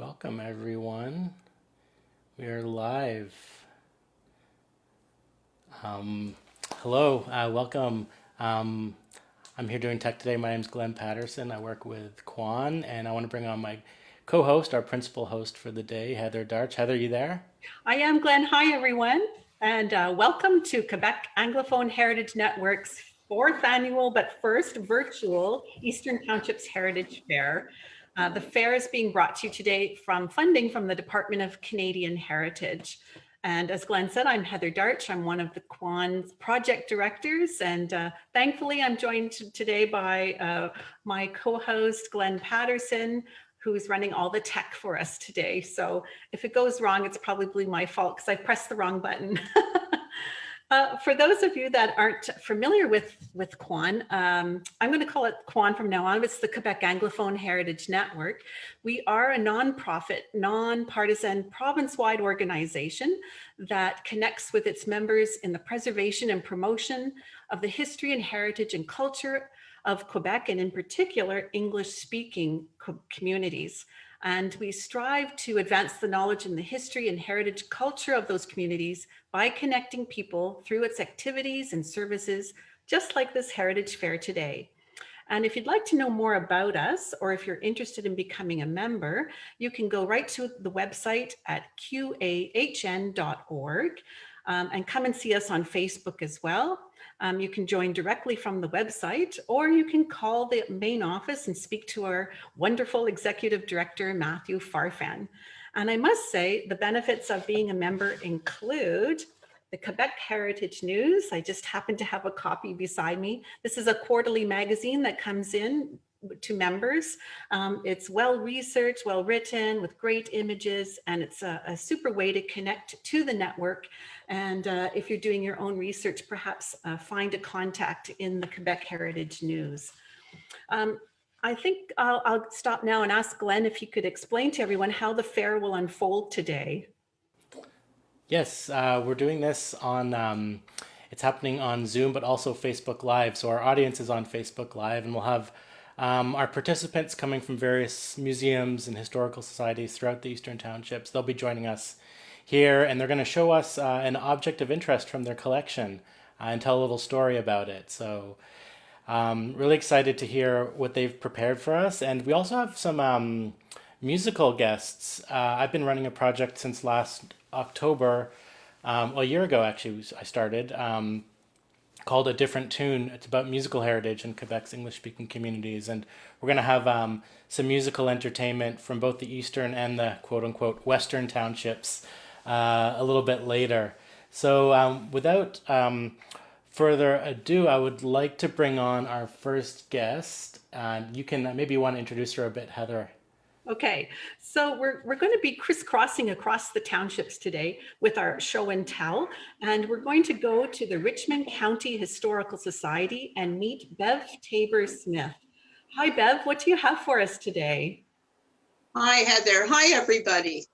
Welcome, everyone. We are live. Hello, welcome. I'm here doing tech today. My name is Glenn Patterson. I work with Quan, and I want to bring on my co-host, our principal host for the day, Heather Darch. Heather, you there? I am Glenn. Hi, everyone, and welcome to Quebec Anglophone Heritage Network's fourth annual but first virtual Eastern Townships Heritage Fair. The fair is being brought to you today from funding from the Department of Canadian Heritage. And as Glenn said, I'm Heather Darch. I'm one of the Quan's project directors, and thankfully I'm joined today by my co-host, Glenn Patterson, who's running all the tech for us today. So if it goes wrong, it's probably my fault because I pressed the wrong button. For those of you that aren't familiar with Quan, I'm going to call it Quan from now on. It's the Quebec Anglophone Heritage Network. We are a nonprofit, nonpartisan, province-wide organization that connects with its members in the preservation and promotion of the history and heritage and culture of Quebec, and in particular, English-speaking communities. And we strive to advance the knowledge and the history and heritage culture of those communities by connecting people through its activities and services, just like this Heritage Fair today. And if you'd like to know more about us, or if you're interested in becoming a member, you can go right to the website at qahn.org and come and see us on Facebook as well. You can join directly from the website, or you can call the main office and speak to our wonderful executive director, Matthew Farfan. And I must say, the benefits of being a member include the Quebec Heritage News. I just happen to have a copy beside me. This is a quarterly magazine that comes in to members. It's well-researched, well-written, with great images, and it's a super way to connect to the network. And if you're doing your own research, perhaps find a contact in the Quebec Heritage News. I think I'll stop now and ask Glenn if you could explain to everyone how the fair will unfold today. Yes, we're doing this on, it's happening on Zoom, but also Facebook Live. So our audience is on Facebook Live, and we'll have our participants coming from various museums and historical societies throughout the Eastern Townships. They'll be joining us here, and they're going to show us an object of interest from their collection and tell a little story about it. So really excited to hear what they've prepared for us. And we also have some musical guests. I've been running a project since last October, well, a year ago actually, I started, called A Different Tune. It's about musical heritage in Quebec's English-speaking communities. And we're going to have some musical entertainment from both the Eastern and the quote-unquote Western Townships a little bit later. So without further ado, I would like to bring on our first guest. You can maybe want to introduce her a bit, Heather. Okay, so we're going to be crisscrossing across the townships today with our show and tell, and we're going to go to the Richmond County Historical Society and meet Bev Tabor-Smith. Hi, Bev, what do you have for us today? Hi, Heather. Hi, everybody.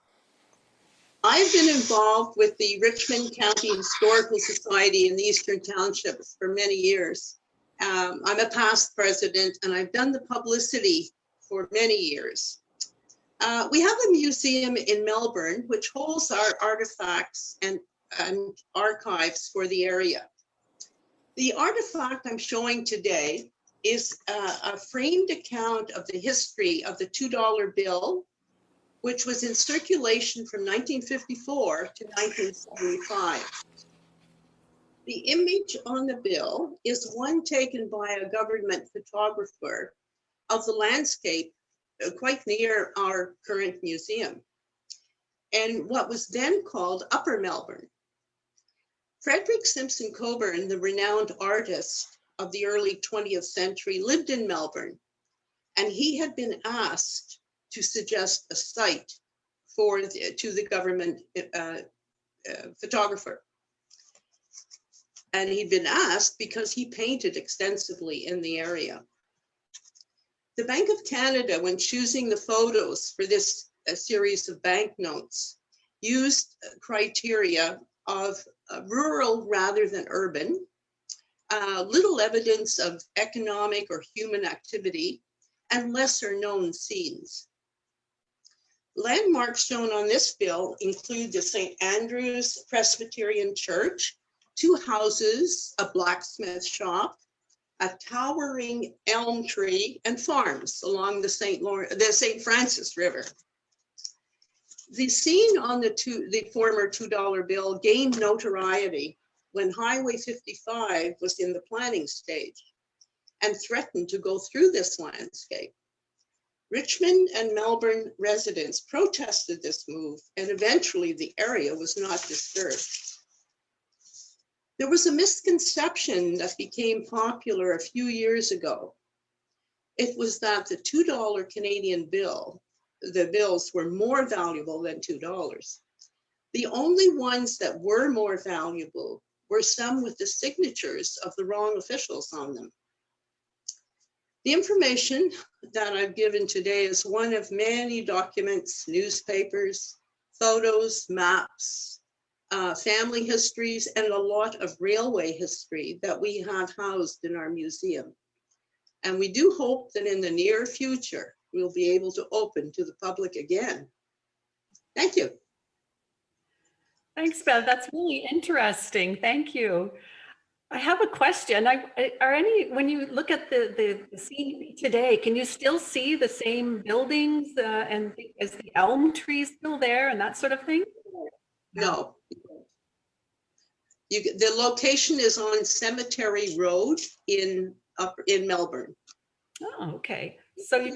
I've been involved with the Richmond County Historical Society in the Eastern Townships for many years. I'm a past president, and I've done the publicity for many years. We have a museum in Melbourne, which holds our artifacts and archives for the area. The artifact I'm showing today is a framed account of the history of the $2 bill, which was in circulation from 1954 to 1975. The image on the bill is one taken by a government photographer of the landscape quite near our current museum, and what was then called Upper Melbourne. Frederick Simpson Coburn, the renowned artist of the early 20th century, lived in Melbourne, and he had been asked to suggest a site to the government photographer. And he'd been asked because he painted extensively in the area. The Bank of Canada, when choosing the photos for this series of banknotes, used criteria of rural rather than urban, little evidence of economic or human activity, and lesser known scenes. Landmarks shown on this bill include the St. Andrew's Presbyterian Church, 2 houses, a blacksmith shop, a towering elm tree, and farms along the St. Francis River. The scene on the former $2 bill gained notoriety when Highway 55 was in the planning stage and threatened to go through this landscape. Richmond and Melbourne residents protested this move, and eventually the area was not disturbed. There was a misconception that became popular a few years ago. It was that the $2 Canadian bill, the bills were more valuable than $2. The only ones that were more valuable were some with the signatures of the wrong officials on them. The information that I've given today is one of many documents, newspapers, photos, maps, family histories, and a lot of railway history that we have housed in our museum. And we do hope that in the near future, we'll be able to open to the public again. Thank you. Thanks, Bev. That's really interesting. Thank you. I have a question. When you look at the scene today, can you still see the same buildings and is the elm tree still there and that sort of thing? No. The location is on Cemetery Road in Melbourne. Oh, okay. So you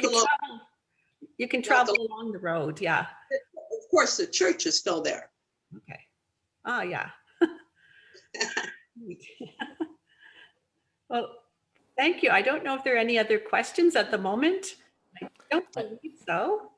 can travel along the road, yeah. Of course, the church is still there. Okay. Oh, yeah. Well, thank you. I don't know if there are any other questions at the moment. I don't believe so.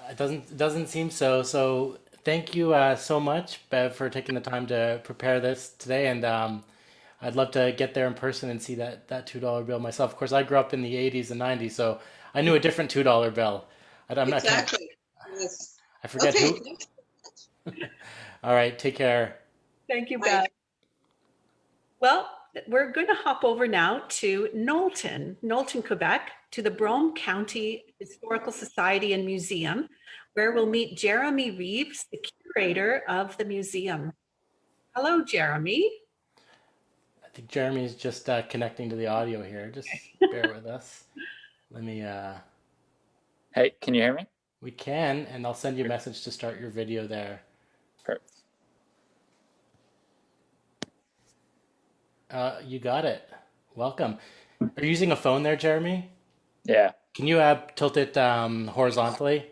It doesn't seem so. So thank you so much, Bev, for taking the time to prepare this today. And I'd love to get there in person and see that $2 bill myself. Of course, I grew up in the 80s and 90s, so I knew a different $2 bill. Exactly. Yes. I forget who. All right. Take care. Thank you, Bev. Well, we're going to hop over now to Knowlton, Quebec, to the Brome County Historical Society and Museum, where we'll meet Jeremy Reeves, the curator of the museum. Hello, Jeremy. I think Jeremy's just connecting to the audio here. Just bear with us. Let me... Hey, can you hear me? We can, and I'll send you a message to start your video there. Perfect. You got it. Welcome. Are you using a phone there, Jeremy? Yeah. Can you tilt it horizontally?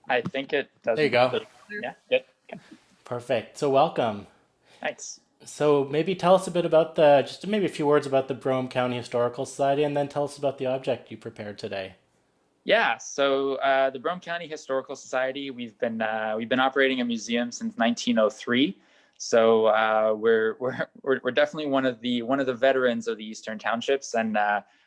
I think it does. There you go. Yeah, good. Okay. Perfect. So welcome. Thanks. So maybe tell us a bit about maybe a few words about the Brome County Historical Society, and then tell us about the object you prepared today. Yeah. So the Brome County Historical Society, we've been operating a museum since 1903. So we're definitely one of the veterans of the Eastern Townships, and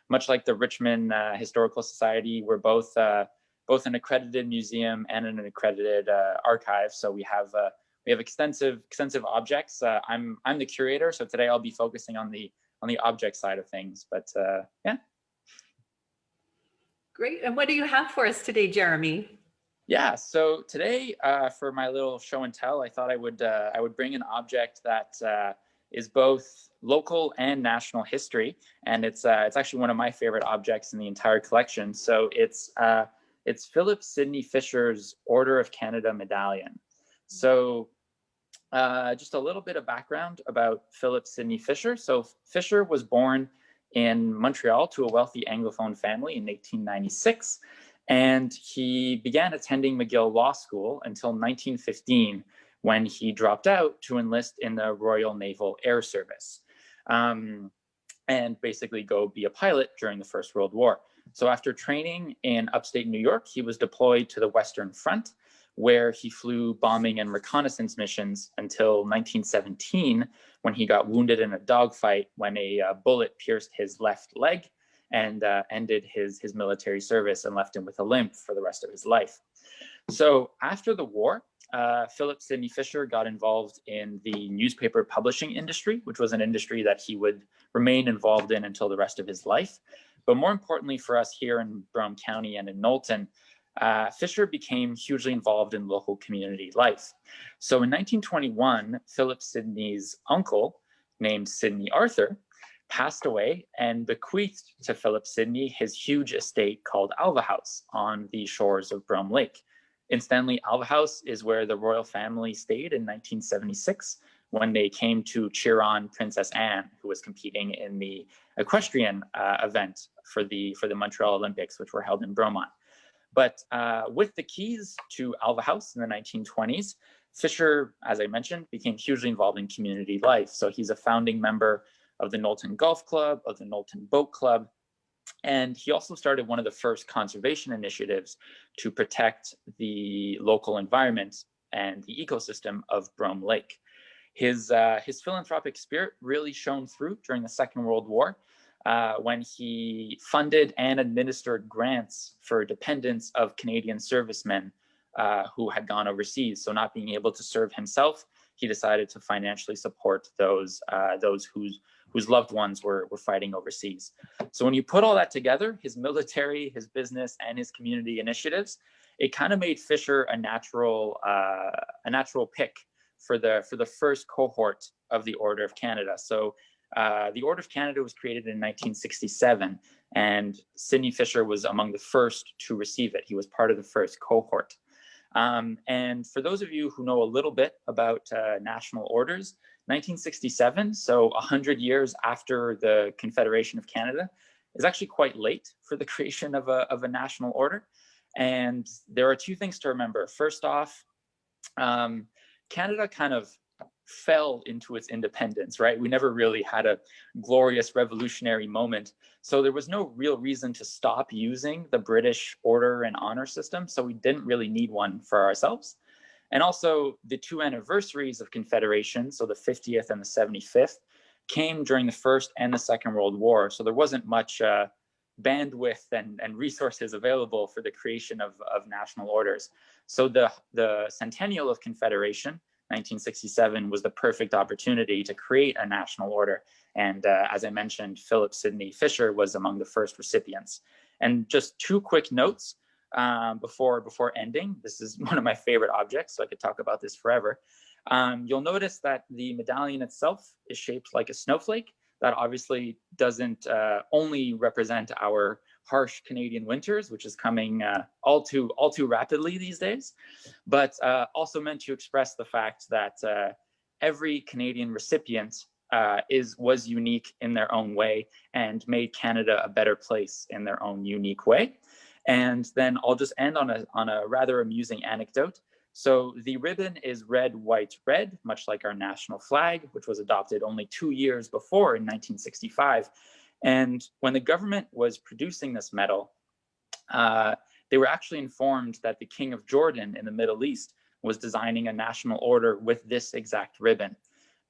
much like the Richmond Historical Society, we're both an accredited museum and an accredited archive. So we have extensive objects. I'm the curator, so today I'll be focusing on the object side of things. But yeah. Great. And what do you have for us today, Jeremy? Yeah, so today for my little show and tell, I thought I would bring an object that is both local and national history, and it's actually one of my favorite objects in the entire collection. So it's Philip Sidney Fisher's Order of Canada medallion. So just a little bit of background about Philip Sidney Fisher. So Fisher was born in Montreal to a wealthy Anglophone family in 1896. And he began attending McGill Law School until 1915, when he dropped out to enlist in the Royal Naval Air Service and basically go be a pilot during the First World War. So after training in upstate New York, he was deployed to the Western Front, where he flew bombing and reconnaissance missions until 1917, when he got wounded in a dogfight when a bullet pierced his left leg and ended his military service and left him with a limp for the rest of his life. So after the war, Philip Sidney Fisher got involved in the newspaper publishing industry, which was an industry that he would remain involved in until the rest of his life. But more importantly for us here in Brome County and in Knowlton, Fisher became hugely involved in local community life. So in 1921, Philip Sidney's uncle, named Sidney Arthur, passed away and bequeathed to Philip Sidney his huge estate called Alva House on the shores of Brome Lake. Incidentally, Alva House is where the royal family stayed in 1976 when they came to cheer on Princess Anne, who was competing in the equestrian event for the Montreal Olympics, which were held in Brome. But with the keys to Alva House in the 1920s, Fisher, as I mentioned, became hugely involved in community life. So he's a founding member of the Knowlton Golf Club, of the Knowlton Boat Club, and he also started one of the first conservation initiatives to protect the local environment and the ecosystem of Brome Lake. His philanthropic spirit really shone through during the Second World War, when he funded and administered grants for dependents of Canadian servicemen who had gone overseas. So not being able to serve himself, he decided to financially support those whose loved ones were fighting overseas. So when you put all that together, his military, his business, and his community initiatives, it kind of made Fisher a natural pick for the first cohort of the Order of Canada. So the Order of Canada was created in 1967, and Sidney Fisher was among the first to receive it. He was part of the first cohort. And for those of you who know a little bit about national orders, 1967, so 100 years after the Confederation of Canada, is actually quite late for the creation of a national order. And there are two things to remember. First off, Canada kind of fell into its independence, right? We never really had a glorious revolutionary moment. So there was no real reason to stop using the British order and honor system. So we didn't really need one for ourselves. And also the two anniversaries of Confederation, so the 50th and the 75th, came during the First and the Second World War. So there wasn't much bandwidth and resources available for the creation of national orders. So the centennial of Confederation, 1967, was the perfect opportunity to create a national order. And as I mentioned, Philip Sidney Fisher was among the first recipients. And just two quick notes before ending. This is one of my favorite objects, so I could talk about this forever. You'll notice that the medallion itself is shaped like a snowflake. That obviously doesn't only represent our harsh Canadian winters, which is coming all too rapidly these days, but also meant to express the fact that every Canadian recipient was unique in their own way and made Canada a better place in their own unique way. And then I'll just end on a rather amusing anecdote. So the ribbon is red, white, red, much like our national flag, which was adopted only 2 years before in 1965. And when the government was producing this medal, they were actually informed that the King of Jordan in the Middle East was designing a national order with this exact ribbon.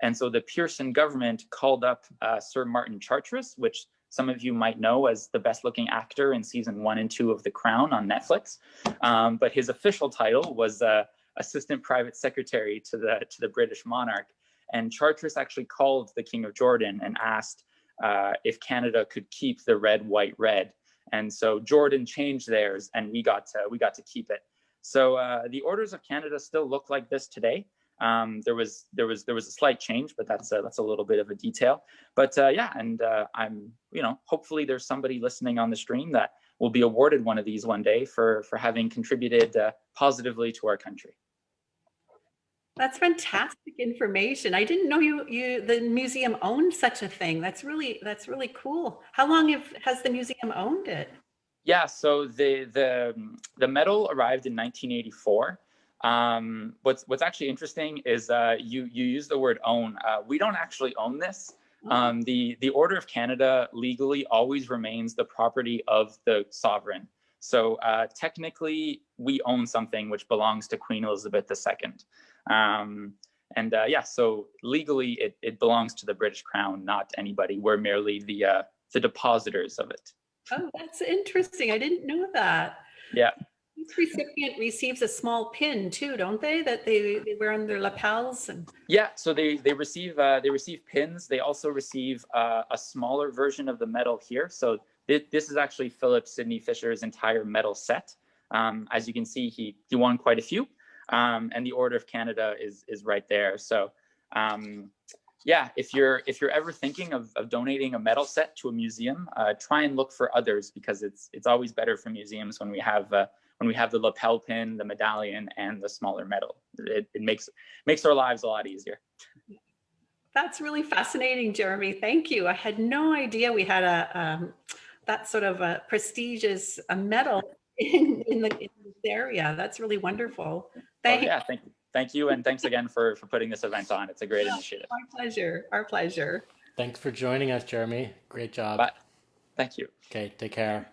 And so the Pearson government called up Sir Martin Charteris, which some of you might know as the best looking actor in season 1 and 2 of The Crown on Netflix. But his official title was Assistant Private Secretary to the British monarch. And Charteris actually called the King of Jordan and asked if Canada could keep the red, white, red. And so Jordan changed theirs and we got to keep it. So the orders of Canada still look like this today. There was a slight change, but that's a little bit of a detail. But yeah, and I'm hopefully there's somebody listening on the stream that will be awarded one of these one day for having contributed positively to our country. That's fantastic information. I didn't know the museum owned such a thing. That's really cool. How long has the museum owned it? Yeah, so the medal arrived in 1984. What's actually interesting is you use the word own. We don't actually own this. The Order of Canada legally always remains the property of the sovereign. So technically, we own something which belongs to Queen Elizabeth II. Yeah, so legally, it belongs to the British Crown, not anybody. We're merely the depositors of it. Oh, that's interesting. I didn't know that. Yeah. Each recipient receives a small pin too, don't they? That they wear on their lapels. Yeah, so they receive pins. They also receive a smaller version of the medal here. So this is actually Philip Sidney Fisher's entire medal set. As you can see, he won quite a few, and the Order of Canada is right there. So yeah, if you're ever thinking of donating a medal set to a museum, try and look for others, because it's always better for museums when we have the lapel pin, the medallion, and the smaller medal. It makes our lives a lot easier. That's really fascinating, Jeremy. Thank you. I had no idea we had that sort of a prestigious medal in this area. That's really wonderful. Oh yeah, thank you, and thanks again for putting this event on. It's a great initiative. Our pleasure. Our pleasure. Thanks for joining us, Jeremy. Great job. Bye. Thank you. Okay, take care.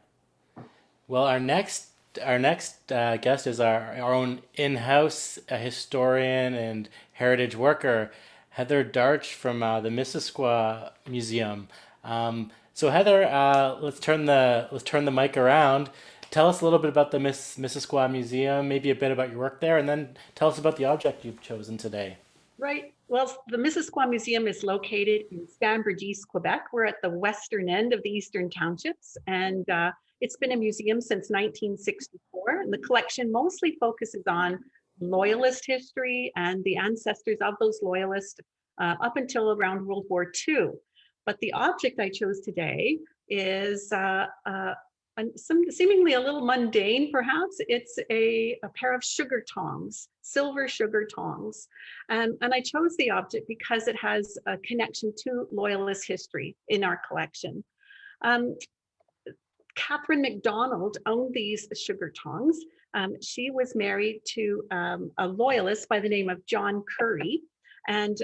Well, our next guest is our own in-house historian and heritage worker, Heather Darch from the Missisquoi Museum. So Heather, let's turn the mic around. Tell us a little bit about the Missisquoi Museum, maybe a bit about your work there, and then tell us about the object you've chosen today. Right. Well, the Missisquoi Museum is located in Stanbridge, East Quebec. We're at the western end of the Eastern Townships, and it's been a museum since 1964. And the collection mostly focuses on Loyalist history and the ancestors of those Loyalists up until around World War II. But the object I chose today is seemingly a little mundane, perhaps. It's a pair of sugar tongs, silver sugar tongs. And I chose the object because it has a connection to Loyalist history in our collection. Catherine MacDonald owned these sugar tongs. She was married to a Loyalist by the name of John Curry, and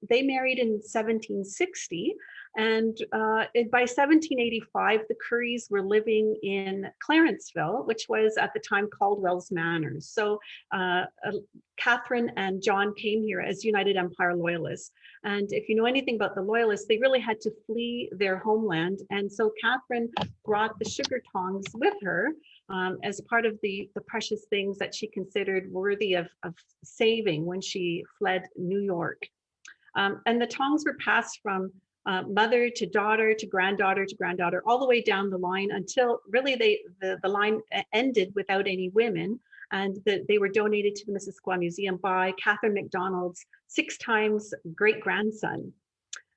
they married in 1760. And by 1785, the Currys were living in Clarenceville, which was at the time Caldwell's Manors. So Catherine and John came here as United Empire Loyalists. And if you know anything about the Loyalists, they really had to flee their homeland. And so Catherine brought the sugar tongs with her as part of the precious things that she considered worthy of saving when she fled New York. And the tongs were passed from mother to daughter to granddaughter to granddaughter, all the way down the line until really the line ended without any women, and they were donated to the Missisquoi Museum by Catherine MacDonald's 6 times great-grandson.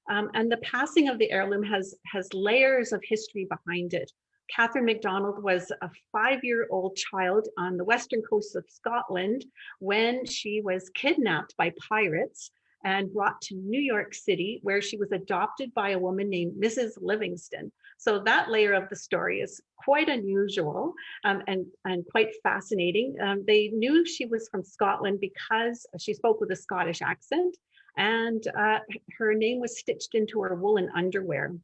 And the passing of the heirloom has layers of history behind it. Catherine MacDonald was a 5-year-old child on the western coast of Scotland when she was kidnapped by pirates and brought to New York City, where she was adopted by a woman named Mrs. Livingston. So that layer of the story is quite unusual and quite fascinating. They knew she was from Scotland because she spoke with a Scottish accent, and her name was stitched into her woolen underwear.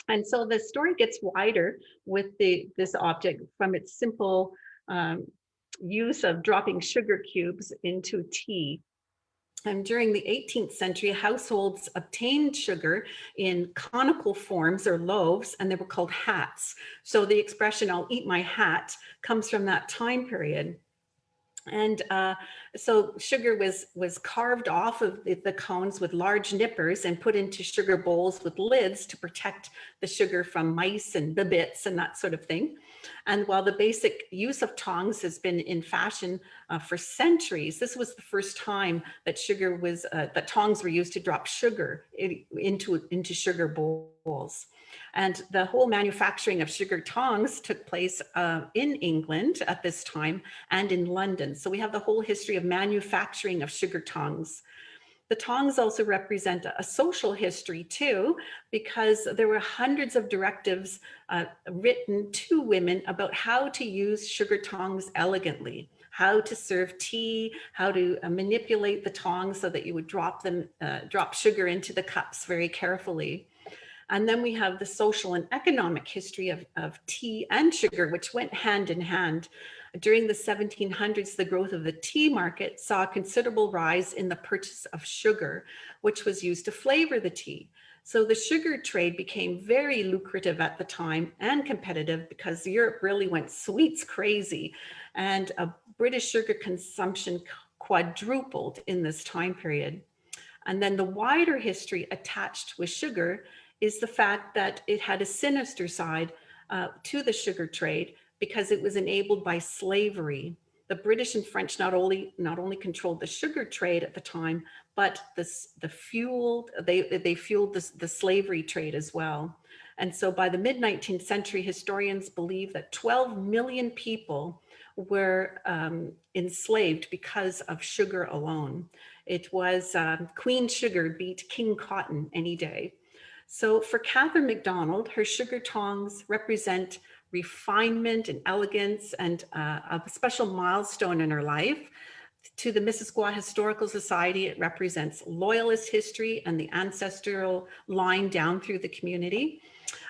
And so the story gets wider with this object from its simple use of dropping sugar cubes into tea. And during the 18th century, households obtained sugar in conical forms or loaves, and they were called hats. So the expression, "I'll eat my hat," comes from that time period. And so sugar was carved off of the cones with large nippers and put into sugar bowls with lids to protect the sugar from mice and bibits and that sort of thing. And while the basic use of tongs has been in fashion for centuries, this was the first time that that tongs were used to drop sugar into sugar bowls. And the whole manufacturing of sugar tongs took place in England at this time and in London. So we have the whole history of manufacturing of sugar tongs. The tongs also represent a social history too, because there were hundreds of directives written to women about how to use sugar tongs elegantly, how to serve tea, how to manipulate the tongs so that you would drop sugar into the cups very carefully. And then we have the social and economic history of tea and sugar, which went hand in hand. During the 1700s, the growth of the tea market saw a considerable rise in the purchase of sugar, which was used to flavor the tea. So the sugar trade became very lucrative at the time and competitive because Europe really went sweets crazy, and British sugar consumption quadrupled in this time period. And then the wider history attached with sugar is the fact that it had a sinister side to the sugar trade, because it was enabled by slavery. The British and French not only controlled the sugar trade at the time, but they fueled the slavery trade as well. And so by the mid-19th century, historians believe that 12 million people were enslaved because of sugar alone. It was Queen Sugar beat King Cotton any day. So for Catherine MacDonald, her sugar tongs represent refinement and elegance and a special milestone in her life. To the Missisquoi Historical Society, it represents Loyalist history and the ancestral line down through the community.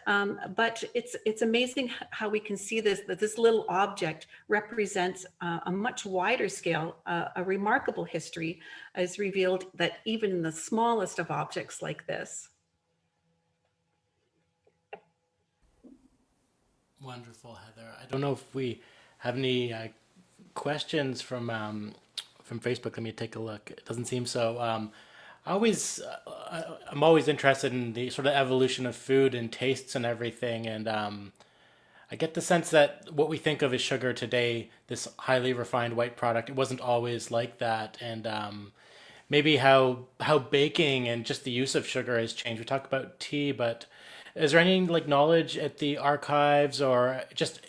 But it's amazing how we can see that this little object represents a much wider scale, a remarkable history is revealed that even in the smallest of objects like this. Wonderful, Heather. I don't know if we have any questions from Facebook. Let me take a look. It doesn't seem so. I'm always interested in the sort of evolution of food and tastes and everything. And I get the sense that what we think of as sugar today, this highly refined white product, it wasn't always like that. And maybe how baking and just the use of sugar has changed. We talk about tea, but is there any like knowledge at the archives or just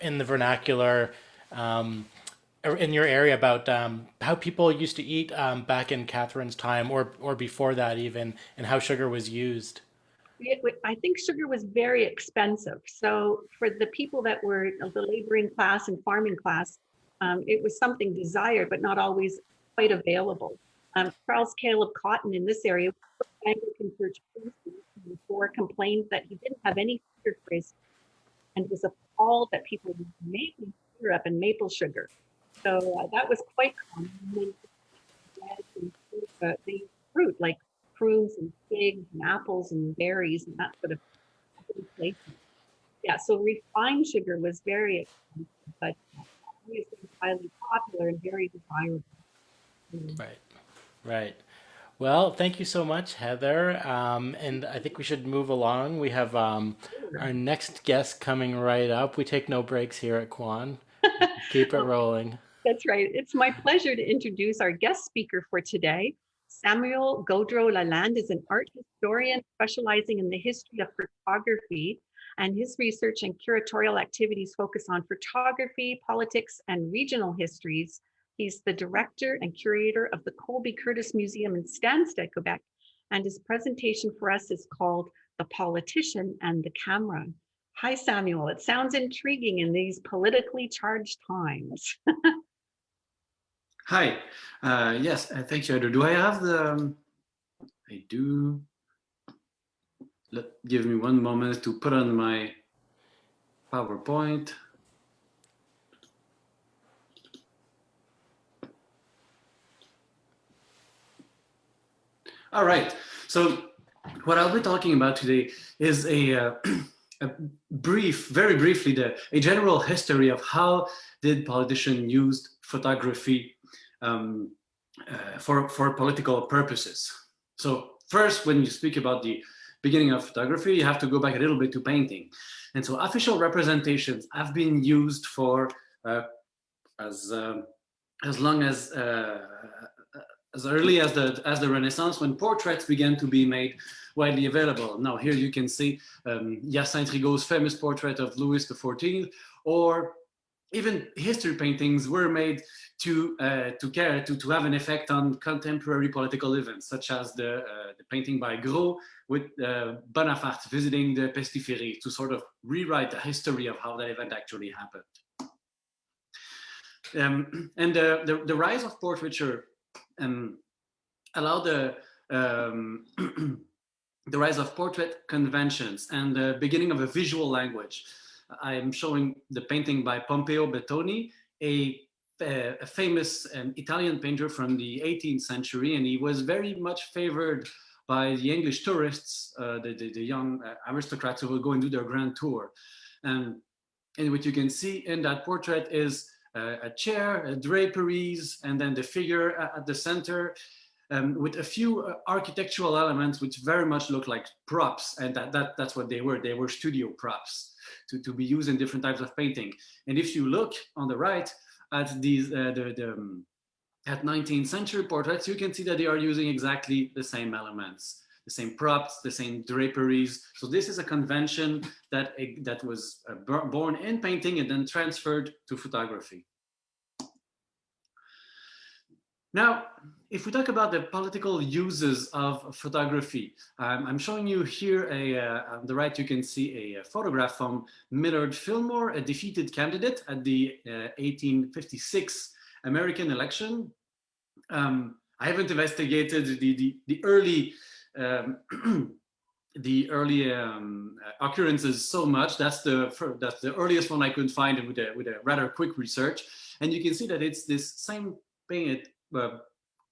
in the vernacular in your area about how people used to eat back in Catherine's time or before that even, and how sugar was used? I think sugar was very expensive. So for the people that were the laboring class and farming class, it was something desired, but not always quite available. Charles Caleb Cotton in this area, Anglican Church priest, before complained that he didn't have any sugar for his, and was appalled that people used maple syrup and maple sugar. So that was quite common. The fruit like prunes and figs and apples and berries and that sort of place. Yeah, so refined sugar was very expensive, but obviously highly popular and very desirable. Right. Well, thank you so much, Heather. And I think we should move along. We have our next guest coming right up. We take no breaks here at Quan. Keep it rolling. That's right. It's my pleasure to introduce our guest speaker for today. Samuel Gaudreau-Lalande is an art historian specializing in the history of photography, and his research and curatorial activities focus on photography, politics, and regional histories. He's the director and curator of the Colby Curtis Museum in Stansted, Quebec, and his presentation for us is called The Politician and the Camera. Hi, Samuel. It sounds intriguing in these politically charged times. Hi. Yes, thank you, Heather. Do I have the... I do. Give me one moment to put on my PowerPoint. All right, so what I'll be talking about today is a very briefly, a general history of how did politicians use photography for political purposes. So first, when you speak about the beginning of photography, you have to go back a little bit to painting. And so official representations have been used for as long as early as the Renaissance, when portraits began to be made widely available. Now here you can see Hyacinthe Rigaud's famous portrait of Louis XIV, or even history paintings were made to have an effect on contemporary political events, such as the painting by Gros with Bonaparte visiting the Pestiféré to sort of rewrite the history of how that event actually happened. And the rise of portraiture allowed the rise of portrait conventions and the beginning of a visual language. I'm showing the painting by Pompeo Bettoni, a famous Italian painter from the 18th century, and he was very much favored by the English tourists, the young aristocrats who will go and do their grand tour. And what you can see in that portrait is a chair, draperies, and then the figure at the center, with a few architectural elements which very much look like props, and that's what they were. They were studio props. to be used in different types of painting. And if you look on the right at these at 19th century portraits, you can see that they are using exactly the same elements, the same props, the same draperies. So this is a convention that was born in painting and then transferred to photography. Now, if we talk about the political uses of photography, I'm showing you here on the right, you can see a photograph from Millard Fillmore, a defeated candidate at the 1856 American election. I haven't investigated the early occurrences so much. That's the earliest one I could find with a rather quick research, and you can see that it's this same painted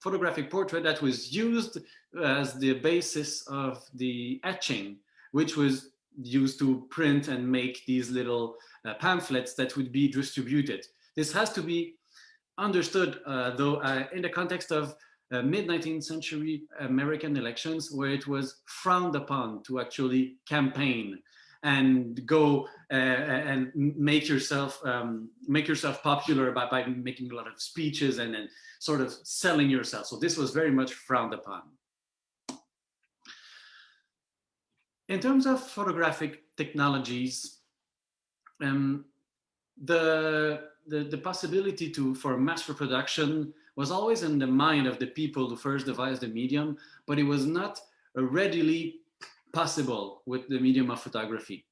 photographic portrait that was used as the basis of the etching, which was used to print and make these little pamphlets that would be distributed. This has to be understood, though, in the context of mid-19th century American elections, where it was frowned upon to actually campaign and go and make yourself popular by making a lot of speeches and then sort of selling yourself. So this was very much frowned upon. In terms of photographic technologies, the possibility for mass reproduction was always in the mind of the people who first devised the medium, but it was not readily possible with the medium of photography.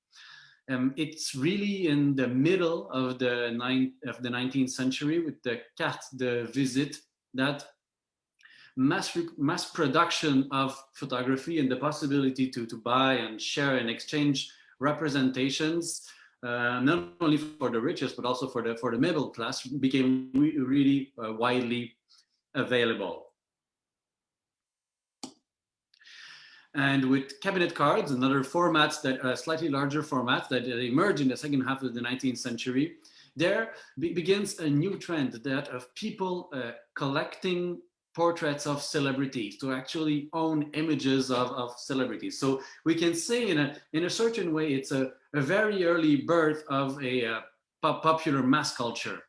It's really in the middle of the 19th century with the carte de visite that mass production of photography and the possibility to buy and share and exchange representations, not only for the richest, but also for the middle class, became really widely available. And with cabinet cards and other formats that slightly larger formats that emerged in the second half of the 19th century, there begins a new trend, that of people collecting portraits of celebrities, to actually own images of celebrities. So we can say in a certain way, it's a very early birth of a popular mass culture.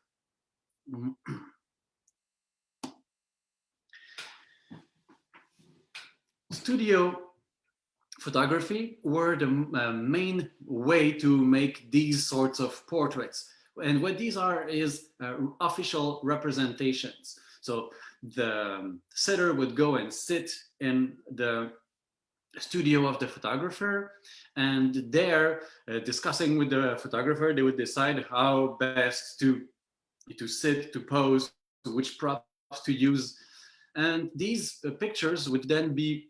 Studio photography were the main way to make these sorts of portraits. And what these are is official representations. So the sitter would go and sit in the studio of the photographer, and there, discussing with the photographer, they would decide how best to sit, to pose, which props to use. And these pictures would then be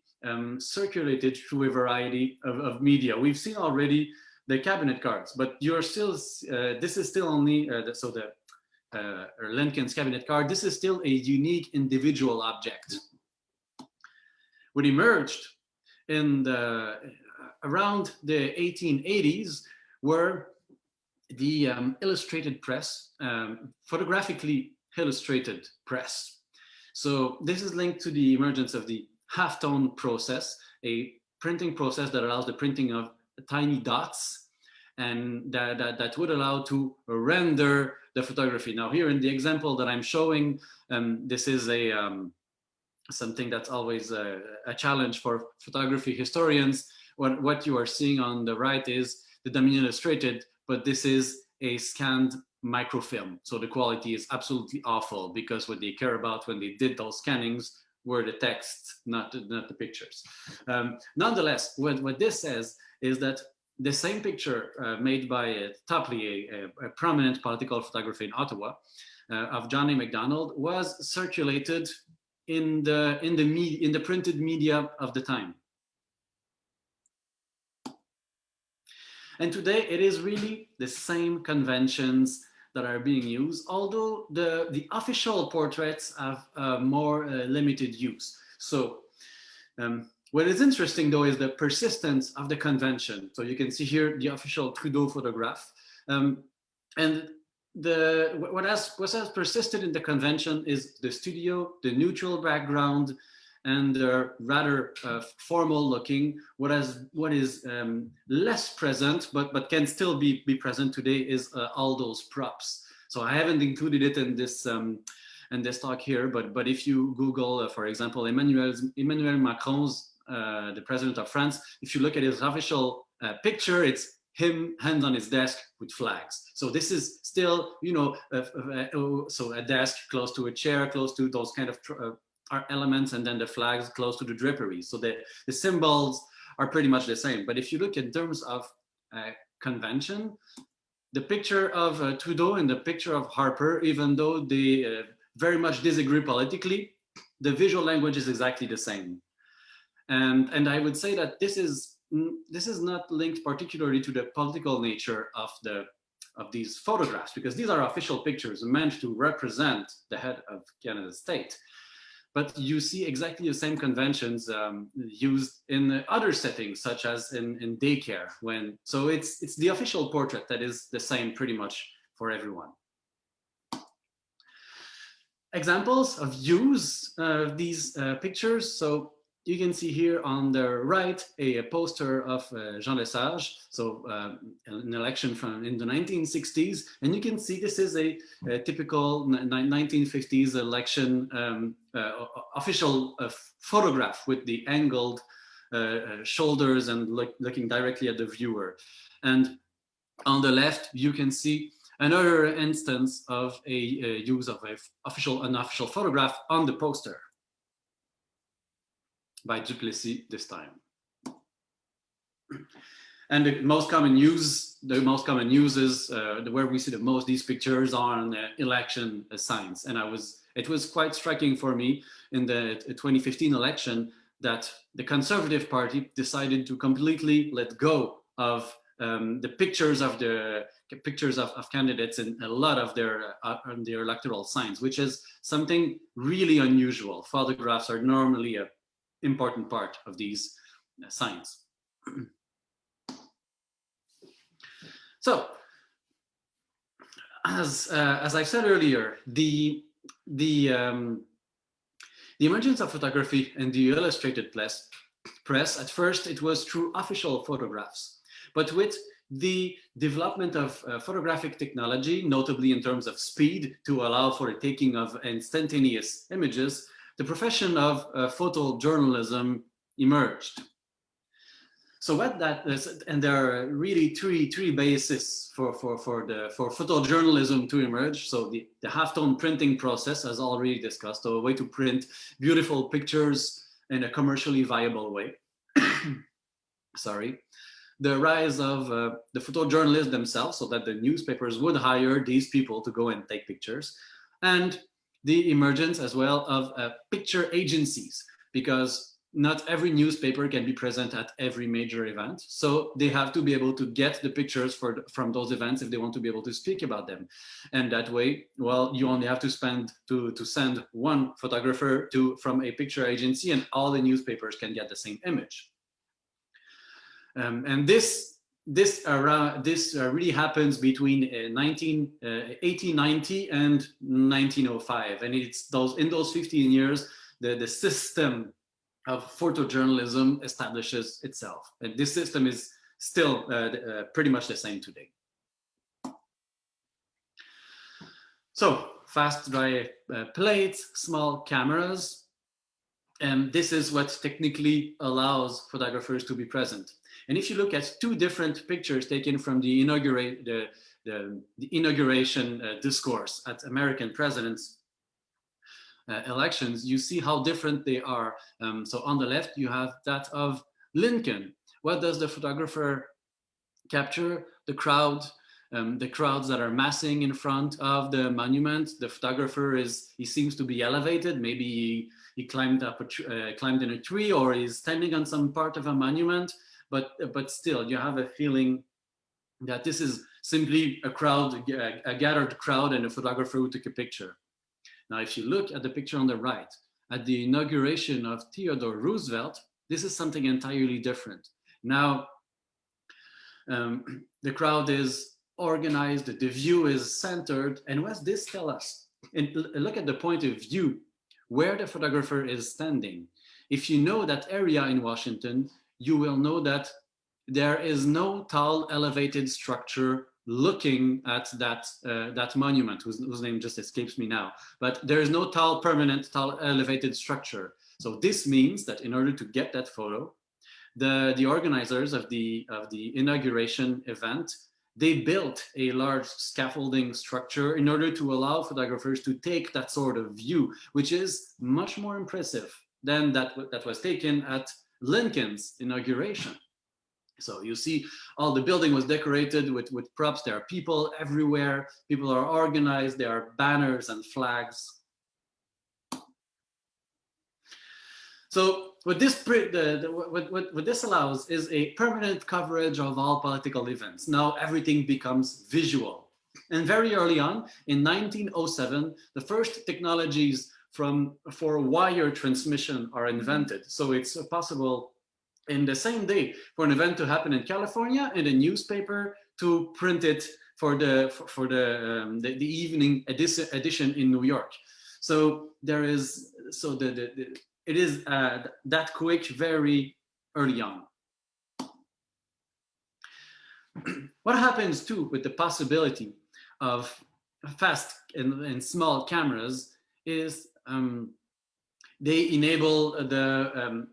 circulated through a variety of media. We've seen already the cabinet cards, but you're still, this is still only, Lincoln's cabinet card, this is still a unique individual object. What emerged in around the 1880s were the illustrated press, photographically illustrated press. So this is linked to the emergence of the halftone process, a printing process that allows the printing of tiny dots, and that would allow to render the photography. Now here in the example that I'm showing, this is something that's always a challenge for photography historians. What you are seeing on the right is the Dominion illustrated, but this is a scanned microfilm. So the quality is absolutely awful, because what they care about when they did those scannings were the text, not the pictures. Nonetheless, what this says is that the same picture made by Topley, a prominent political photographer in Ottawa, of John A. Macdonald, was circulated in the printed media of the time. And today it is really the same conventions that are being used, although the official portraits have more limited use. So what is interesting though is the persistence of the convention. So you can see here the official Trudeau photograph. And what has persisted in the convention is the studio, the neutral background, and they're rather formal looking. What is less present, but can still be present today is all those props. So I haven't included it in this talk here, but if you Google, for example, Emmanuel Macron's, the president of France, if you look at his official picture, it's him hands on his desk with flags. So this is still, you know, so a desk close to a chair, close to those kind of elements, and then the flags close to the drapery. So the symbols are pretty much the same. But if you look in terms of convention, the picture of Trudeau and the picture of Harper, even though they very much disagree politically, the visual language is exactly the same. And I would say that this is not linked particularly to the political nature of these photographs, because these are official pictures meant to represent the head of Canada's state. But you see exactly the same conventions used in other settings, such as in daycare. So it's the official portrait that is the same pretty much for everyone. Examples of use of these pictures. So you can see here on the right a poster of Jean Lesage, so an election in the 1960s, and you can see this is a typical 1950s election official photograph with the angled shoulders and looking directly at the viewer. And on the left, you can see another instance of a use of an official photograph on the poster, by Duplessis this time. And the most common use is where we see the most these pictures are on election signs. And it was quite striking for me in the 2015 election that the Conservative Party decided to completely let go of the pictures of candidates in a lot of their electoral signs, which is something really unusual. Photographs are normally a important part of these signs. So, as I said earlier, the emergence of photography in the illustrated press, at first it was through official photographs, but with the development of photographic technology, notably in terms of speed to allow for the taking of instantaneous images, the profession of photojournalism emerged. So what that is, and there are really three bases for photojournalism to emerge. So the halftone printing process, as already discussed, so a way to print beautiful pictures in a commercially viable way. Sorry. The rise of the photojournalists themselves, so that the newspapers would hire these people to go and take pictures, and the emergence as well of picture agencies, because not every newspaper can be present at every major event. So they have to be able to get the pictures from those events if they want to be able to speak about them. And that way, well, you only have to send one photographer from a picture agency, and all the newspapers can get the same image. And this really happens between 1890 and 1905, and it's in those 15 years the system of photojournalism establishes itself, and this system is still pretty much the same today. So fast dry plates, small cameras, and this is what technically allows photographers to be present. And if you look at two different pictures taken from the inauguration discourse at American presidents' elections, you see how different they are. So on the left, you have that of Lincoln. What does the photographer capture? The crowds that are massing in front of the monument. The photographer he seems to be elevated. Maybe he climbed in a tree, or he's standing on some part of a monument. But still, you have a feeling that this is simply a gathered crowd, and a photographer who took a picture. Now, if you look at the picture on the right, at the inauguration of Theodore Roosevelt, this is something entirely different. Now, the crowd is organized, the view is centered, and what does this tell us? And look at the point of view where the photographer is standing. if you know that area in Washington, you will know that there is no tall elevated structure looking at that monument, whose name just escapes me now. But there is no permanent tall elevated structure. So this means that in order to get that photo, the organizers of the inauguration event, they built a large scaffolding structure in order to allow photographers to take that sort of view, which is much more impressive than that was taken at Lincoln's inauguration. So you see all the building was decorated with props. There are people everywhere. People are organized. There are banners and flags. So what this allows is a permanent coverage of all political events. Now everything becomes visual. And very early on, in 1907, the first technologies for wire transmission are invented. So it's possible in the same day for an event to happen in California and a newspaper to print it for the evening edition in New York. So there is it is that quick very early on. What happens too with the possibility of fast and small cameras is they enable the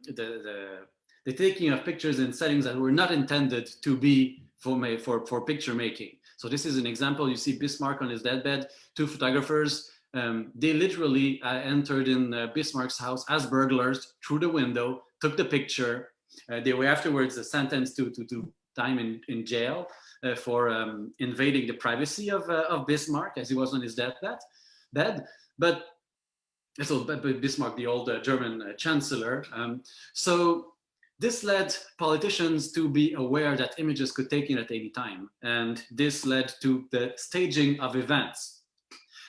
taking of pictures in settings that were not intended to be for picture making. So this is an example. You see Bismarck on his deathbed, two photographers. They literally entered in Bismarck's house as burglars through the window, took the picture. They were afterwards sentenced to time in jail for invading the privacy of Bismarck as he was on his deathbed. But Bismarck, the old German chancellor. So this led politicians to be aware that images could take in at any time. And this led to the staging of events,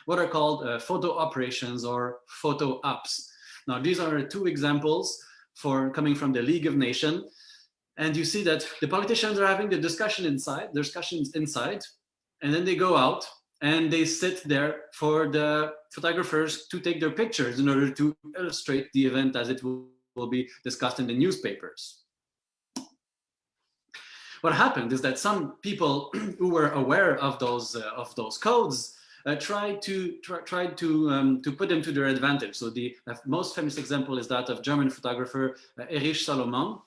what are called photo operations or photo ops. Now, these are two examples coming from the League of Nations. And you see that the politicians are having the discussions inside, and then they go out and they sit there for the photographers to take their pictures in order to illustrate the event as it will be discussed in the newspapers. What happened is that some people who were aware of those codes tried to put them to their advantage. So the most famous example is that of German photographer Erich Salomon,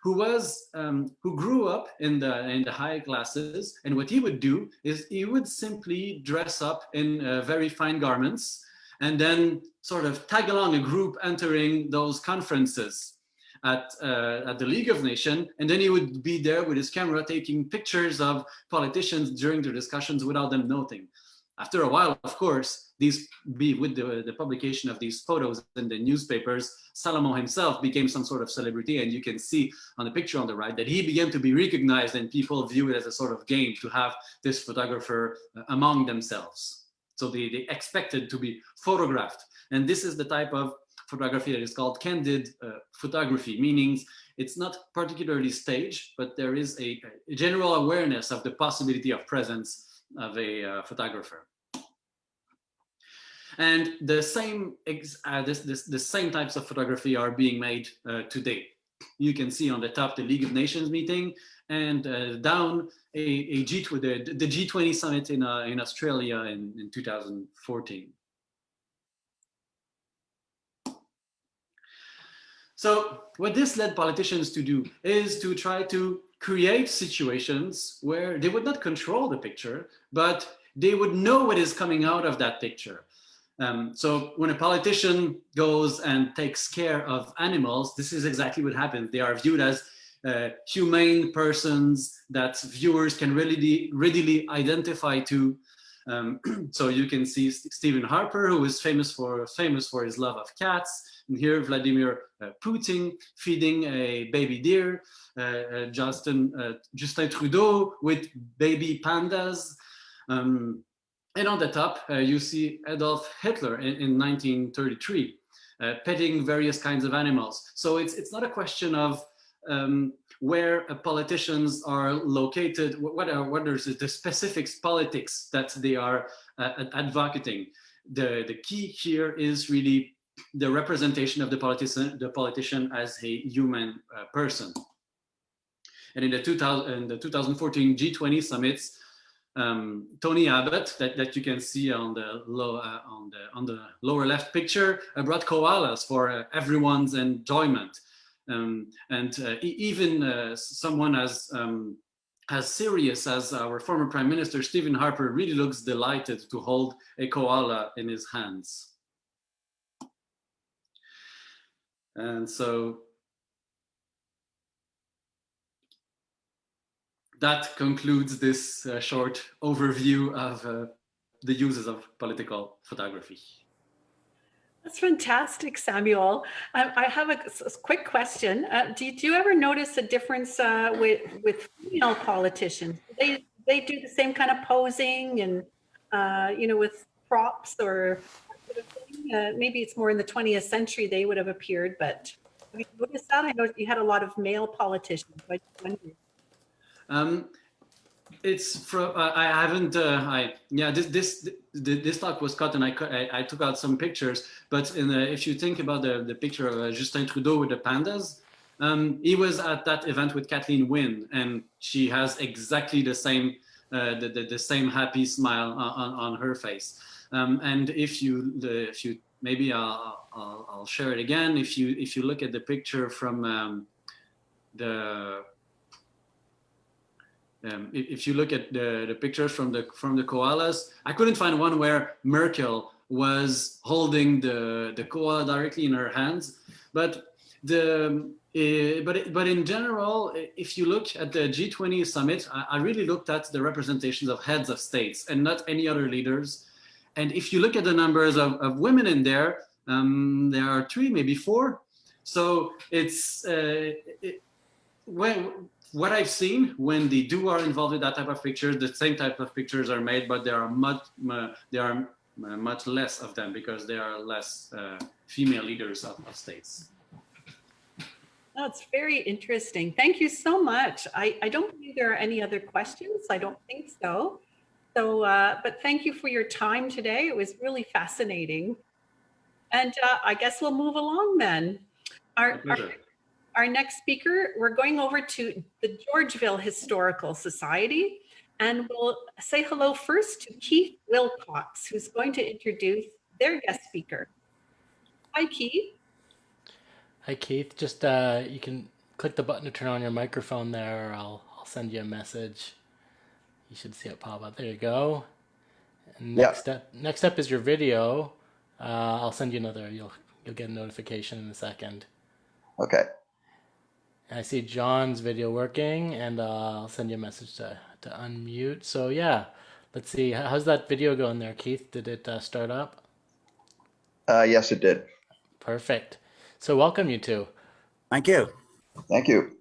who grew up in the high classes, and what he would do is he would simply dress up in very fine garments and then sort of tag along a group entering those conferences at the League of Nations, and then he would be there with his camera taking pictures of politicians during the discussions without them noting. After a while, of course, with the publication of these photos in the newspapers, Salomon himself became some sort of celebrity, and you can see on the picture on the right that he began to be recognized, and people view it as a sort of game to have this photographer among themselves. So they expected to be photographed. And this is the type of photography that is called candid photography, meaning it's not particularly staged, but there is a general awareness of the possibility of presence of a photographer. And the same types of photography are being made today. You can see on the top the League of Nations meeting, and down the G20 summit in Australia in 2014. So what this led politicians to do is to try to create situations where they would not control the picture, but they would know what is coming out of that picture. So when a politician goes and takes care of animals, this is exactly what happens. They are viewed as humane persons that viewers can readily identify to. So you can see Stephen Harper, who is famous for his love of cats. And here, Vladimir Putin feeding a baby deer, Justin Trudeau with baby pandas. And on the top, you see Adolf Hitler in 1933, petting various kinds of animals. So it's not a question of where politicians are located, what are the specific politics that they are advocating. The key here is really the representation of the politician as a human person. And in the 2014 G20 summits, Tony Abbott, that you can see on the lower left picture, brought koalas for everyone's enjoyment. Even someone as serious as our former Prime Minister Stephen Harper really looks delighted to hold a koala in his hands. And so that concludes this short overview of the uses of political photography. That's fantastic, Samuel. I have a quick question. Did you ever notice a difference with female politicians? They do the same kind of posing and, with props or sort of thing? Maybe it's more in the 20th century they would have appeared, but have you noticed that? I know you had a lot of male politicians. I just wondered. It's from I haven't this talk was cut and I took out some pictures, but if you think about the picture of Justin Trudeau with the pandas, he was at that event with Kathleen Wynne, and she has exactly the same the same happy smile on her face. And if you maybe I'll share it again. If you look at the picture from if you look at the pictures from the koalas, I couldn't find one where Merkel was holding the koala directly in her hands. But in general, if you look at the G20 summit, I really looked at the representations of heads of states and not any other leaders. And if you look at the numbers of women in there, there are 3, maybe 4. So it's what I've seen when the are involved in that type of pictures, the same type of pictures are made, but there are much less of them because there are less female leaders of states. That's very interesting. Thank you so much. I don't believe there are any other questions. I don't think so. So, but thank you for your time today. It was really fascinating. And I guess we'll move along then. Our next speaker, we're going over to the Georgeville Historical Society, and we'll say hello first to Keith Wilcox, who's going to introduce their guest speaker. Hi, Keith. Hi, Keith. Just you can click the button to turn on your microphone there, or I'll send you a message. You should see it pop up. There you go. And next up is your video. I'll send you another. You'll get a notification in a second. Okay. I see John's video working, and I'll send you a message to unmute. So yeah, let's see. How's that video going there, Keith? Did it start up? Yes, it did. Perfect. So welcome, you two. Thank you. Thank you.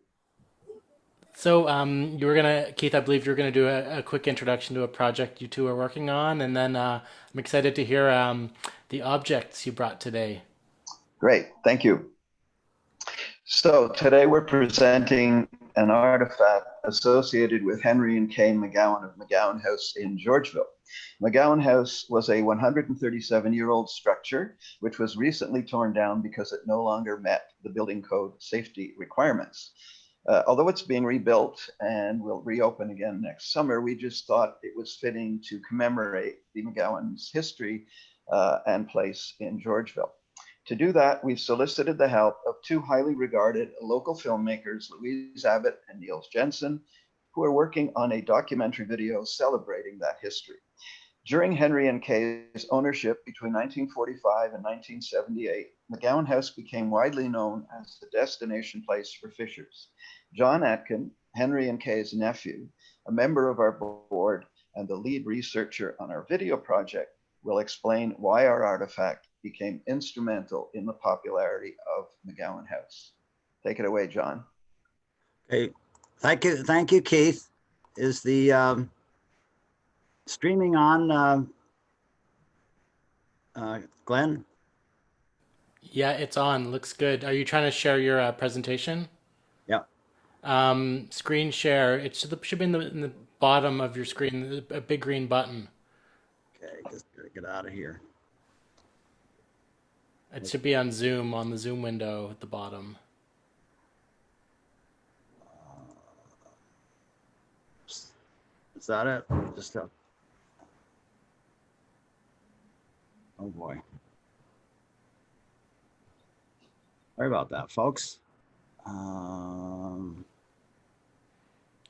So you were gonna, Keith, I believe you were gonna do a quick introduction to a project you two are working on, and then I'm excited to hear the objects you brought today. Great. Thank you. So today we're presenting an artifact associated with Henry and Kay McGowan of McGowan House in Georgeville. McGowan House was a 137-year-old structure which was recently torn down because it no longer met the building code safety requirements. Although it's being rebuilt and will reopen again next summer, we just thought it was fitting to commemorate the McGowan's history and place in Georgeville. To do that, we've solicited the help of 2 highly regarded local filmmakers, Louise Abbott and Niels Jensen, who are working on a documentary video celebrating that history. During Henry and Kay's ownership between 1945 and 1978, McGowan House became widely known as the destination place for fishers. John Atkin, Henry and Kay's nephew, a member of our board and the lead researcher on our video project, will explain why our artifact became instrumental in the popularity of McGowan House. Take it away, John. Okay, thank you, Keith. Is the streaming on, Glenn? Yeah, it's on. Looks good. Are you trying to share your presentation? Yeah. Screen share. It should be in the bottom of your screen, a big green button. Okay, just gotta get out of here. It should be on Zoom, on the Zoom window at the bottom. Is that it? Just a... Oh boy. Sorry about that, folks. Do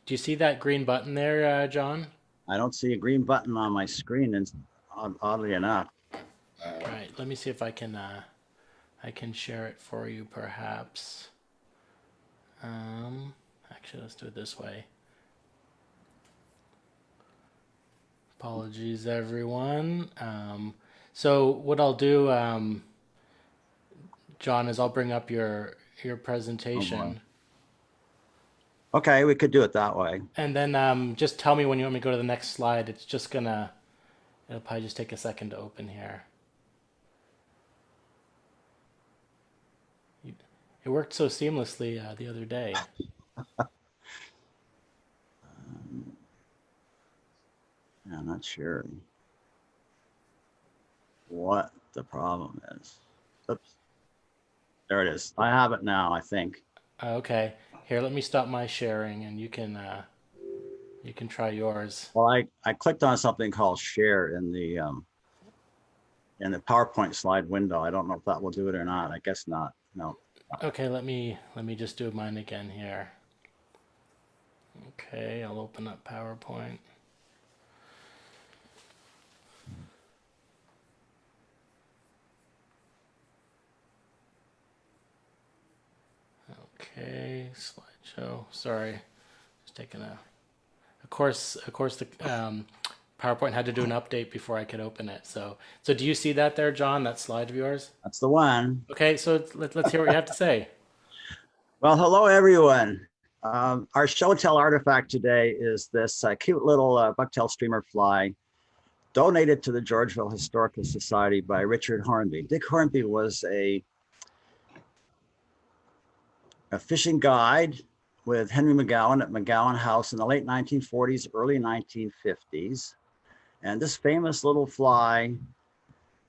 you see that green button there, John? I don't see a green button on my screen, and oddly enough. All right, let me see if I can share it for you, perhaps. Actually, let's do it this way. Apologies, everyone. So what I'll do, John, is I'll bring up your presentation. Okay, we could do it that way. And then just tell me when you want me to go to the next slide. It's just it'll probably just take a second to open here. It worked so seamlessly the other day. I'm not sure what the problem is. Oops. There it is. I have it now, I think. Okay. Here, let me stop my sharing, and you can try yours. Well, I clicked on something called share in the PowerPoint slide window. I don't know if that will do it or not. I guess not. No. Okay, let me just do mine again here. Okay, I'll open up PowerPoint. Okay, slideshow. Sorry, just taking of course the PowerPoint had to do an update before I could open it. So do you see that there, John? That slide of yours? That's the one. Okay, so let's hear what you have to say. Well, hello everyone. Our show and tell artifact today is this cute little bucktail streamer fly donated to the Georgeville Historical Society by Richard Hornby. Dick Hornby was a fishing guide with Henry McGowan at McGowan House in the late 1940s, early 1950s. And this famous little fly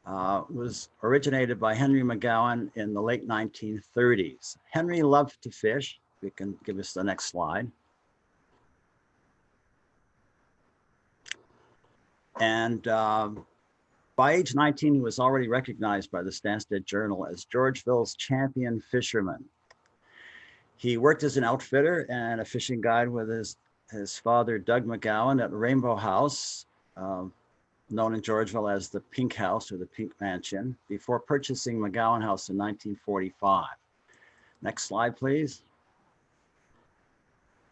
was originated by Henry McGowan in the late 1930s. Henry loved to fish. We can give us the next slide. And by age 19, he was already recognized by the Stansted Journal as Georgeville's champion fisherman. He worked as an outfitter and a fishing guide with his father, Doug McGowan, at Rainbow House, known in Georgeville as the Pink House or the Pink Mansion, before purchasing McGowan House in 1945. Next slide, please.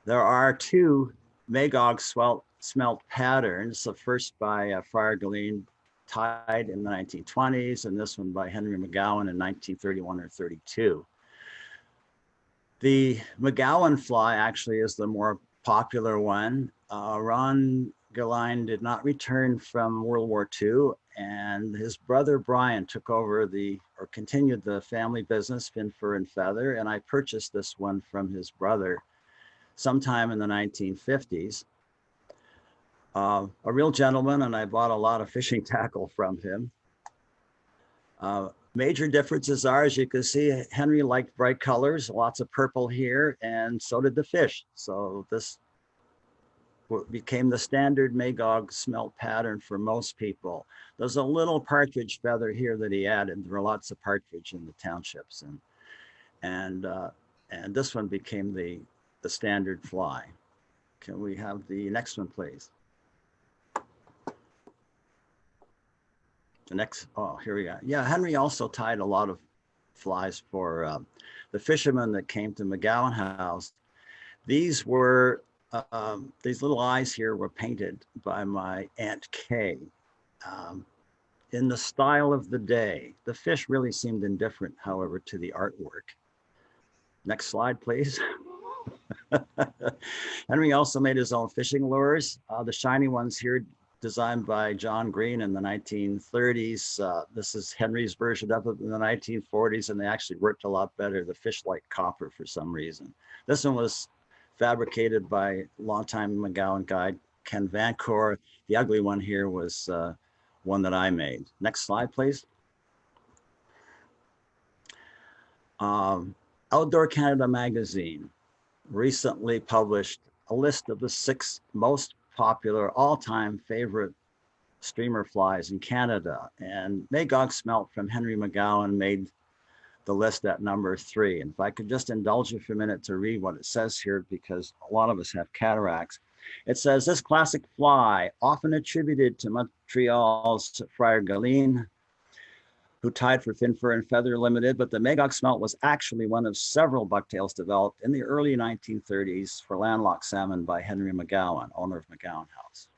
There are two Magog smelt patterns, the first by Friar Galene tied in the 1920s, and this one by Henry McGowan in 1931 or 32. The McGowan fly actually is the more popular one. Ron Galine did not return from World War II, and his brother Brian took over continued the family business, Fin, Fur, and Feather, and I purchased this one from his brother sometime in the 1950s. A real gentleman, and I bought a lot of fishing tackle from him. Major differences are, as you can see, Henry liked bright colors, lots of purple here, and so did the fish. So this became the standard Magog smelt pattern for most people. There's a little partridge feather here that he added. There were lots of partridge in the townships, and this one became the standard fly. Can we have the next one, please? The next, oh, here we go. Yeah, Henry also tied a lot of flies for the fishermen that came to McGowan House. These were, these little eyes here were painted by my Aunt Kay in the style of the day. The fish really seemed indifferent, however, to the artwork. Next slide, please. Henry also made his own fishing lures. The shiny ones here, designed by John Green in the 1930s. This is Henry's version of it in the 1940s, and they actually worked a lot better. The fish like copper for some reason. This one was fabricated by longtime McGowan guide Ken Vancour. The ugly one here was one that I made. Next slide, please. Outdoor Canada magazine recently published a list of the 6 most popular all-time favorite streamer flies in Canada, and Magog smelt from Henry McGowan made the list at number 3. And if I could just indulge you for a minute to read what it says here, because a lot of us have cataracts. It says, this classic fly, often attributed to Montreal's Friar Galeen, who tied for Fin Fur and Feather Limited, but the Magog smelt was actually one of several bucktails developed in the early 1930s for landlocked salmon by Henry McGowan, owner of McGowan House.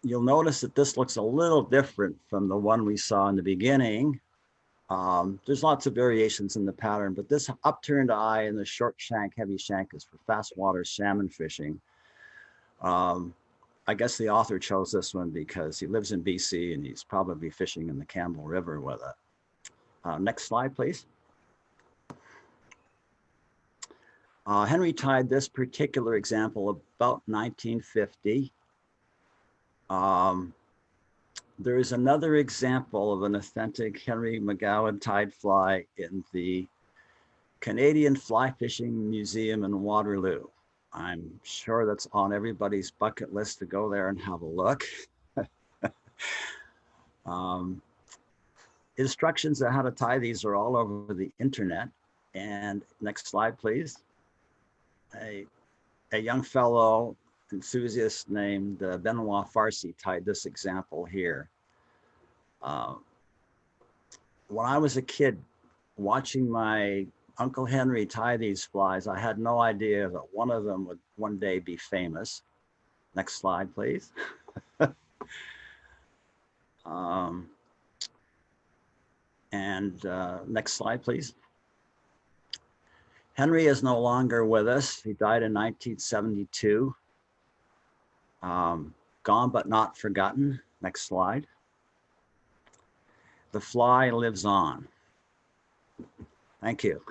You'll notice that this looks a little different from the one we saw in the beginning. There's lots of variations in the pattern, but this upturned eye and the short shank, heavy shank is for fast water salmon fishing. I guess the author chose this one because he lives in BC and he's probably fishing in the Campbell River with it. Next slide, please. Henry tied this particular example about 1950. There is another example of an authentic Henry McGowan tied fly in the Canadian Fly Fishing Museum in Waterloo. I'm sure that's on everybody's bucket list to go there and have a look. Instructions on how to tie these are all over the internet. And next slide, please. A young fellow enthusiast named Benoit Farsi tied this example here. When I was a kid, watching my Uncle Henry tie these flies, I had no idea that one of them would one day be famous. Next slide, please. Next slide, please. Henry is no longer with us. He died in 1972. Gone but not forgotten. Next slide. The fly lives on. Thank you.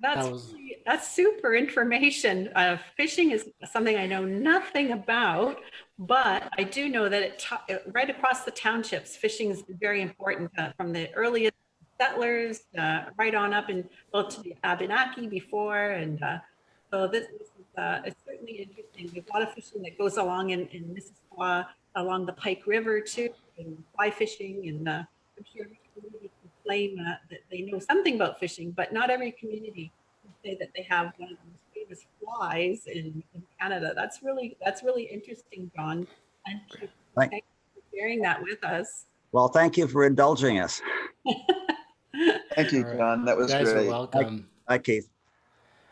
That's super information. Fishing is something I know nothing about, but I do know that right across the townships, fishing is very important from the earliest settlers right on up and well to the Abenaki before. And so this is it's certainly interesting. There's a lot of fishing that goes along in Missisquoi, along the Pike River too, and fly fishing. And I'm sure every community can claim that they know something about fishing, but not every community can say that they have one of the most famous flies in Canada. That's really interesting, John. And thank you for sharing that with us. Well, thank you for indulging us. Thank you, John. That was You guys great. are welcome. Hi, Keith.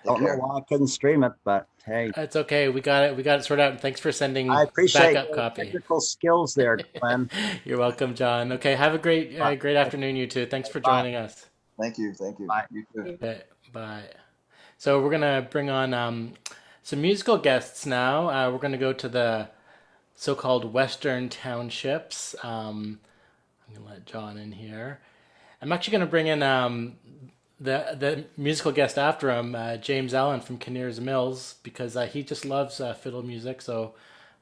Take Don't know care. why I couldn't stream it, but hey. It's okay. We got it sorted out. And thanks for sending I appreciate backup your copy. technical skills there, Glenn. You're welcome, John. Okay, have a great afternoon, you two. Thanks for joining us. Thank you. Thank you. Bye. You too. Okay, bye. So we're gonna bring on some musical guests now. We're gonna go to the so-called Western Townships. I'm gonna let John in here. I'm actually gonna bring in the musical guest after him, James Allan from Kinnear's Mills, because he just loves fiddle music. So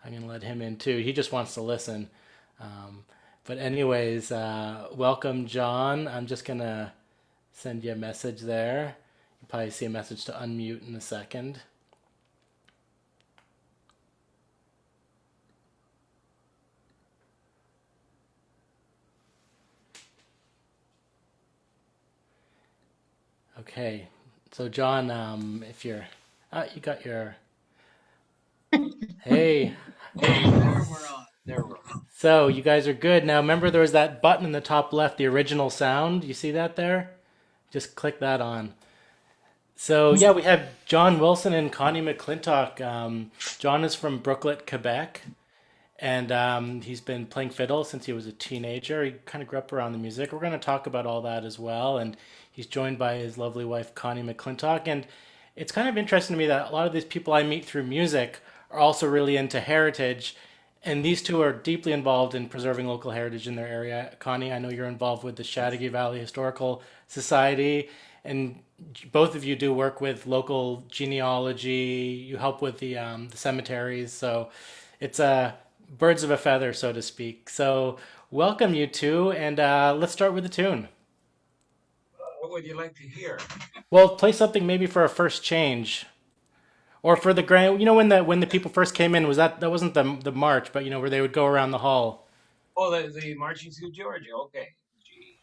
I'm gonna let him in too. He just wants to listen. But anyways, welcome, John. I'm just gonna send you a message there. You'll probably see a message to unmute in a second. Okay, so John, if you're, you got your, hey. There we're on. So you guys are good. Now remember there was that button in the top left, the original sound. You see that there? Just click that on. So yeah, we have John Wilson and Connie McClintock. John is from Brooklet, Quebec, and he's been playing fiddle since he was a teenager. He kind of grew up around the music. We're going to talk about all that as well. And he's joined by his lovely wife, Connie McClintock. And it's kind of interesting to me that a lot of these people I meet through music are also really into heritage. And these two are deeply involved in preserving local heritage in their area. Connie, I know you're involved with the Chateauguay Valley Historical Society, and both of you do work with local genealogy. You help with the cemeteries. So it's birds of a feather, so to speak. So welcome you two, and let's start with the tune. What would you like to hear? Well, play something maybe for a first change, or for the grand. You know, when the people first came in, was that wasn't the march, but you know where they would go around the hall. Oh, the Marching Through Georgia. Okay. Gee.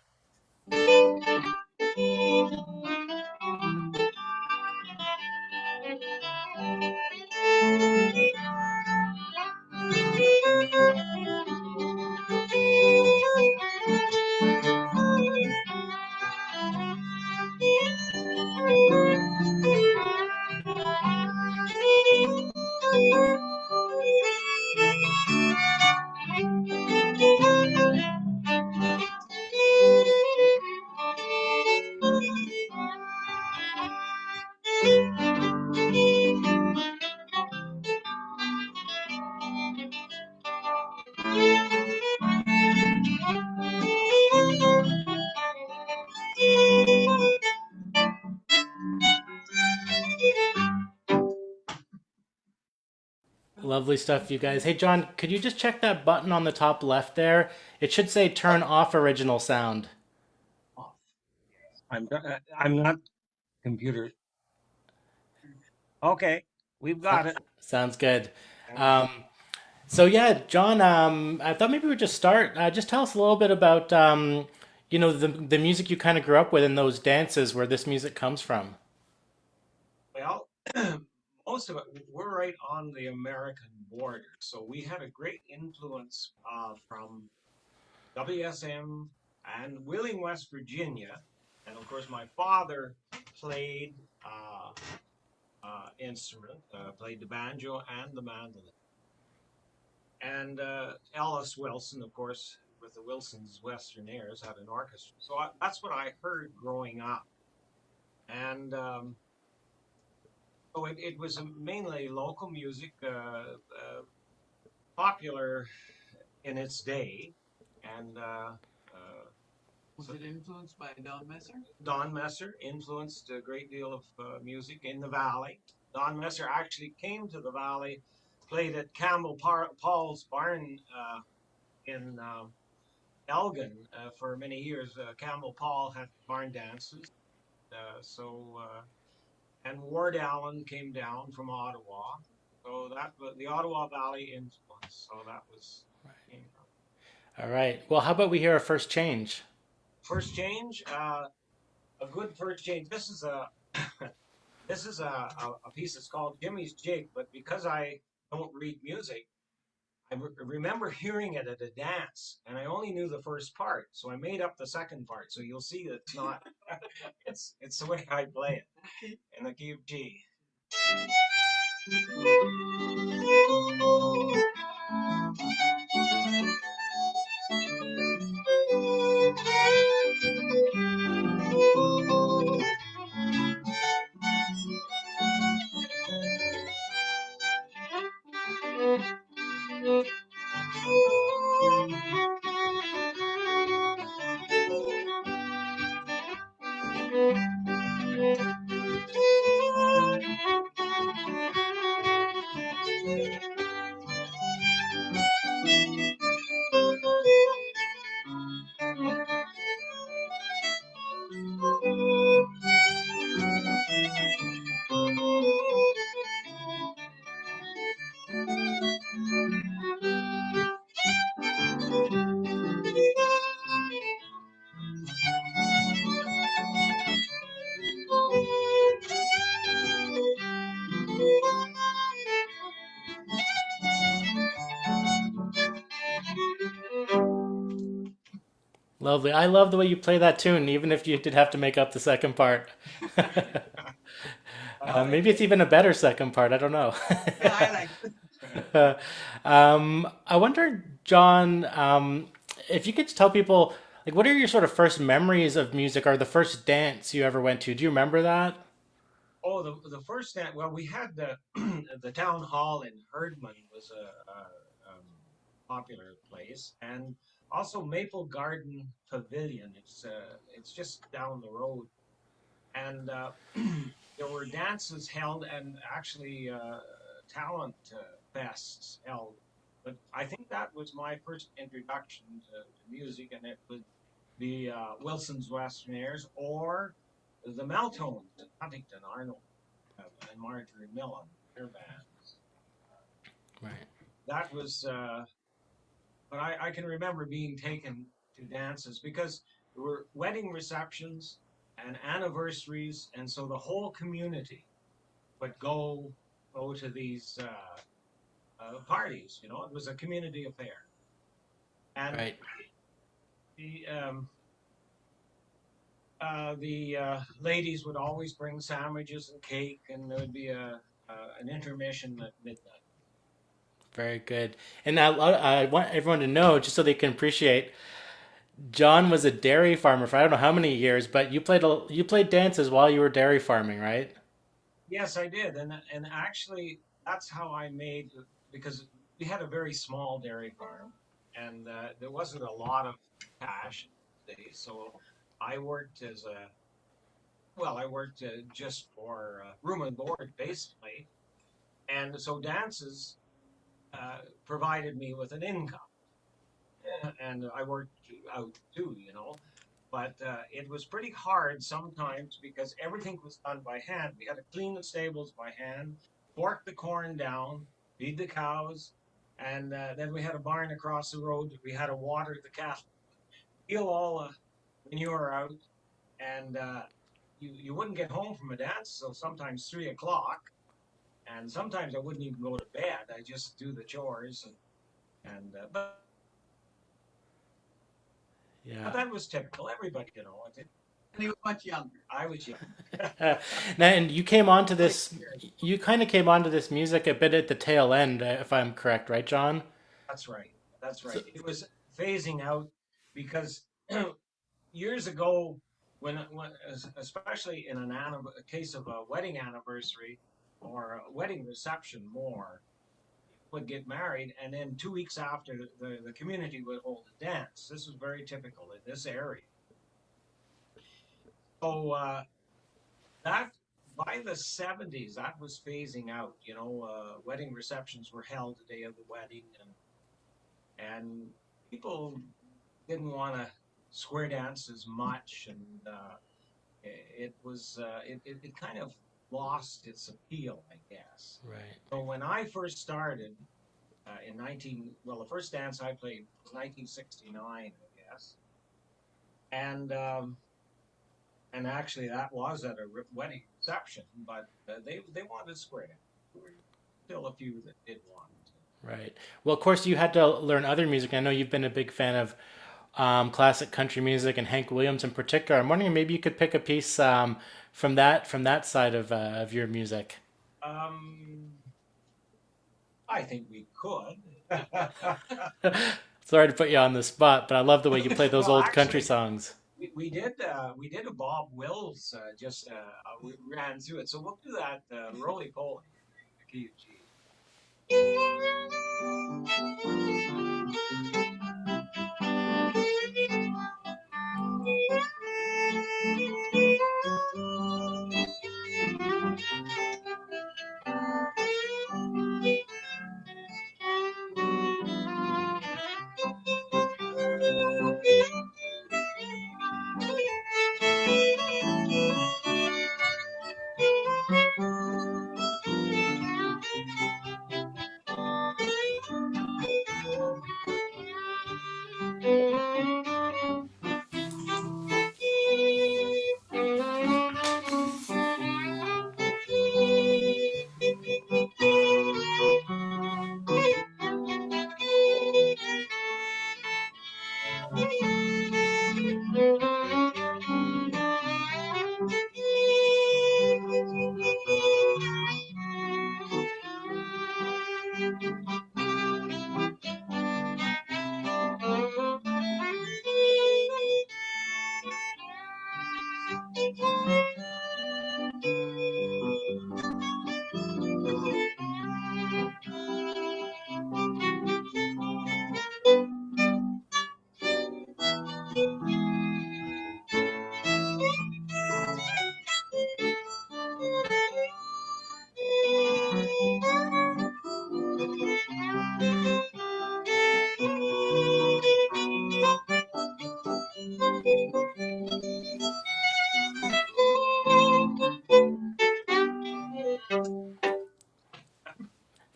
Lovely stuff, you guys. Hey, John, could you just check that button on the top left there? It should say "Turn off original sound." Off. I'm not computer. Okay, we've got it. Sounds good. Um, so yeah, John, I thought maybe we'd just start. Just tell us a little bit about you know the music you kind of grew up with and those dances where this music comes from. Well, most of it, we're right on the American border, so we had a great influence from WSM and Wheeling, West Virginia, and of course my father played instrument, played the banjo and the mandolin, and Ellis Wilson, of course, with the Wilsons Western Airs, had an orchestra. So that's what I heard growing up, and so it was mainly local music, popular in its day, and Was it influenced by Don Messer? Don Messer influenced a great deal of music in the Valley. Don Messer actually came to the Valley, played at Campbell Paul's barn in Elgin for many years. Campbell Paul had barn dances, and Ward Allan came down from Ottawa. So that was the Ottawa Valley influence. So that was All right. Well, how about we hear a first change? first change. A good first change. This is a this is a piece that's called Jimmy's Jig, but because I don't read music, I remember hearing it at a dance, and I only knew the first part, so I made up the second part. So you'll see that it's not. it's the way I play it in the key of G. Lovely. I love the way you play that tune, even if you did have to make up the second part. Maybe it's even a better second part. I don't know. Yeah, I like it. I wonder, John, if you could tell people, like, what are your sort of first memories of music or the first dance you ever went to? Do you remember that? Oh, the first dance. Well, we had the the town hall in Herdman was a popular place, and also Maple Garden Pavilion. It's just down the road, and there were dances held, and actually talent fests held But I think that was my first introduction to music, and it would be Wilson's Western Airs or the Meltones in Huntington, Arnold, and Marjorie Millen, their bands. Right. That was, but I can remember being taken to dances because there were wedding receptions and anniversaries, and so the whole community would go to these parties. You know, it was a community affair, and Right. the ladies would always bring sandwiches and cake, and there would be an intermission at midnight. Very good. And I want everyone to know, just so they can appreciate, John was a dairy farmer for I don't know how many years, but you played dances while you were dairy farming, right? Yes, I did, and actually that's how I made because we had a very small dairy farm, and there wasn't a lot of cash these days, so I worked as a I worked just for room and board basically, and so dances provided me with an income, and I worked out too, you know. But it was pretty hard sometimes because everything was done by hand. We had to clean the stables by hand, fork the corn down, feed the cows, and then we had a barn across the road that we had to water the cattle, peel all the manure out, and you wouldn't get home from a dance till sometimes 3 o'clock, and sometimes I wouldn't even go to bed. I just do the chores, and but Yeah. that was typical. Everybody, you know, And he was much younger. I was young. Now, and you came onto this. You kind of came onto this music a bit at the tail end, if I'm correct, right, John? That's right. That's So, right. It was phasing out because years ago, when especially in a case of a wedding anniversary or a wedding reception, more would get married, and then 2 weeks after the community would hold a dance. This was very typical in this area. So that by the 70s, that was phasing out. You know, wedding receptions were held the day of the wedding, and people didn't want to square dance as much, and it kind of lost its appeal, I guess. right. So when I first started the first dance I played was 1969, I guess, and actually that was at a wedding reception, but they wanted square dance. There were still a few that did want to. Right. Well, of course, you had to learn other music. I know you've been a big fan of classic country music and Hank Williams in particular. I'm wondering maybe you could pick a piece from that side of your music. Um, I think we could. Sorry to put you on the spot, but I love the way you play those Well, old country actually, songs. we did a Bob Wills just we ran through it, so we'll do that roly poly, the key of G.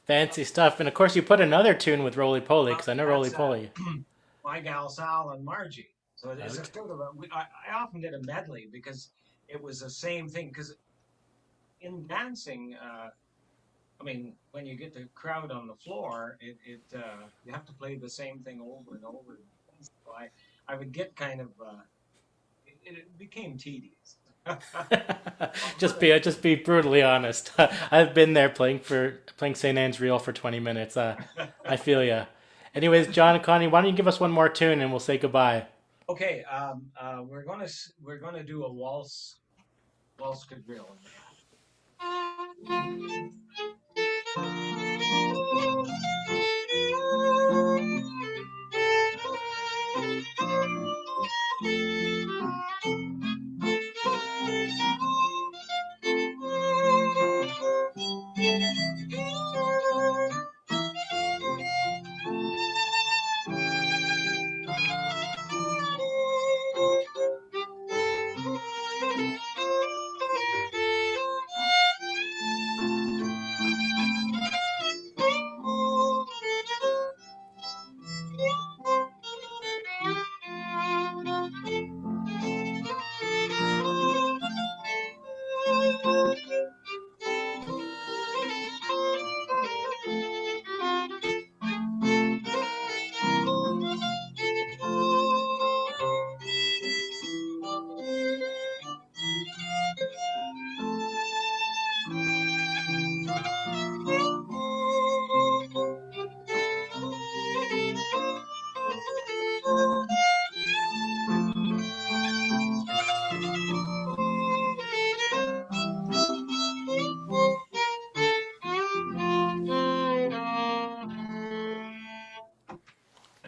Fancy stuff. And of course, you put another tune with Roly Poly, because I know Roly That's, Poly. My gal Sal and Margie. So it's a Okay. sort of I often did a medley because it was the same thing. Because in dancing, I mean, when you get the crowd on the floor, you have to play the same thing over and over again. So I would get kind of it became tedious. Just be brutally honest. I've been there playing St. Anne's Reel for 20 minutes. I feel ya. Anyways, John and Connie, why don't you give us one more tune and we'll say goodbye. Okay, we're gonna do a waltz quadrille.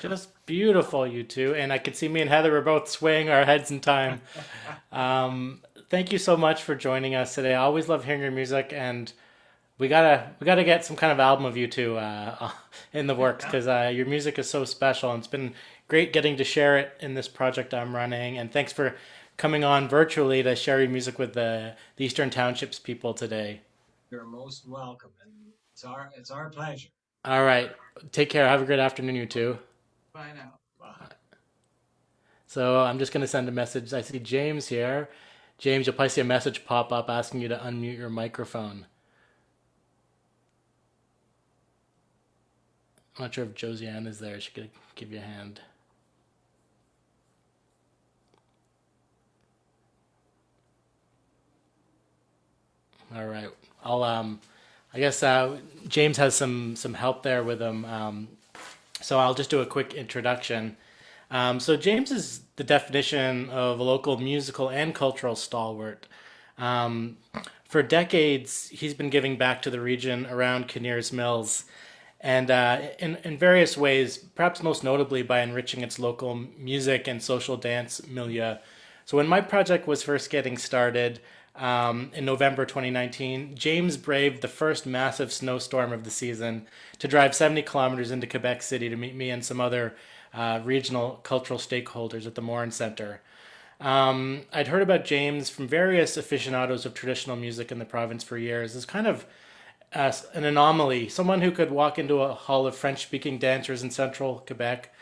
Just beautiful, you two. And I could see me and Heather were both swaying our heads in time. Thank you so much for joining us today. I always love hearing your music, and we gotta get some kind of album of you two in the works, because your music is so special, and it's been great getting to share it in this project I'm running. And thanks for coming on virtually to share your music with the Eastern Townships people today. You're most welcome, and it's our pleasure. All right, take care. Have a great afternoon, you two. Bye now. Bye. So I'm just gonna send a message. I see James here. James, you'll probably see a message pop up asking you to unmute your microphone. I'm not sure if Josiane is there. She could give you a hand. All right. I guess James has some help there with him. So I'll just do a quick introduction. So James is the definition of a local musical and cultural stalwart. For decades, he's been giving back to the region around Kinnear's Mills, and in various ways, perhaps most notably by enriching its local music and social dance milieu. So when my project was first getting started in November 2019, James braved the first massive snowstorm of the season to drive 70 kilometers into Quebec City to meet me and some other regional cultural stakeholders at the Morin Center. I'd heard about James from various aficionados of traditional music in the province for years as kind of an anomaly, someone who could walk into a hall of French-speaking dancers in central Quebec,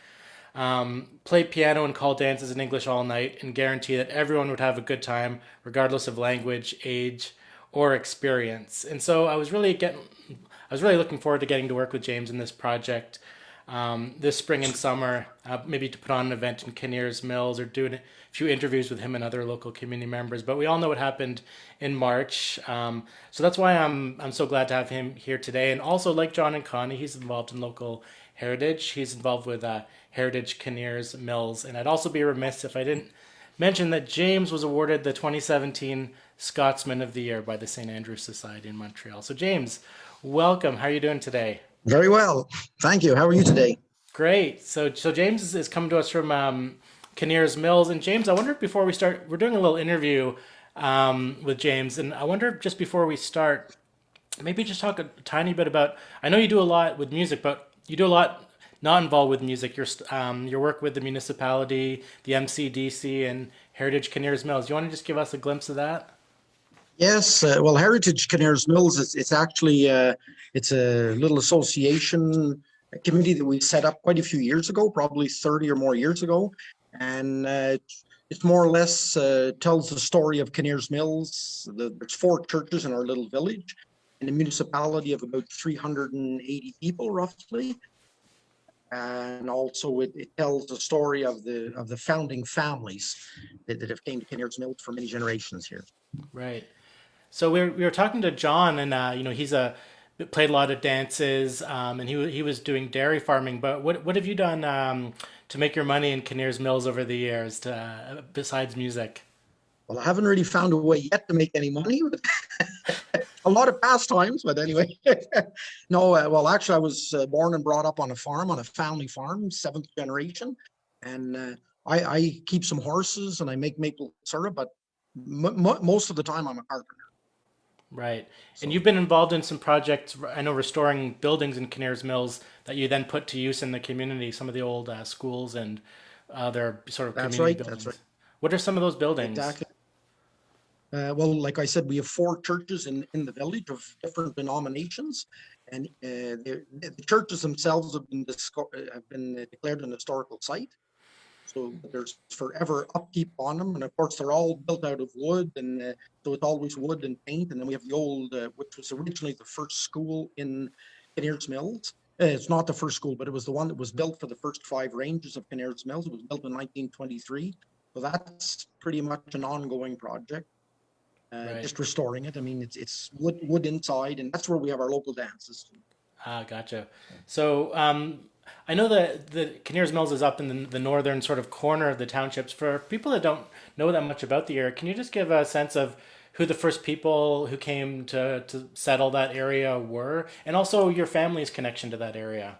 play piano and call dances in English all night, and guarantee that everyone would have a good time, regardless of language, age, or experience. And so I was really looking forward to getting to work with James in this project this spring and summer, maybe to put on an event in Kinnear's Mills or do a few interviews with him and other local community members. But we all know what happened in March. So that's why I'm so glad to have him here today. And also, like John and Connie, he's involved in local heritage. He's involved with Heritage Kinnear's Mills. And I'd also be remiss if I didn't mention that James was awarded the 2017 Scotsman of the Year by the St. Andrew's Society in Montreal. So James, welcome. How are you doing today? Very well. Thank you. How are you today? Great. So James is coming to us from Kinnear's Mills. And James, I wonder if before we start, we're doing a little interview with James. And I wonder if just before we start, maybe just talk a tiny bit about, I know you do a lot with music, but you do a lot not involved with music. Your work with the municipality, the MCDC, and Heritage Kinnear's Mills. You want to just give us a glimpse of that? Yes, well, Heritage Kinnear's Mills, it's actually, it's a little association, a committee that we set up quite a few years ago, probably 30 or more years ago. And it's more or less tells the story of Kinnear's Mills. There's 4 churches in our little village, in a municipality of about 380 people, roughly. And also it tells the story of the founding families that have came to Kinnear's Mills for many generations here. Right. So we were talking to John, and he's played a lot of dances, and he was doing dairy farming. But what have you done to make your money in Kinnear's Mills over the years, besides music? Well, I haven't really found a way yet to make any money. A lot of pastimes, but anyway. No, well, actually, I was born and brought up on a farm, on a family farm, 7th generation. And I keep some horses and I make maple syrup, but most of the time I'm a carpenter. Right. So, And you've been involved in some projects, I know, restoring buildings in Kinnear's Mills that you then put to use in the community, some of the old schools and other sort of that's community right. buildings. That's right. What are some of those buildings? Exactly. Well, like I said, we have 4 churches in the village of different denominations, and the churches themselves have been declared an historical site. So there's forever upkeep on them, and of course they're all built out of wood, and so it's always wood and paint. And then we have the old, which was originally the first school in Kinnear's Mills. It's not the first school, but it was the one that was built for the first 5 ranges of Kinnear's Mills. It was built in 1923, so that's pretty much an ongoing project. Right. Just restoring it. I mean, it's wood inside, and that's where we have our local dances. Ah, gotcha. So I know that the Kinnear's Mills is up in the northern sort of corner of the townships. For people that don't know that much about the area, can you just give a sense of who the first people who came to settle that area were, and also your family's connection to that area?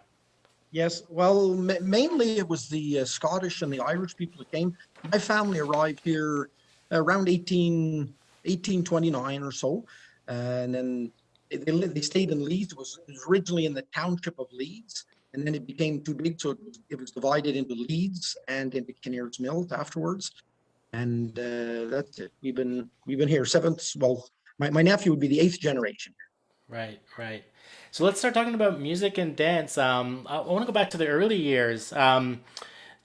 Yes, well, mainly it was the Scottish and the Irish people that came. My family arrived here around 1829 or so, and then they stayed in Leeds. It was originally in the township of Leeds, and then it became too big, so it was divided into Leeds and into Kinnear's Mills afterwards. And that's it. We've been here 7th. Well, my nephew would be the 8th generation. Right, right. So let's start talking about music and dance. I want to go back to the early years. To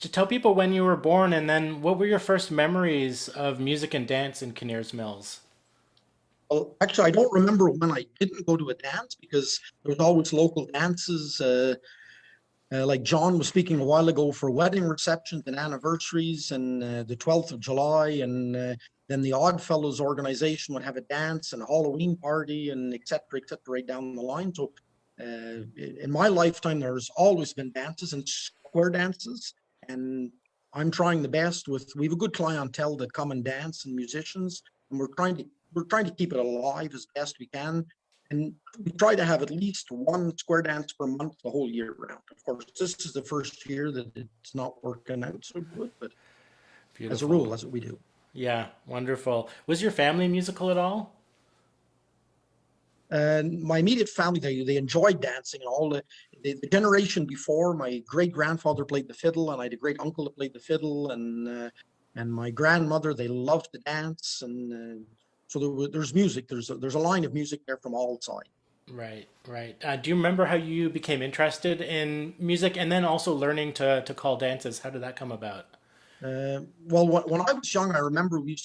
tell people when you were born, and then what were your first memories of music and dance in Kinnear's Mills? Well, actually, I don't remember when I didn't go to a dance, because there was always local dances. Like John was speaking a while ago, for wedding receptions and anniversaries, and the 12th of July, and then the Oddfellows organization would have a dance and a Halloween party, and et cetera, right down the line. So in my lifetime, there's always been dances and square dances, and I'm trying the best we have a good clientele that come and dance, and musicians, and we're trying to keep it alive as best we can. And we try to have at least 1 square dance per month the whole year round. Of course, this is the first year that it's not working out so good, but Beautiful. As a rule, that's what we do. Yeah, wonderful. Was your family musical at all? And my immediate family, they enjoyed dancing, and all the generation before, my great grandfather played the fiddle, and I had a great uncle that played the fiddle, and my grandmother, they loved to dance, and so there's music. There's a line of music there from all sides. Right, right. Do you remember how you became interested in music, and then also learning to call dances? How did that come about? Well, when I was young, I remember we'd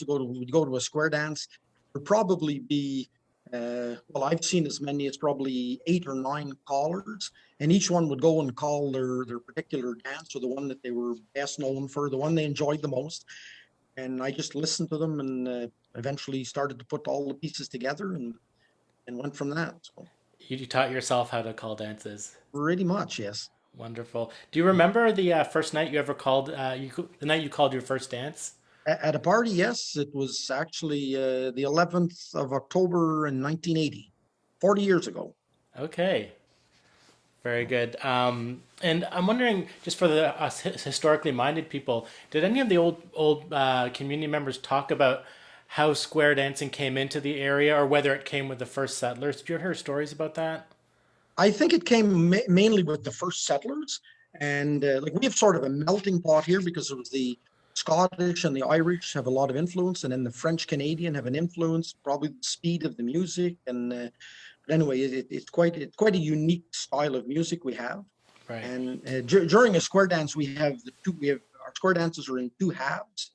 go to a square dance. There'd probably be, well, I've seen as many as probably 8 or 9 callers, and each one would go and call their particular dance, or the one that they were best known for, the one they enjoyed the most. And I just listened to them, and eventually started to put all the pieces together, and went from that. So You taught yourself how to call dances. pretty much, yes. Wonderful. Do you remember the first night you ever called, the night you called your first dance? At a party, yes. It was actually the 11th of October in 1980, 40 years ago. Okay. Very good. And I'm wondering, just for us historically minded people, did any of the old community members talk about how square dancing came into the area, or whether it came with the first settlers? Did you ever hear stories about that? I think it came mainly with the first settlers, and like we have sort of a melting pot here, because it was the Scottish and the Irish have a lot of influence, and then the French Canadian have an influence, probably the speed of the music. And but anyway, it's quite a unique style of music we have. Right. And during a square dance, we have our square dances are in two halves.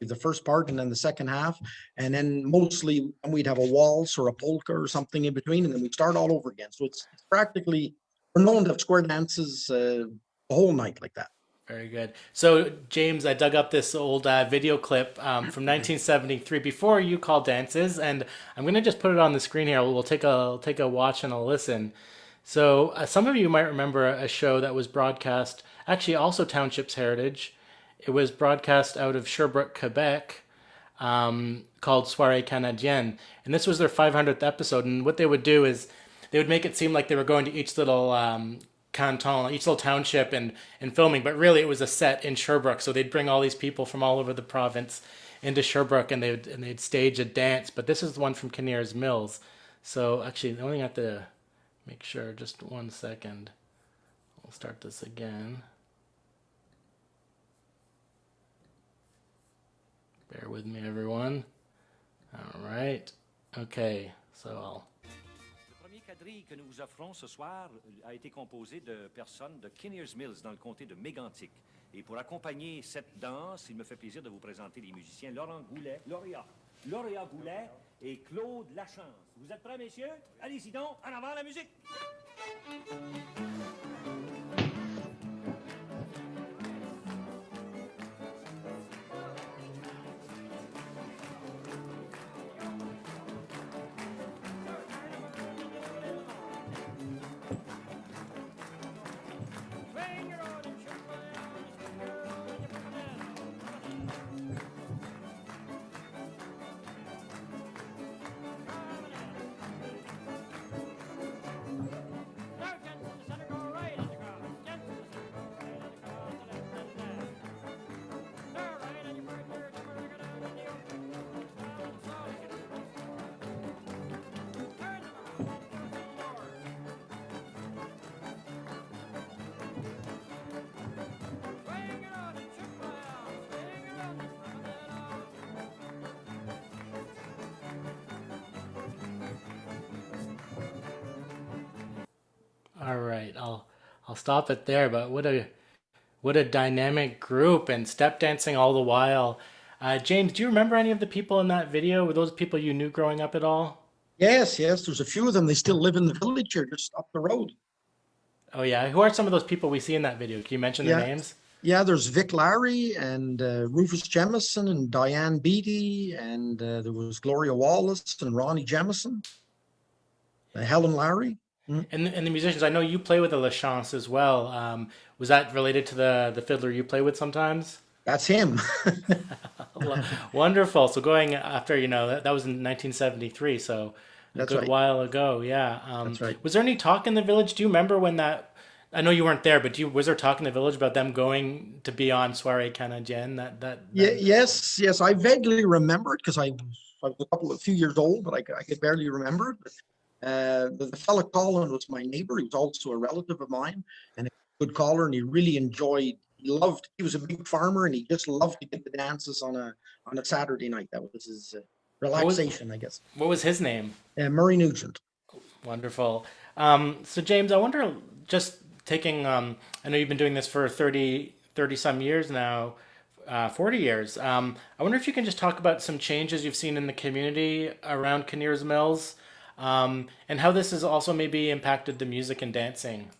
The first part and then the second half, and then mostly we'd have a waltz or a polka or something in between, and then we start all over again. So it's practically, we're known to have square dances the whole night like that. Very good. So, James, I dug up this old video clip from 1973 before you call dances, and I'm going to just put it on the screen here. We'll take a watch and a listen. So, some of you might remember a show that was broadcast, actually also Townships Heritage. It was broadcast out of Sherbrooke, Quebec, called Soirée Canadienne, and this was their 500th episode. And what they would do is they would make it seem like they were going to each little canton, each little township, and filming, but really it was a set in Sherbrooke. So they'd bring all these people from all over the province into Sherbrooke, and they'd stage a dance. But this is the one from Kinnear's Mills. So actually, I only have to make sure. Just 1 second. We'll start this again. Bear with me, everyone. All right. Okay. So I'll. Le premier quadrille que nous vous offrons ce soir a été composé de personnes de Kinnear's Mills dans le comté de Mégantic. Et pour accompagner cette danse, il me fait plaisir de vous présenter les musiciens Lauréat Goulet et Claude Lachance. Vous êtes prêts, messieurs? Allez-y donc, en avant la musique! All right, I'll stop it there. But what a dynamic group, and step dancing all the while. James, do you remember any of the people in that video? Were those people you knew growing up at all? Yes, there's a few of them. They still live in the village here, just up the road. Oh yeah, who are some of those people we see in that video? Can you mention their names? Yeah, there's Vic Larry and Rufus Jemison and Diane Beatty, and there was Gloria Wallace and Ronnie Jemison, Helen Larry. And the musicians, I know you play with the Lachance as well. Was that related to the fiddler you play with sometimes? That's him. Wonderful. So going after, that was in 1973, so a That's good right. while ago. Yeah. That's right. Was there any talk in the village? Do you remember when that? I know you weren't there, but was there talk in the village about them going to be on Soirée Canadienne? Yeah, yes. I vaguely remember it because I was a few years old, but I could barely remember it. The fellow Colin was my neighbor. He was also a relative of mine and a good caller, and he really enjoyed. He was a big farmer, and he just loved to get the dances on a Saturday night. That was his relaxation, I guess. What was his name? Murray Nugent. Wonderful. So James, I wonder, just taking, I know you've been doing this for 30 some years now, 40 years. I wonder if you can just talk about some changes you've seen in the community around Kinnear's Mills, and how this has also maybe impacted the music and dancing.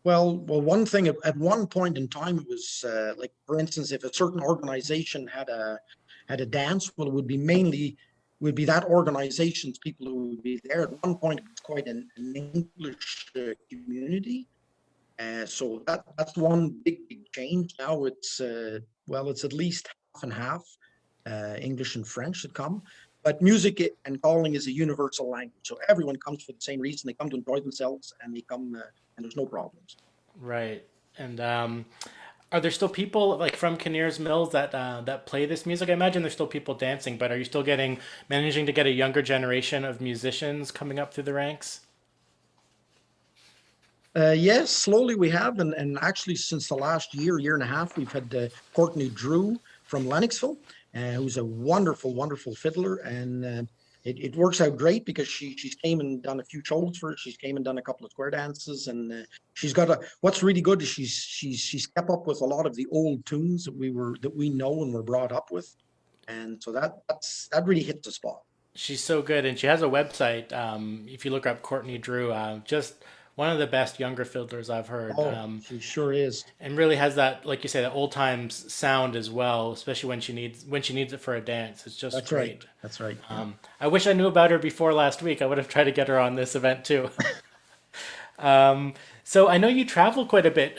Well, one thing at one point in time, it was like, for instance, if a certain organization had a dance, well, it would be that organization's people who would be there. At one point, it was quite an English community. So that's one big change. Now it's at least half and half, English and French that come. But music and calling is a universal language. So everyone comes for the same reason. They come to enjoy themselves, and they come, and there's no problems. Right. And are there still people like from Kinnear's Mills that play this music? I imagine there's still people dancing, but are you still managing to get a younger generation of musicians coming up through the ranks? Yes, slowly we have, and actually since the last year and a half, we've had Courtney Drew from Lennoxville, who's a wonderful, wonderful fiddler, and it works out great because she's came and done a few shows for us. She's came and done a couple of square dances, and she's got a. What's really good is she's kept up with a lot of the old tunes that we know and were brought up with, and so that really hits the spot. She's so good, and she has a website. If you look up Courtney Drew, just one of the best younger fiddlers I've heard. Oh, she sure is. And really has that, like you say, that old times sound as well, especially when she needs it for a dance. It's just That's great. right. That's right. I wish I knew about her before last week. I would have tried to get her on this event too. So I know you travel quite a bit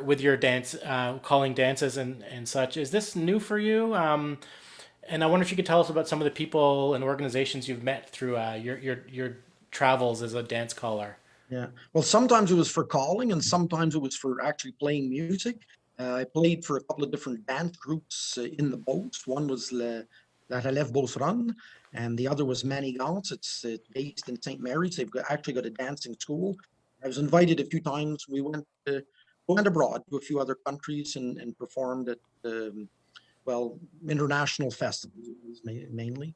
with your dance, calling dances and such. Is this new for you? And I wonder if you could tell us about some of the people and organizations you've met through your travels as a dance caller. Yeah. Well, sometimes it was for calling, and sometimes it was for actually playing music. I played for a couple of different dance groups in the boats. One was La Relève Beauceron, and the other was Manigance. It's based in St. Mary's. They've actually got a dancing school. I was invited a few times. We went abroad to a few other countries and performed at international festivals mainly.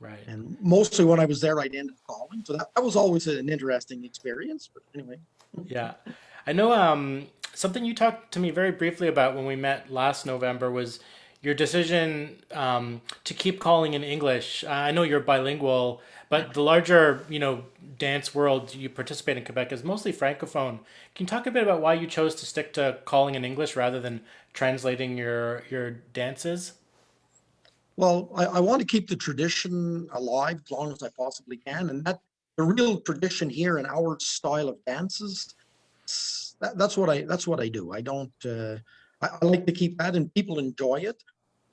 Right. And mostly when I was there, I'd end up calling. So that was always an interesting experience. But anyway. Yeah. I know something you talked to me very briefly about when we met last November was your decision to keep calling in English. I know you're bilingual, but the larger, dance world you participate in Quebec is mostly Francophone. Can you talk a bit about why you chose to stick to calling in English rather than translating your dances? Well, I want to keep the tradition alive as long as I possibly can. And that the real tradition here in our style of dances, that's what I do. I don't, I like to keep that, and people enjoy it.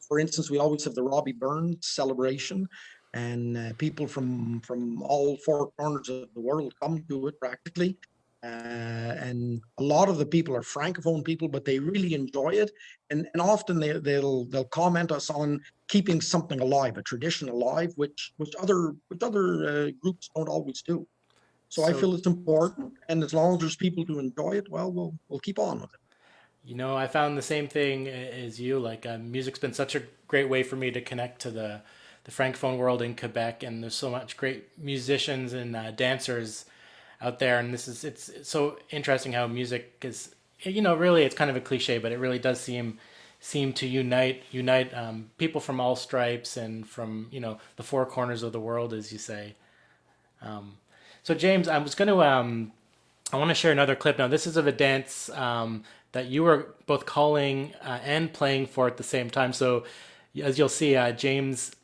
For instance, we always have the Robbie Burns celebration, and people from all four corners of the world come to it practically. And a lot of the people are Francophone people, but they really enjoy it. And often they'll comment us on keeping something alive, a tradition alive, which other groups don't always do. So I feel it's important, and as long as there's people to enjoy it, well, we'll keep on with it. I found the same thing as you. Like music's been such a great way for me to connect to the Francophone world in Quebec, and there's so much great musicians and dancers out there, and it's so interesting how music is, really it's kind of a cliche, but it really does seem to unite people from all stripes and from the four corners of the world, as you say. So James, I was going to I want to share another clip now. This is of a dance that you were both calling and playing for at the same time. So as you'll see, James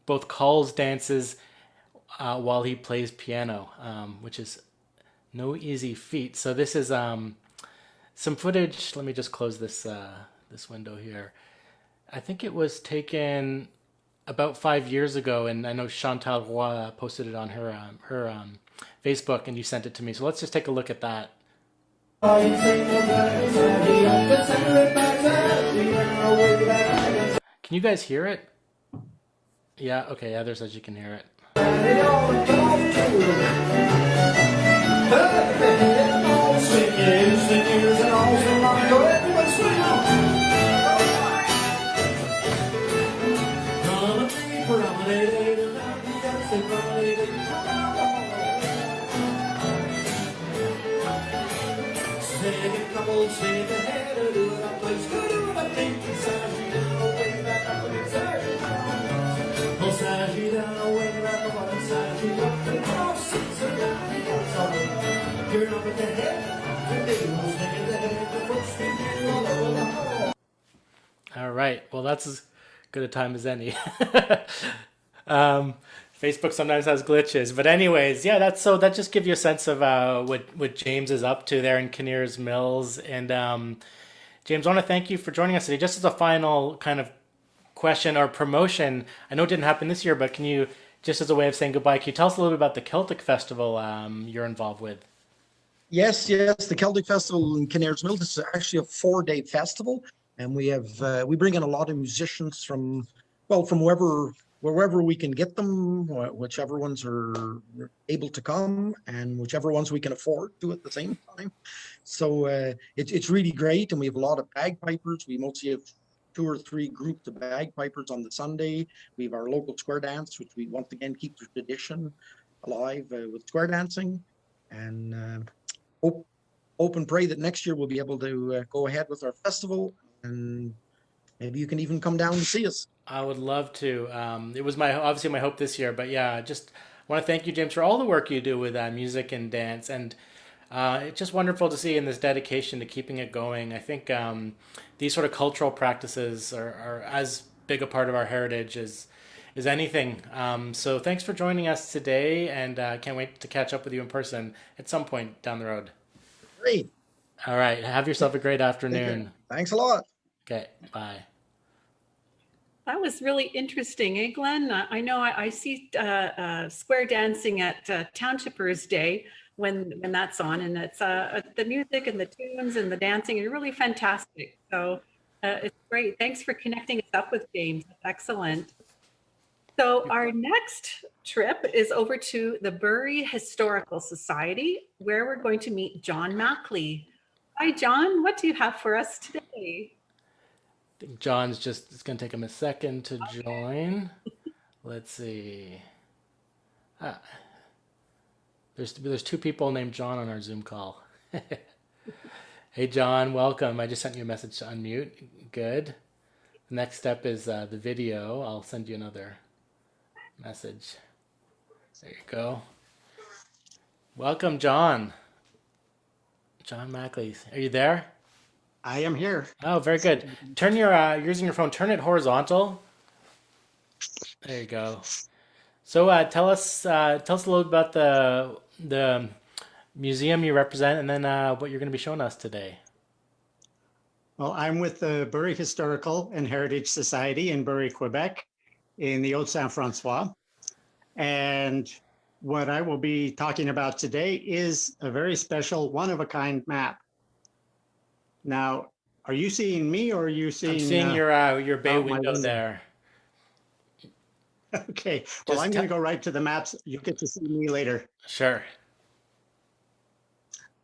both calls dances while he plays piano, which is no easy feat. So this is some footage. Let me just close this this window here. I think it was taken about 5 years ago, and I know Chantal Roy posted it on her Facebook, and you sent it to me. So let's just take a look at that. Can you guys hear it? Yeah, okay, yeah, there's as you can hear it. All right. Well, that's as good a time as any. Facebook sometimes has glitches, but anyways, yeah. That just gives you a sense of what James is up to there in Kinnear's Mills. And James, I want to thank you for joining us today. Just as a final kind of question or promotion, I know it didn't happen this year, but can you, just as a way of saying goodbye, can you tell us a little bit about the Celtic Festival you're involved with? Yes, the Celtic Festival in Kinnear's Mills is actually a 4-day festival, and we bring in a lot of musicians from wherever wherever we can get them, whichever ones are able to come, and whichever ones we can afford to at the same time. So it's really great, and we have a lot of bagpipers. We mostly have 2 or 3 groups of bagpipers on the Sunday. We have our local square dance, which we once again keep the tradition alive with square dancing, and hope and pray that next year we'll be able to go ahead with our festival, and maybe you can even come down and see us. I would love to. It was obviously my hope this year, but yeah, just want to thank you, James, for all the work you do with music and dance, and it's just wonderful to see in this dedication to keeping it going. I think these sort of cultural practices are as big a part of our heritage as anything. So thanks for joining us today, and can't wait to catch up with you in person at some point down the road. Great. All right, have yourself a great afternoon. Thanks a lot. Okay, bye. That was really interesting, eh, Glenn? I know I see square dancing at Townshippers Day when that's on, and it's the music and the tunes and the dancing are really fantastic. So it's great. Thanks for connecting us up with James. That's excellent. So our next trip is over to the Bury Historical Society, where we're going to meet John Mackley. Hi, John. What do you have for us today? I think John's it's going to take him a second to join. Let's see. There's 2 people named John on our Zoom call. Hey, John, welcome. I just sent you a message to unmute. Good. The next step is the video. I'll send you another message. There you go. Welcome, John. John Mackley. Are you there? I am here. Oh, very good. Turn you're using your phone, turn it horizontal. There you go. So tell us a little about the museum you represent, and then what you're going to be showing us today. Well, I'm with the Bury Historical and Heritage Society in Bury, Quebec, in the Haute-Saint-François. And what I will be talking about today is a very special one-of-a-kind map. Now, are you seeing me, or are you seeing? I'm seeing your bay window there. Okay, well, I'm going to go right to the maps. You get to see me later. Sure.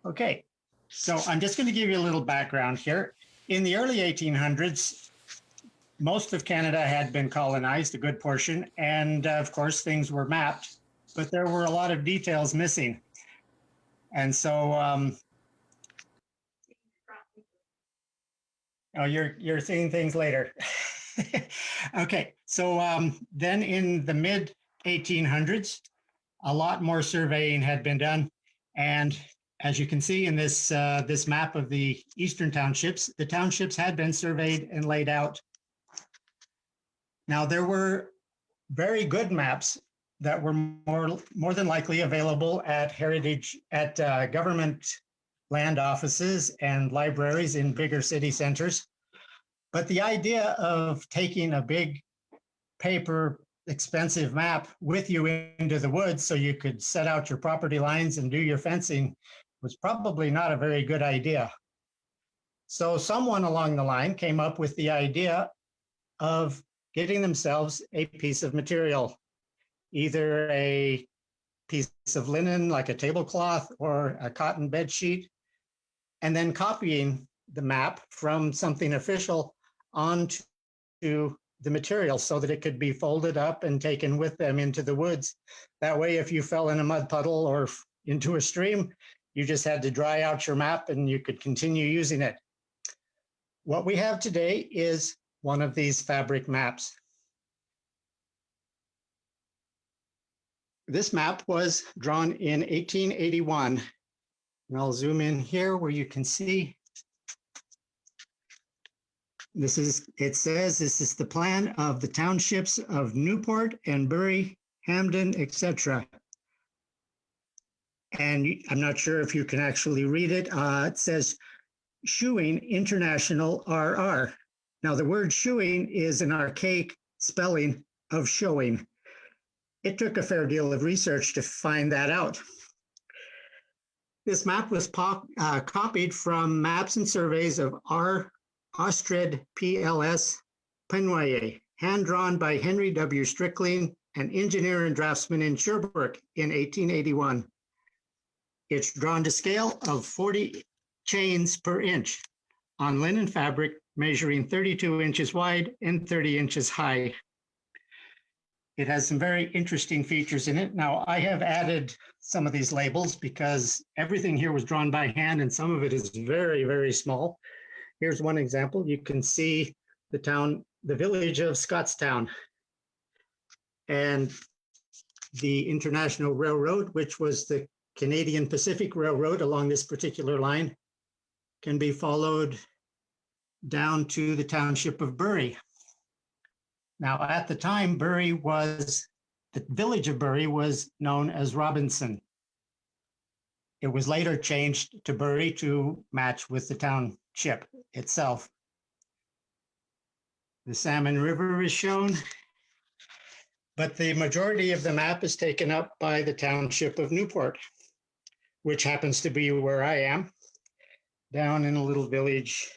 Okay, so I'm just going to give you a little background here. In the early 1800s, most of Canada had been colonized, a good portion, and of course things were mapped, but there were a lot of details missing. And so, oh, you're seeing things later. Okay, so then in the mid 1800s, a lot more surveying had been done, and as you can see in this this map of the Eastern Townships, the townships had been surveyed and laid out. Now, there were very good maps that were more than likely available at government land offices and libraries in bigger city centers. But the idea of taking a big paper, expensive map with you into the woods so you could set out your property lines and do your fencing was probably not a very good idea. So someone along the line came up with the idea of getting themselves a piece of material, either a piece of linen like a tablecloth or a cotton bed sheet, and then copying the map from something official onto the material so that it could be folded up and taken with them into the woods. That way, if you fell in a mud puddle or into a stream, you just had to dry out your map and you could continue using it. What we have today is one of these fabric maps. This map was drawn in 1881. And I'll zoom in here where you can see. It says this is the plan of the townships of Newport and Bury, Hamden, etc. And I'm not sure if you can actually read it. It says Shoeing International RR. Now the word shoeing is an archaic spelling of showing. It took a fair deal of research to find that out. This map was copied from maps and surveys of R. Ostred PLS Penoyer, hand-drawn by Henry W. Strickling, an engineer and draftsman in Sherbrooke in 1881. It's drawn to scale of 40 chains per inch on linen fabric measuring 32 inches wide and 30 inches high. It has some very interesting features in it. Now, I have added some of these labels because everything here was drawn by hand and some of it is very, very small. Here's one example. You can see the village of Scottstown and the International Railroad, which was the Canadian Pacific Railroad along this particular line, can be followed down to the township of Bury. Now, at the time, the village of Bury was known as Robinson. It was later changed to Bury to match with the township itself. The Salmon River is shown, but the majority of the map is taken up by the township of Newport, which happens to be where I am, down in a little village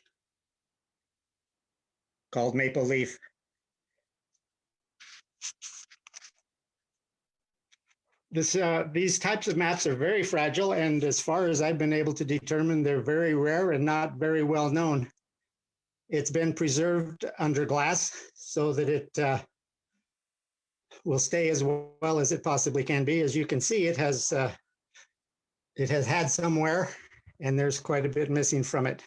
called Maple Leaf. These types of maps are very fragile, and as far as I've been able to determine, they're very rare and not very well known. It's been preserved under glass so that it will stay as well as it possibly can be. As you can see, it has had some wear, and there's quite a bit missing from it.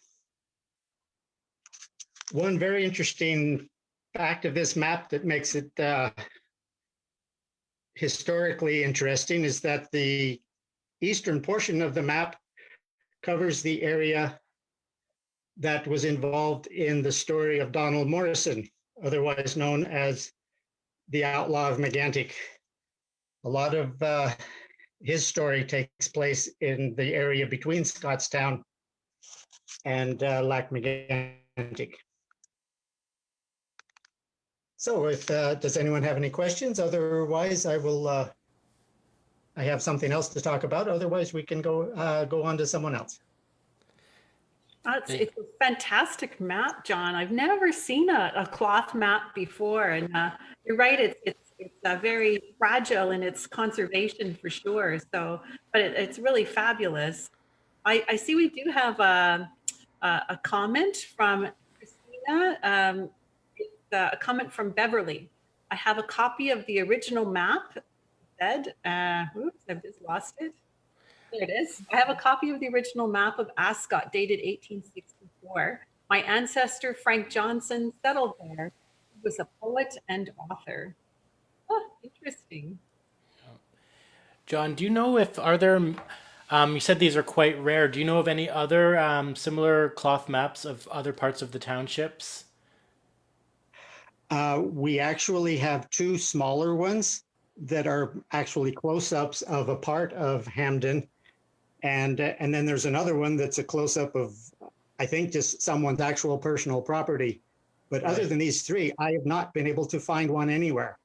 One very interesting fact of this map that makes it historically interesting is that the eastern portion of the map covers the area that was involved in the story of Donald Morrison, otherwise known as the Outlaw of McClintock. A lot of his story takes place in the area between Scottstown and Lac McClintock. So if, does anyone have any questions? Otherwise, I have something else to talk about. Otherwise, we can go on to someone else. It's a fantastic map, John. I've never seen a cloth map before. And you're right, it's very fragile in its conservation for sure. So, but it's really fabulous. I see we do have a comment from Christina. A comment from Beverly. I have a copy of the original map. Oops, I've just lost it. There it is. I have a copy of the original map of Ascot dated 1864. My ancestor, Frank Johnson, settled there. He was a poet and author. Oh, interesting. John, do you know if, are there, you said these are quite rare. Do you know of any other similar cloth maps of other parts of the townships? We actually have two smaller ones that are actually close-ups of a part of Hamden. And then there's another one that's a close-up of, I think, just someone's actual personal property. But other than these three, I have not been able to find one anywhere.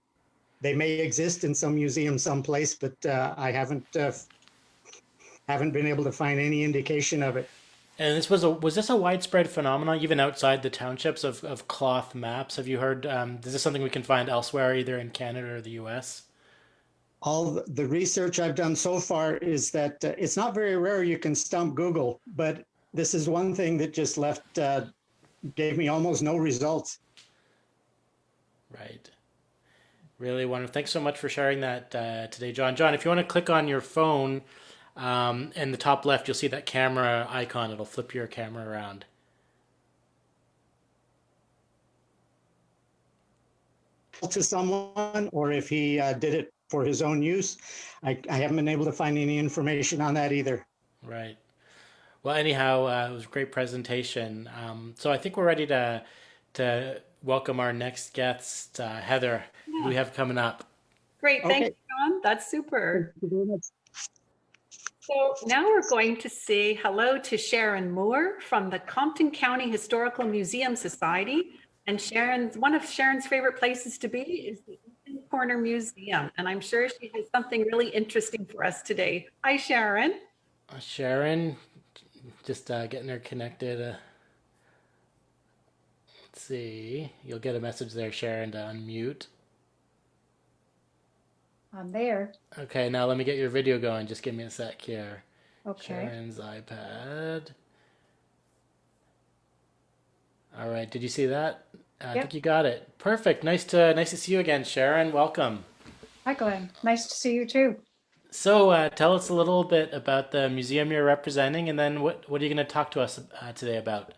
They may exist in some museum someplace, but I haven't been able to find any indication of it. And this was this a widespread phenomenon even outside the townships of cloth maps? Have you heard, is this something we can find elsewhere, either in Canada or the US? All the research I've done so far is that it's not very rare you can stump Google, but this is one thing that just gave me almost no results. Right. Really wonderful. Thanks so much for sharing that today, John. John, if you want to click on your phone, in the top left, you'll see that camera icon. It'll flip your camera around. To someone, or if he did it for his own use, I haven't been able to find any information on that either. Right. Well, anyhow, it was a great presentation. So I think we're ready to welcome our next guest, Heather, who we have coming up. Great. Thank you, John. That's super. Thank you very much. So now we're going to say hello to Sharon Moore from the Compton County Historical Museum Society. And one of Sharon's favorite places to be is the Eaton Corner Museum. And I'm sure she has something really interesting for us today. Hi, Sharon. Sharon, just getting her connected. Let's see. You'll get a message there, Sharon, to unmute. I'm there. Okay, now let me get your video going. Just give me a sec here. Okay. Sharon's iPad. All right, did you see that? I think you got it. Perfect. Nice to see you again, Sharon. Welcome. Hi, Glenn. Nice to see you too. So tell us a little bit about the museum you're representing, and then what are you going to talk to us today about?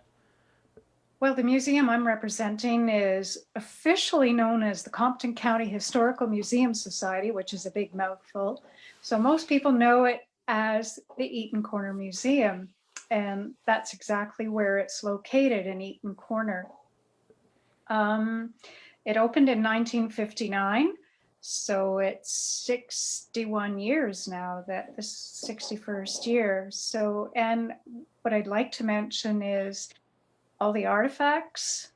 Well, the museum I'm representing is officially known as the Compton County Historical Museum Society, which is a big mouthful. So most people know it as the Eaton Corner Museum, and that's exactly where it's located, in Eaton Corner. It opened in 1959, so it's 61 years now, that this 61st year. So, and what I'd like to mention is all the artifacts,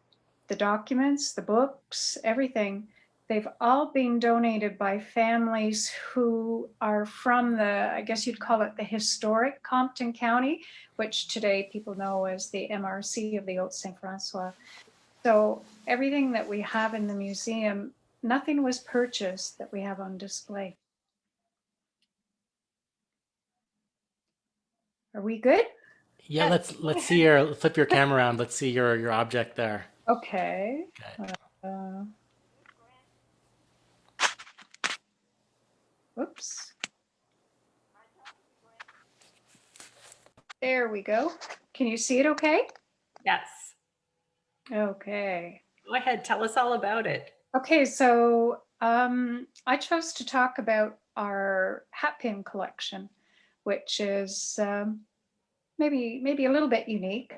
the documents, the books, everything, they've all been donated by families who are from the, I guess you'd call it the historic Compton County, which today people know as the MRC of the Haute Saint Francois. So everything that we have in the museum, nothing was purchased that we have on display. Are we good? Yeah, let's see flip your camera around. Let's see your object there. Okay. Whoops. There we go. Can you see it okay? Yes. Okay. Go ahead, tell us all about it. Okay, so I chose to talk about our hat pin collection, which is maybe a little bit unique.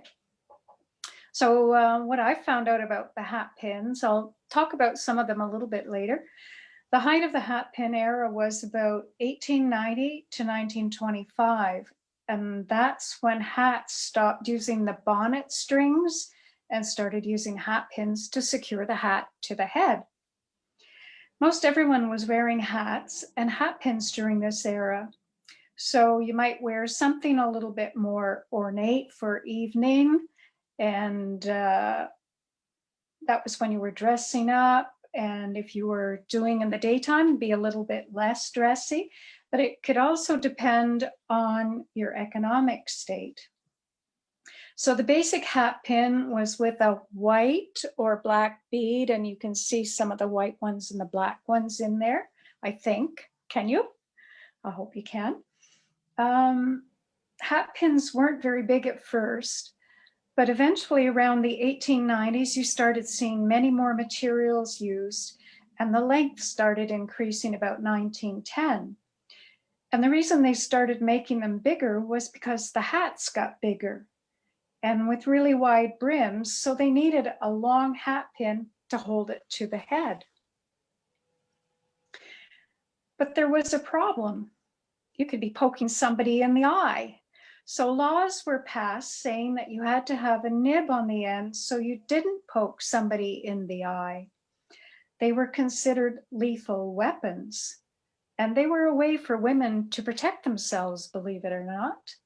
So what I found out about the hat pins, I'll talk about some of them a little bit later. The height of the hat pin era was about 1890 to 1925, and that's when hats stopped using the bonnet strings and started using hat pins to secure the hat to the head. Most everyone was wearing hats and hat pins during this era. So you might wear something a little bit more ornate for evening, and that was when you were dressing up. And if you were doing in the daytime, be a little bit less dressy, but it could also depend on your economic state. So the basic hat pin was with a white or black bead, and you can see some of the white ones and the black ones in there, I think. Can you? I hope you can. Hat pins weren't very big at first, but eventually around the 1890s, you started seeing many more materials used, and the length started increasing about 1910. And the reason they started making them bigger was because the hats got bigger and with really wide brims, so they needed a long hat pin to hold it to the head. But there was a problem. You could be poking somebody in the eye. So laws were passed saying that you had to have a nib on the end so you didn't poke somebody in the eye. They were considered lethal weapons, and they were a way for women to protect themselves, believe it or not.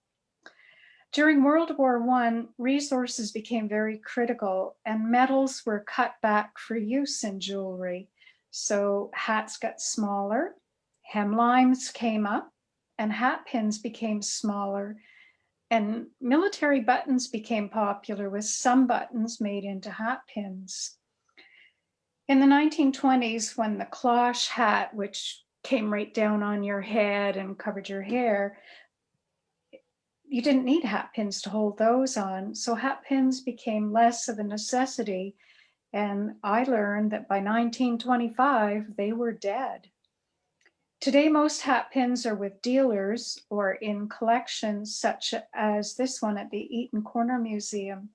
During World War I, resources became very critical and metals were cut back for use in jewelry. So hats got smaller, hemlines came up, and hat pins became smaller, and military buttons became popular with some buttons made into hat pins. In the 1920s, when the cloche hat, which came right down on your head and covered your hair, you didn't need hat pins to hold those on. So hat pins became less of a necessity. And I learned that by 1925, they were dead. Today, most hat pins are with dealers or in collections such as this one at the Eaton Corner Museum.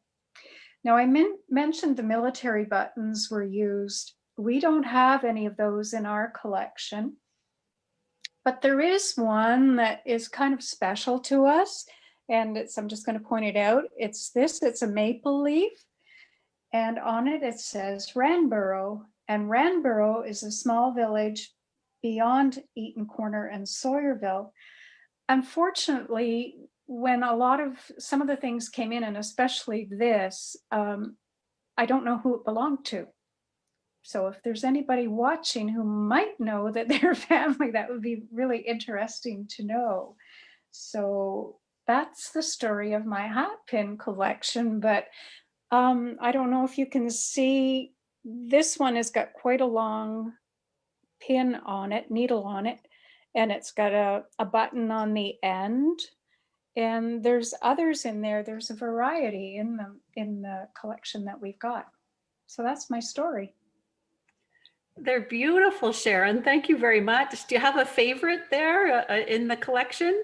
Now, I mentioned the military buttons were used. We don't have any of those in our collection, but there is one that is kind of special to us. And I'm just going to point it out. It's a maple leaf. And on it, it says Ranborough. And Ranborough is a small village beyond Eaton Corner and Sawyerville. Unfortunately, when some of the things came in, and especially this, I I don't know who it belonged to. So if there's anybody watching who might know that they're family, that would be really interesting to know. So that's the story of my hat pin collection. But I don't know if you can see, this one has got quite a long pin on it, needle on it, and it's got a button on the end. And there's others in there. There's a variety in the collection that we've got. So that's my story. They're beautiful, Sharon. Thank you very much. Do you have a favorite there in the collection?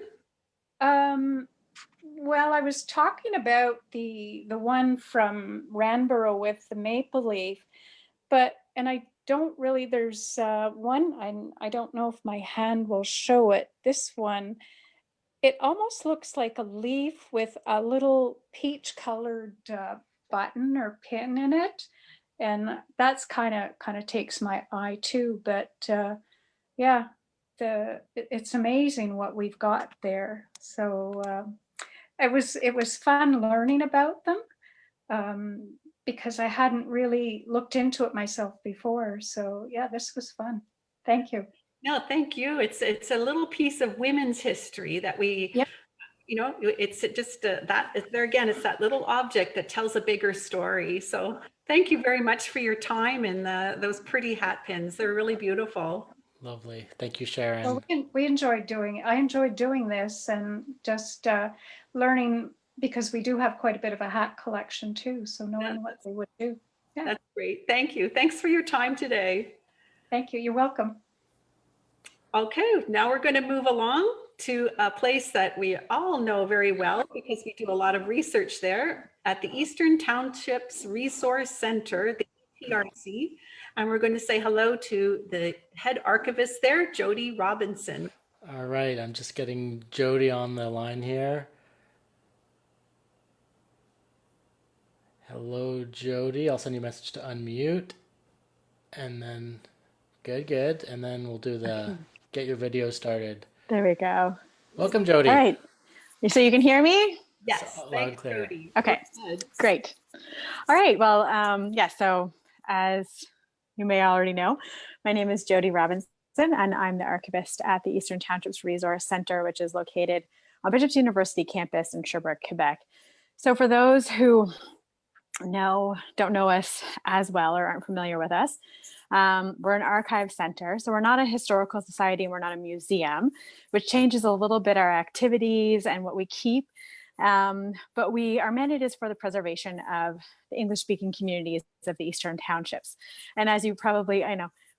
Well, I was talking about the one from Ranborough with the maple leaf, and I don't really, there's one, I don't know if my hand will show it. This one, it almost looks like a leaf with a little peach colored button or pin in it. And that's kind of takes my eye too. But yeah, it's amazing what we've got there. So it was fun learning about them because I hadn't really looked into it myself before. So yeah, this was fun. Thank you. No, thank you. It's a little piece of women's history that we, yep. You know, it's just that there again, it's that little object that tells a bigger story. So thank you very much for your time and those pretty hat pins. They're really beautiful. Lovely. Thank you, Sharon. Well, we enjoyed doing it. I enjoyed doing this and just learning, because we do have quite a bit of a hat collection too. So knowing what they would do. Yeah. That's great. Thank you. Thanks for your time today. Thank you. You're welcome. Okay, now we're going to move along to a place that we all know very well because we do a lot of research there at the Eastern Townships Resource Center, the ETRC. And we're going to say hello to the head archivist there, Jody Robinson. All right, I'm just getting Jody on the line here. Hello, Jody. I'll send you a message to unmute. And then, good. And then we'll do the get your video started. There we go. Welcome, Jody. All right. So you can hear me? Yes. Loud and clear. Jody. Okay, great. All right. Well, yeah, so as you may already know, my name is Jody Robinson, and I'm the archivist at the Eastern Townships Resource Center, which is located on Bishop's University campus in Sherbrooke, Quebec. So for those who don't know us as well or aren't familiar with us, we're an archive center. So we're not a historical society and we're not a museum, which changes a little bit our activities and what we keep. But our mandate is for the preservation of the English-speaking communities of the Eastern Townships. And as you probably,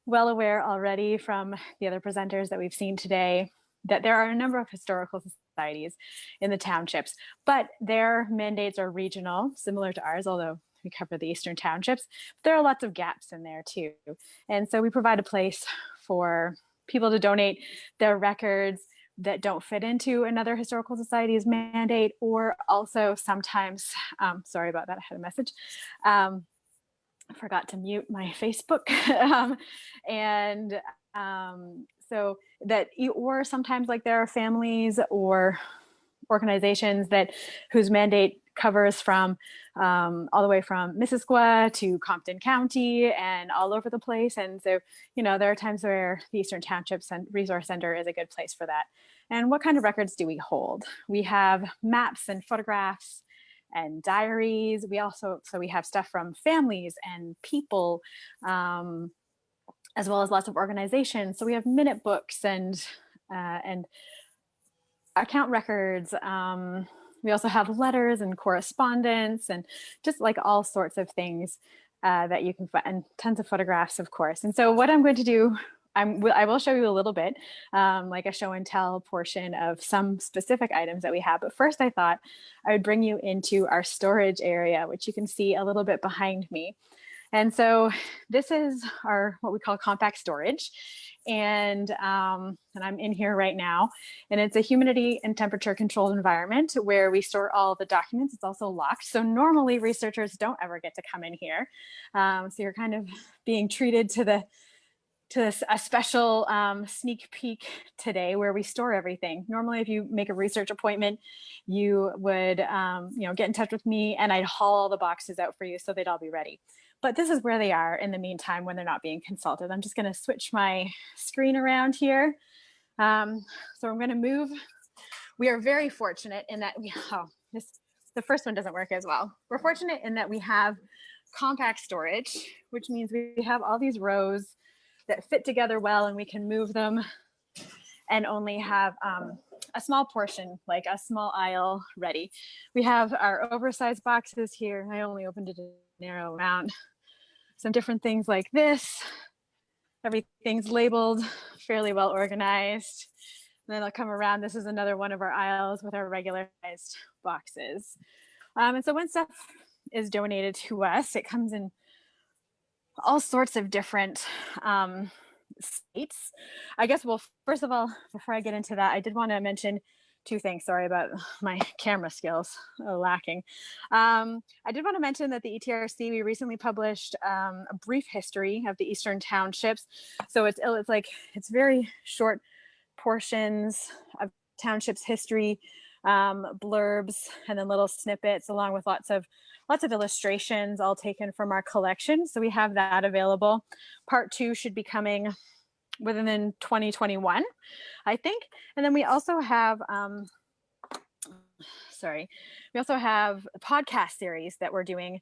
well aware already from the other presenters that we've seen today, that there are a number of historical societies in the townships, but their mandates are regional, similar to ours, although we cover the Eastern Townships. There are lots of gaps in there too. And so we provide a place for people to donate their records that don't fit into another historical society's mandate, or also sometimes, sorry about that, I had a message. I forgot to mute my Facebook. So that, or sometimes like there are families or organizations whose mandate covers from all the way from Missisquoi to Compton County and all over the place. And so, there are times where the Eastern Townships and Resource Center is a good place for that. And what kind of records do we hold? We have maps and photographs and diaries. We have stuff from families and people, as well as lots of organizations. So we have minute books and account records. We also have letters and correspondence and just like all sorts of things that you can find, and tons of photographs, of course. And so what I'm going to do, I will show you a little bit, like a show and tell portion of some specific items that we have. But first I thought I would bring you into our storage area, which you can see a little bit behind me. And so this is our, what we call compact storage. And I'm in here right now, and it's a humidity and temperature controlled environment where we store all the documents. It's also locked. So normally researchers don't ever get to come in here. So you're kind of being treated to a special sneak peek today where we store everything. Normally, if you make a research appointment, you would get in touch with me and I'd haul all the boxes out for you so they'd all be ready. But this is where they are in the meantime when they're not being consulted. I'm just going to switch my screen around here. So I'm going to move. We are very fortunate in that the first one doesn't work as well. We're fortunate in that we have compact storage, which means we have all these rows that fit together well and we can move them and only have a small portion, like a small aisle ready. We have our oversized boxes here. I only opened it a narrow amount. Some different things like this. Everything's labeled, fairly well organized. And then I'll come around. This is another one of our aisles with our regularized boxes. And so when stuff is donated to us, it comes in all sorts of different states. I guess, well, first of all, before I get into that, I did want to mention two things. Sorry about my camera skills lacking. I did want to mention that the ETRC, we recently published a brief history of the Eastern Townships. So it's very short portions of townships history, blurbs, and then little snippets, along with lots of illustrations, all taken from our collection. So we have that available. Part 2 should be coming within 2021, I think. And then we also have, we also have a podcast series that we're doing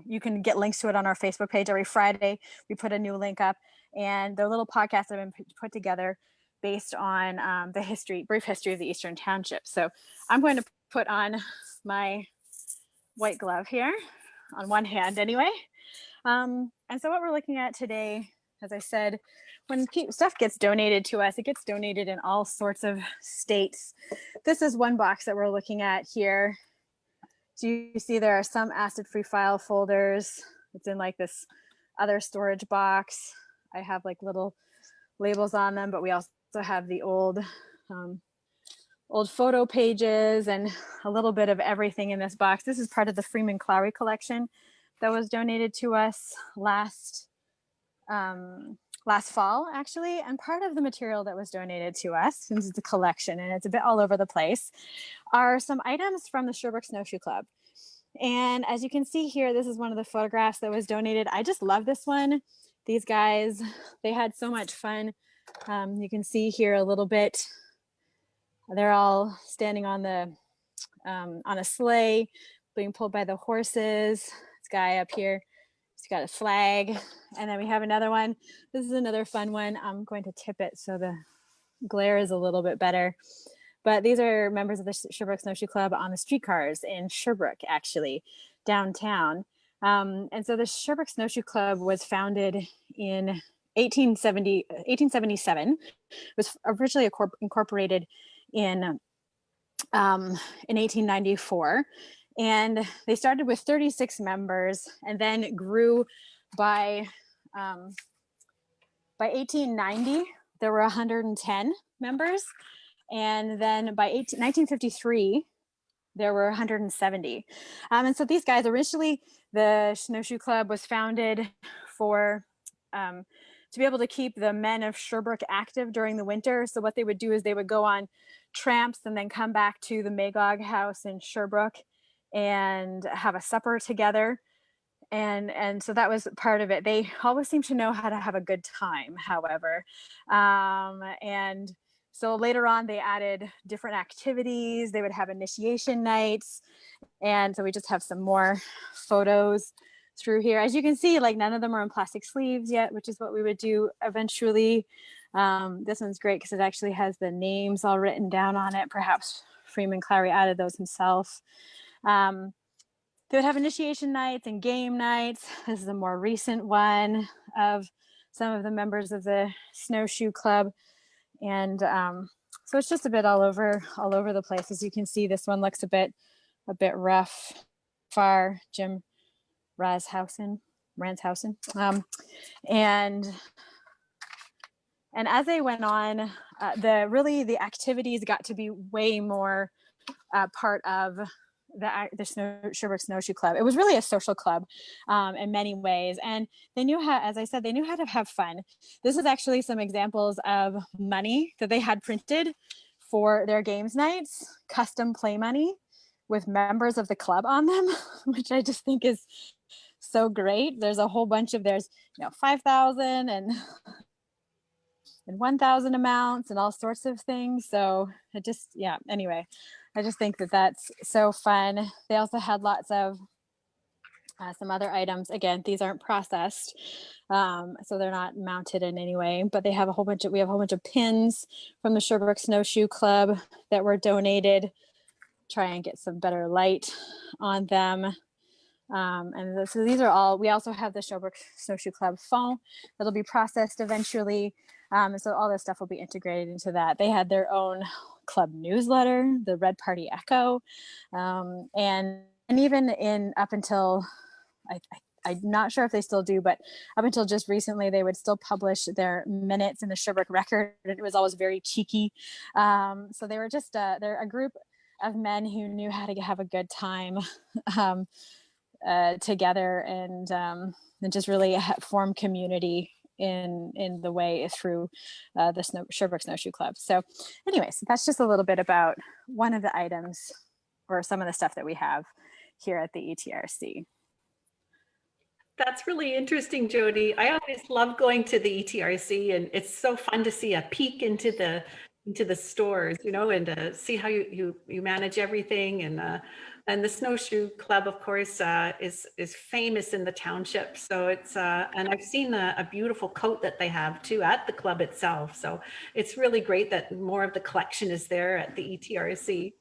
you can get links to it on our Facebook page. Every Friday, we put a new link up, and they're little podcasts that have been put together based on the brief history of the Eastern Townships. So I'm going to put on my white glove here, on one hand anyway. And so what we're looking at today, as I said, when stuff gets donated to us, it gets donated in all sorts of states. This is one box that we're looking at here. So you see there are some acid-free file folders. It's in like this other storage box. I have like little labels on them, but we also have the old photo pages and a little bit of everything in this box. This is part of the Freeman Clowry collection that was donated to us last fall, actually, and part of the material that was donated to us, since it's a collection and it's a bit all over the place, are some items from the Sherbrooke Snowshoe Club. And as you can see here, this is one of the photographs that was donated. I just love this one. These guys, they had so much fun. You can see here a little bit. They're all standing on a sleigh, being pulled by the horses. This guy up here, he's got a flag. And then we have another one. This is another fun one. I'm going to tip it so the glare is a little bit better. But these are members of the Sherbrooke Snowshoe Club on the streetcars in Sherbrooke, actually, downtown. And so the Sherbrooke Snowshoe Club was founded in 1877. It was originally incorporated in 1894. And they started with 36 members and then grew by 1890, there were 110 members. And then by 1953, there were 170. And so these guys, originally, the Snowshoe Club was founded to be able to keep the men of Sherbrooke active during the winter. So what they would do is they would go on tramps and then come back to the Magog House in Sherbrooke and have a supper together. And so that was part of it. They always seem to know how to have a good time, however. And so later on, they added different activities. They would have initiation nights. And so we just have some more photos through here. As you can see, like none of them are in plastic sleeves yet, which is what we would do eventually. This one's great because it actually has the names all written down on it. Perhaps Freeman Clowry added those himself. They would have initiation nights and game nights. This is a more recent one of some of the members of the Snowshoe Club. And so it's just a bit all over the place. As you can see, this one looks a bit rough. Far Jim Ranshausen. And as they went on, the activities got to be way more part of Sherbrooke Snowshoe Club. It was really a social club in many ways. And they knew how, as I said, they knew how to have fun. This is actually some examples of money that they had printed for their games nights, custom play money with members of the club on them, which I just think is so great. There's a whole bunch of, there's, 5,000 and 1,000 amounts and all sorts of things. So it just, anyway, I just think that that's so fun. They also had lots of some other items. Again, these aren't processed, so they're not mounted in any way, but they have we have a whole bunch of pins from the Sherbrooke Snowshoe Club that were donated. Try and get some better light on them. So these are all, we also have the Sherbrooke Snowshoe Club phone that'll be processed eventually. So all this stuff will be integrated into that. They had their own club newsletter, the Red Party Echo. And even up until, I'm not sure if they still do, but up until just recently, they would still publish their minutes in the Sherbrooke Record. It was always very cheeky. So they were just, they're a group of men who knew how to have a good time together and just really form community in the way through the Sherbrooke Snowshoe Club. So anyways, that's just a little bit about one of the items or some of the stuff that we have here at the ETRC. That's really interesting, Jody. I always love going to the ETRC, and it's so fun to see a peek into the stores, and to see how you manage everything. And the Snowshoe Club, of course, is famous in the township. So it's and I've seen a beautiful coat that they have too at the club itself. So it's really great that more of the collection is there at the ETRC.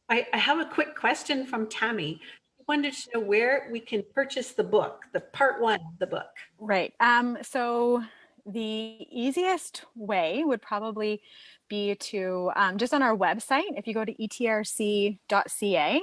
I have a quick question from Tammy. I wanted to know where we can purchase the book, the part 1 of the book. Right. So the easiest way would probably be to just on our website, if you go to etrc.ca,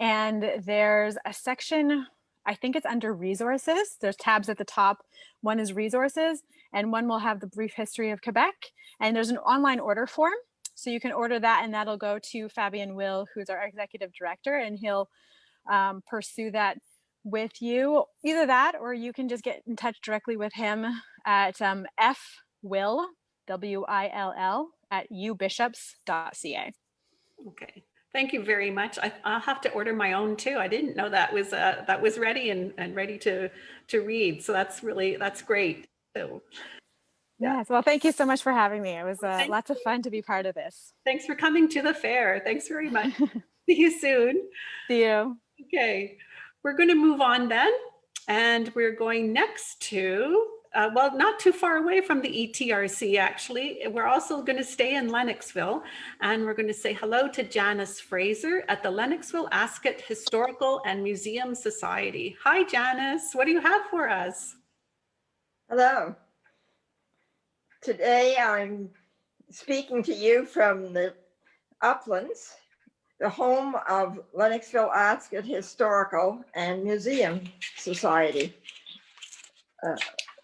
and there's a section, I think it's under resources. There's tabs at the top. One is resources, and one will have the brief history of Quebec. And there's an online order form. So you can order that, and that'll go to Fabian Will, who's our executive director, and he'll pursue that with you. Either that, or you can just get in touch directly with him at fwill, W-I-L-L, at ubishops.ca. Okay, thank you very much. I'll have to order my own too. I didn't know that was ready and ready to read. So that's great. So yes, well, thank you so much for having me. It was lots of fun to be part of this. Thanks for coming to the fair. Thanks very much. See you soon. See you. Okay, we're going to move on then, and we're going next to well, not too far away from the ETRC, actually. We're also going to stay in Lennoxville, and we're going to say hello to Janice Fraser at the Lennoxville-Ascot Historical and Museum Society. Hi, Janice. What do you have for us? Hello. Today I'm speaking to you from the Uplands, the home of Lennoxville-Ascot Historical and Museum Society.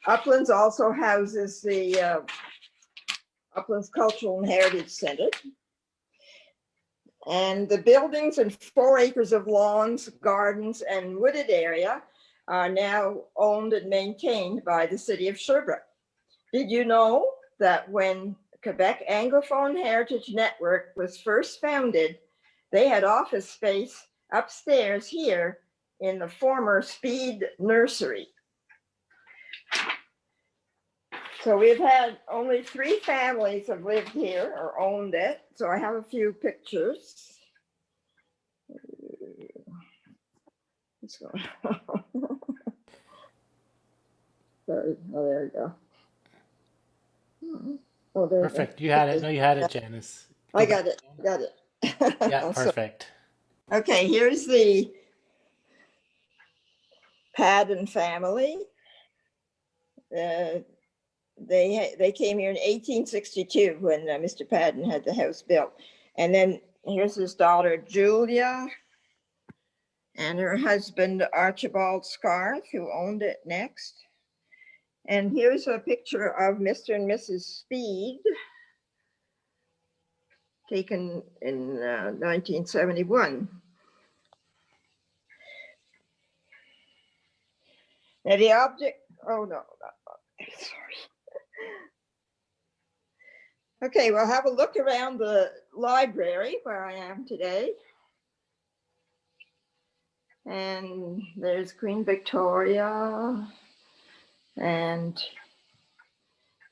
Uplands also houses the Uplands Cultural and Heritage Center. And the buildings and 4 acres of lawns, gardens, and wooded area are now owned and maintained by the city of Sherbrooke. Did you know that when Quebec Anglophone Heritage Network was first founded, they had office space upstairs here in the former Speed Nursery? So we've had only 3 families have lived here or owned it. So I have a few pictures. Let's go. Sorry. Oh, there we go. Oh, there. Perfect. You had it. No, you had it, Janice. I got it. Got it. Yeah, perfect. Okay, here's the Padden family. They came here in 1862 when Mr. Padden had the house built. And then here's his daughter, Julia, and her husband, Archibald Scarth, who owned it next. And here's a picture of Mr. and Mrs. Speed, taken in 1971. Now the object, oh no, sorry. Okay, we'll have a look around the library where I am today. And there's Queen Victoria. And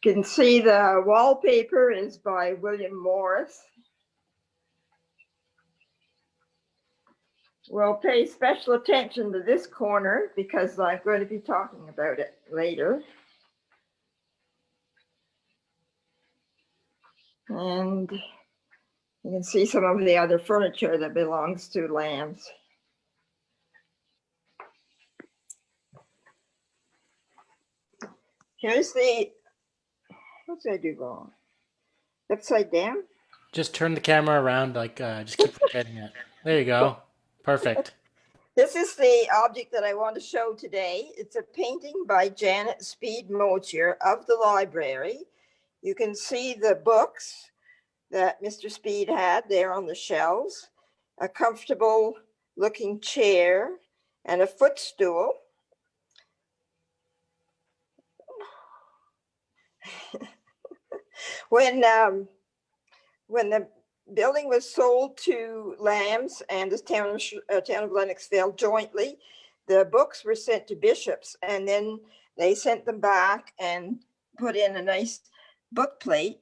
you can see the wallpaper is by William Morris. We'll pay special attention to this corner because I'm going to be talking about it later. And you can see some of the other furniture that belongs to Lambs. Here's the, what did I do wrong? Upside down? Just turn the camera around, like, just keep rotating it. There you go. Perfect. This is the object that I want to show today. It's a painting by Janet Speed Mochier of the library. You can see the books that Mr. Speed had there on the shelves, a comfortable looking chair and a footstool. When the building was sold to Lambs and the town of Lennoxville jointly, the books were sent to Bishops, and then they sent them back and put in a nice book plate.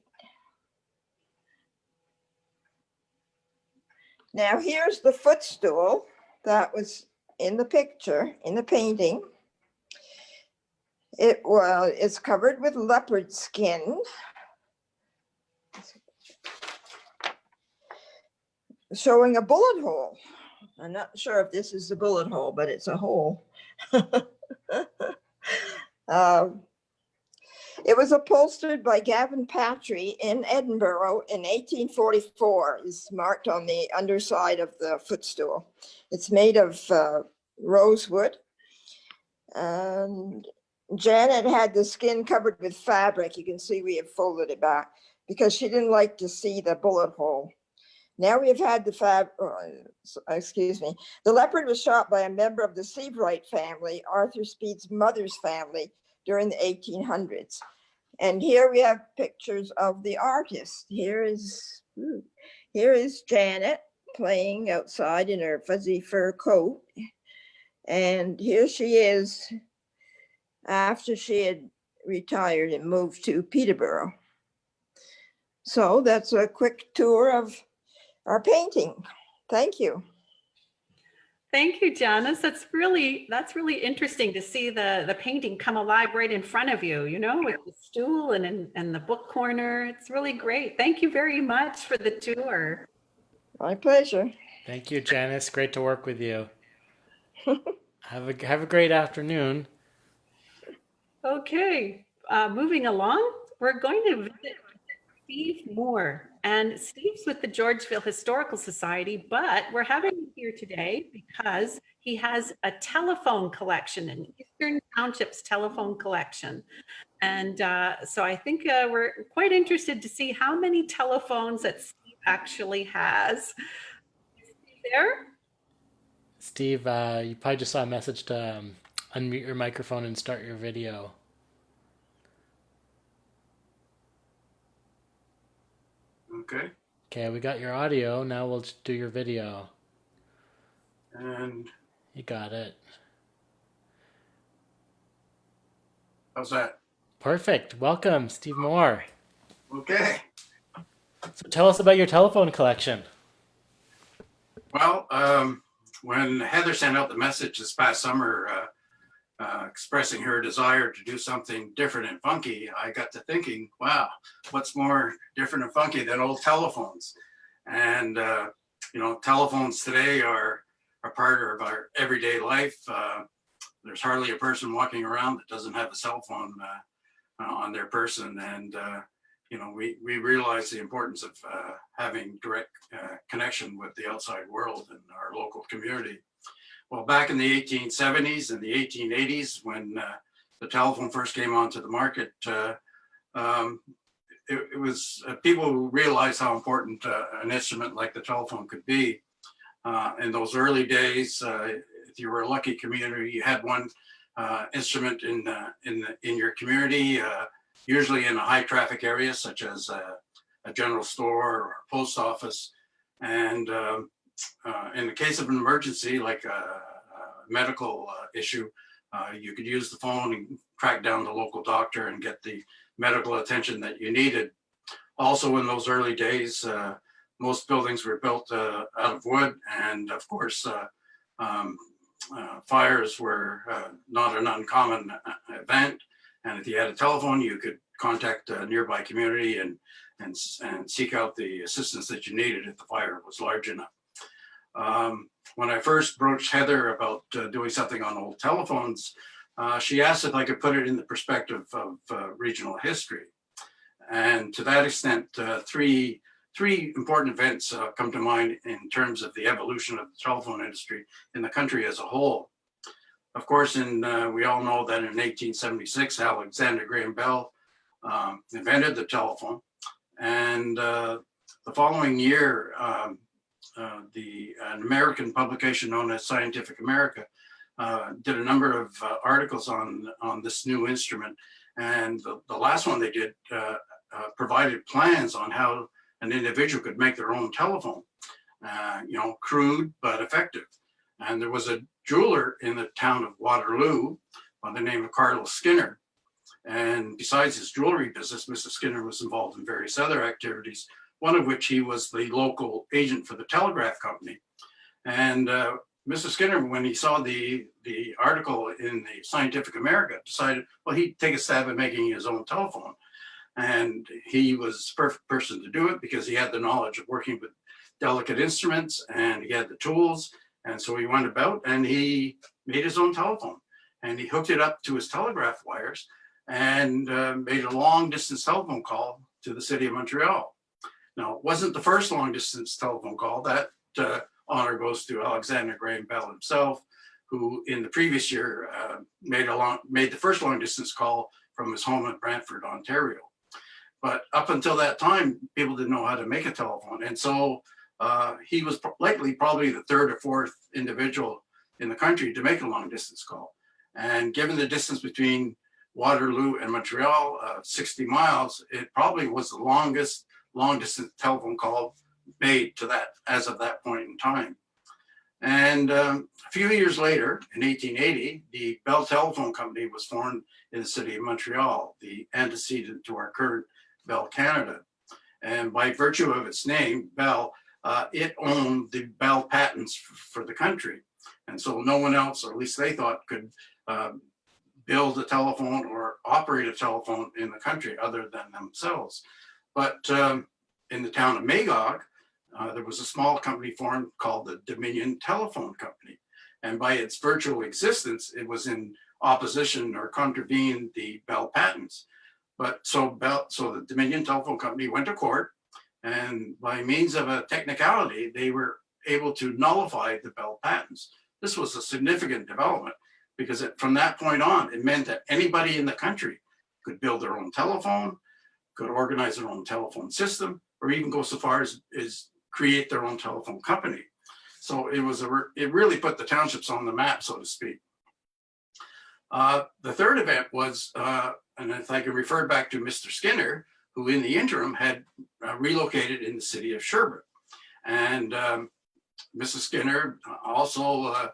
Now here's the footstool that was in the picture, in the painting. It's covered with leopard skin. Showing a bullet hole. I'm not sure if this is a bullet hole, but it's a hole. It was upholstered by Gavin Patry in Edinburgh in 1844. It's marked on the underside of the footstool. It's made of rosewood. And Janet had the skin covered with fabric. You can see we have folded it back because she didn't like to see the bullet hole. Now we've had the the leopard was shot by a member of the Seabright family, Arthur Speed's mother's family, during the 1800s. And here we have pictures of the artist. Here is Janet playing outside in her fuzzy fur coat. And here she is after she had retired and moved to Peterborough. So that's a quick tour of our painting. Thank you. Thank you, Janice. That's really interesting to see the painting come alive right in front of you, you know, with the stool and the book corner. It's really great. Thank you very much for the tour. My pleasure. Thank you, Janice. Great to work with you. Have a great afternoon. Okay, moving along, we're going to visit Steve Moore. And Steve's with the Georgeville Historical Society, but we're having him here today because he has a telephone collection, an Eastern Townships telephone collection. And so I think we're quite interested to see how many telephones that Steve actually has. Is Steve there? Steve, you probably just saw a message to unmute your microphone and start your video. Okay. Okay, we got your audio. Now we'll just do your video. And you got it. How's that? Perfect. Welcome, Steve Moore. Okay. So tell us about your telephone collection. Well, when Heather sent out the message this past summer expressing her desire to do something different and funky, I got to thinking, wow, what's more different and funky than old telephones? And, you know, telephones today are a part of our everyday life. There's hardly a person walking around that doesn't have a cell phone on their person. And, you know, we realize the importance of having direct connection with the outside world and our local community. Well, back in the 1870s and the 1880s, when the telephone first came onto the market, it was people who realized how important an instrument like the telephone could be. In those early days, if you were a lucky community, you had one instrument in your community, usually in a high traffic area such as a general store or a post office. And in the case of an emergency, like a medical issue, you could use the phone and track down the local doctor and get the medical attention that you needed. Also, in those early days, most buildings were built out of wood, and of course, fires were not an uncommon event. And if you had a telephone, you could contact a nearby community and seek out the assistance that you needed if the fire was large enough. When I first broached Heather about doing something on old telephones, she asked if I could put it in the perspective of regional history. And to that extent, three important events come to mind in terms of the evolution of the telephone industry in the country as a whole. Of course, we all know that in 1876, Alexander Graham Bell invented the telephone. And the following year, an American publication known as Scientific America did a number of articles on this new instrument. And the last one they did provided plans on how an individual could make their own telephone, crude but effective. And there was a jeweler in the town of Waterloo by the name of Carlos Skinner. And besides his jewelry business, Mr. Skinner was involved in various other activities, one of which he was the local agent for the telegraph company. And Mr. Skinner, when he saw the article in the Scientific America, decided, well, he'd take a stab at making his own telephone. And he was the perfect person to do it because he had the knowledge of working with delicate instruments and he had the tools. And so he went about and he made his own telephone and he hooked it up to his telegraph wires and made a long distance telephone call to the city of Montreal. Now, it wasn't the first long distance telephone call. That honor goes to Alexander Graham Bell himself, who in the previous year made the first long distance call from his home in Brantford, Ontario. But up until that time, people didn't know how to make a telephone. And so he was probably the third or fourth individual in the country to make a long distance call. And given the distance between Waterloo and Montreal, 60 miles, it probably was the longest long distance telephone call made to that as of that point in time. And a few years later, in 1880, the Bell Telephone Company was formed in the city of Montreal, the antecedent to our current Bell Canada. And by virtue of its name, Bell, it owned the Bell patents for the country. And so no one else, or at least they thought, could build a telephone or operate a telephone in the country other than themselves. But in the town of Magog, there was a small company formed called the Dominion Telephone Company. And by its virtual existence, it was in opposition or contravened the Bell patents. But so the Dominion Telephone Company went to court, and by means of a technicality, they were able to nullify the Bell patents. This was a significant development because from that point on, it meant that anybody in the country could build their own telephone, could organize their own telephone system, or even go so far as create their own telephone company. So it really put the townships on the map, so to speak. The third event was, and if I can refer back to Mr. Skinner, who in the interim had relocated in the city of Sherbrooke. And Mrs. Skinner also,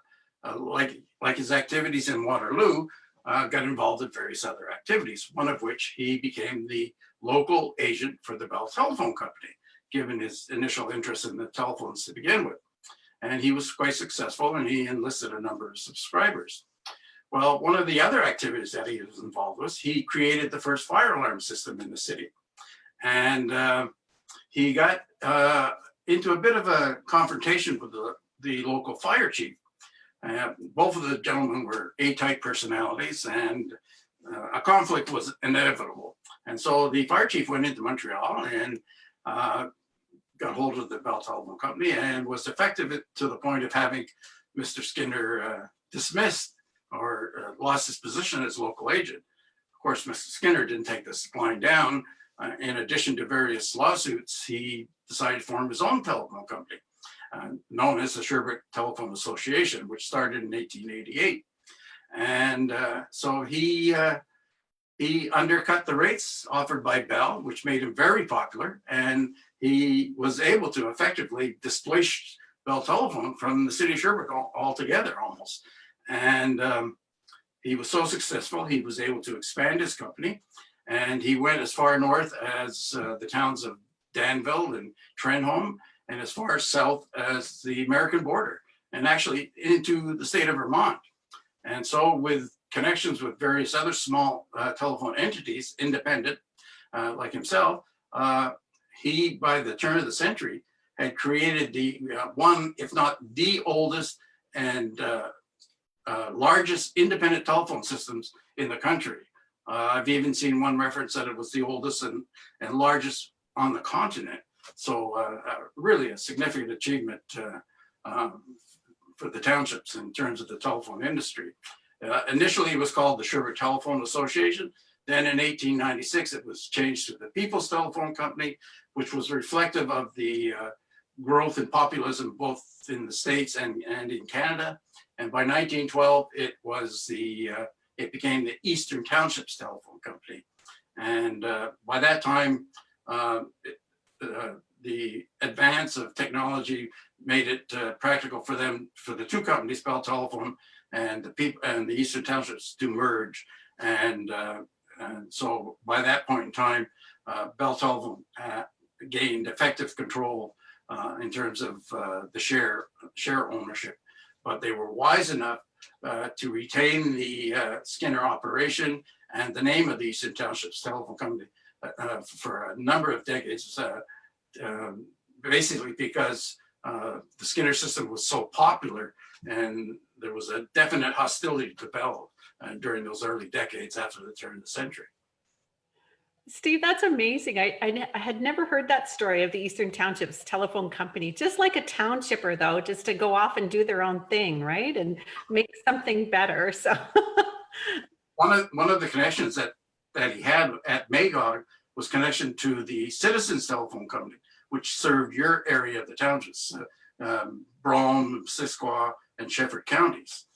like his activities in Waterloo, got involved in various other activities, one of which he became the local agent for the Bell Telephone Company, given his initial interest in the telephones to begin with. And he was quite successful and he enlisted a number of subscribers. Well, one of the other activities that he was involved with, he created the first fire alarm system in the city. And he got into a bit of a confrontation with the local fire chief. Both of the gentlemen were A-type personalities and a conflict was inevitable. And so the fire chief went into Montreal and got hold of the Bell Telephone Company and was effective to the point of having Mr. Skinner dismissed or lost his position as local agent. Of course, Mr. Skinner didn't take this lying down. In addition to various lawsuits, he decided to form his own telephone company, known as the Sherbrooke Telephone Association, which started in 1888. And so he undercut the rates offered by Bell, which made him very popular. And he was able to effectively displace Bell Telephone from the city of Sherbrooke altogether almost. And he was so successful, he was able to expand his company. And he went as far north as the towns of Danville and Trenholm, and as far south as the American border, and actually into the state of Vermont. And so with connections with various other small telephone entities, independent, like himself, he, by the turn of the century, had created the one, if not the oldest and largest independent telephone systems in the country. I've even seen one reference that it was the oldest and largest on the continent. So really a significant achievement for the townships in terms of the telephone industry. Initially, it was called the Sherbrooke Telephone Association. Then in 1896, it was changed to the People's Telephone Company, which was reflective of the growth in populism both in the States and in Canada. And by 1912, it became the Eastern Townships Telephone Company. And by that time, the advance of technology made it practical for the two companies, Bell Telephone and the Eastern Townships, to merge. And so by that point in time, Bell Telephone gained effective control in terms of the share ownership. But they were wise enough to retain the Skinner operation and the name of the Eastern Townships Telephone Company for a number of decades, basically because the Skinner system was so popular, and there was a definite hostility to Bell during those early decades after the turn of the century. Steve, that's amazing. I had never heard that story of the Eastern Townships Telephone Company, just like a townshipper though, just to go off and do their own thing, right? And make something better. So one of the connections that he had at Magog was connection to the Citizens Telephone Company, which served your area of the townships, Brome, Missisquoi, and Shepherd counties.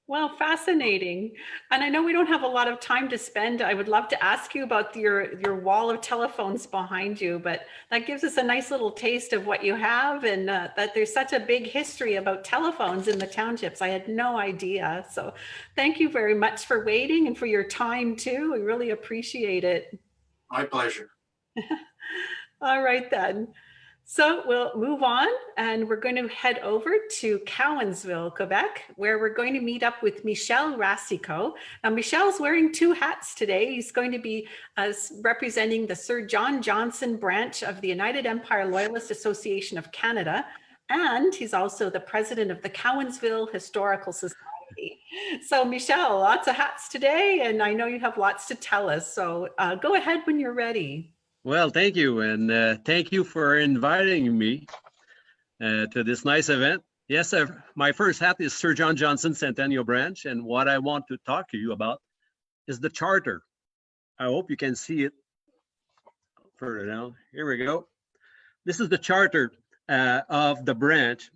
well, fascinating. And I know we don't have a lot of time to spend. I would love to ask you about your wall of telephones behind you, but that gives us a nice little taste of what you have, and that there's such a big history about telephones in the townships. I had no idea. So thank you very much for waiting and for your time too. We really appreciate it. My pleasure. All right then. So we'll move on, and we're going to head over to Cowansville, Quebec, where we're going to meet up with Michel Racicot. Now, Michel's wearing two hats today. He's going to be representing the Sir John Johnson branch of the United Empire Loyalist Association of Canada, and he's also the president of the Cowansville Historical Society. So Michel, lots of hats today, and I know you have lots to tell us. So go ahead when you're ready. Well, thank you. And thank you for inviting me to this nice event. Yes, my first hat is Sir John Johnson Centennial Branch. And what I want to talk to you about is the charter. I hope you can see it further down. Here we go. This is the charter of the branch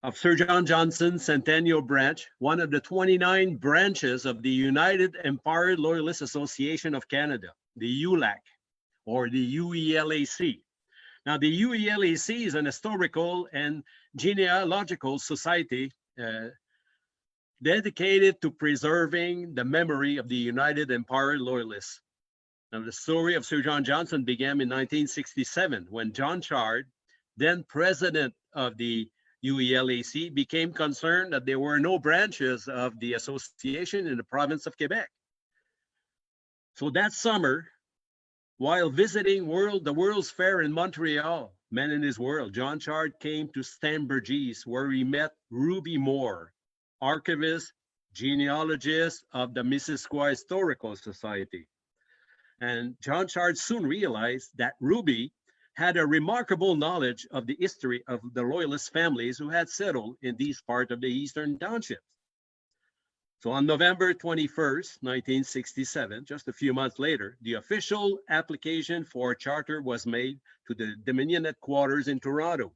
of Sir John Johnson Centennial Branch, one of the 29 branches of the United Empire Loyalist Association of Canada, the ULAC, or the UELAC. Now, the UELAC is an historical and genealogical society dedicated to preserving the memory of the United Empire Loyalists. Now, the story of Sir John Johnson began in 1967 when John Chard, then president of the UELAC, became concerned that there were no branches of the association in the province of Quebec. So that summer, while visiting the World's Fair in Montreal, Man in His World, John Chard came to Stamburgis, where he met Ruby Moore, archivist, genealogist of the Missisquoi Historical Society. And John Chard soon realized that Ruby had a remarkable knowledge of the history of the Loyalist families who had settled in these parts of the Eastern Townships. So on November 21st, 1967, just a few months later, the official application for a charter was made to the Dominion headquarters in Toronto.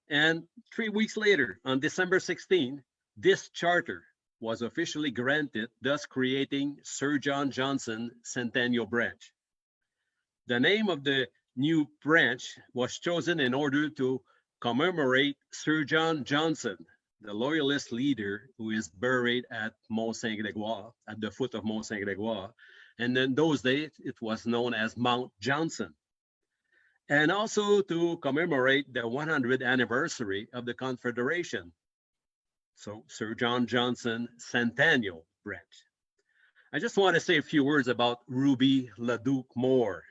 And 3 weeks later, on December 16, this charter was officially granted, thus creating Sir John Johnson Centennial Branch. The name of the new branch was chosen in order to commemorate Sir John Johnson, the Loyalist leader who is buried at Mont Saint-Grégoire, at the foot of Mont Saint-Grégoire. And in those days, it was known as Mount Johnson. And also to commemorate the 100th anniversary of the Confederation. So Sir John Johnson Centennial Branch. I just want to say a few words about Ruby Leduc Moore.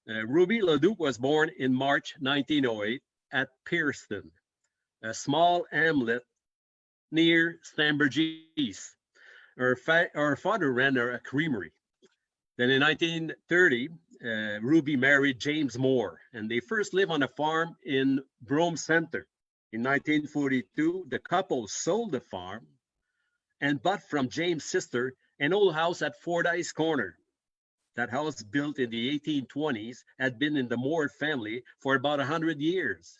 Ruby Leduc was born in March 1908 at Pearston, a small hamlet near Stambergis. Her father ran a creamery. Then in 1930, Ruby married James Moore, and they first lived on a farm in Brome Center. In 1942, the couple sold the farm and bought from James' sister an old house at Fordyce Corner. That house, built in the 1820s, had been in the Moore family for about 100 years.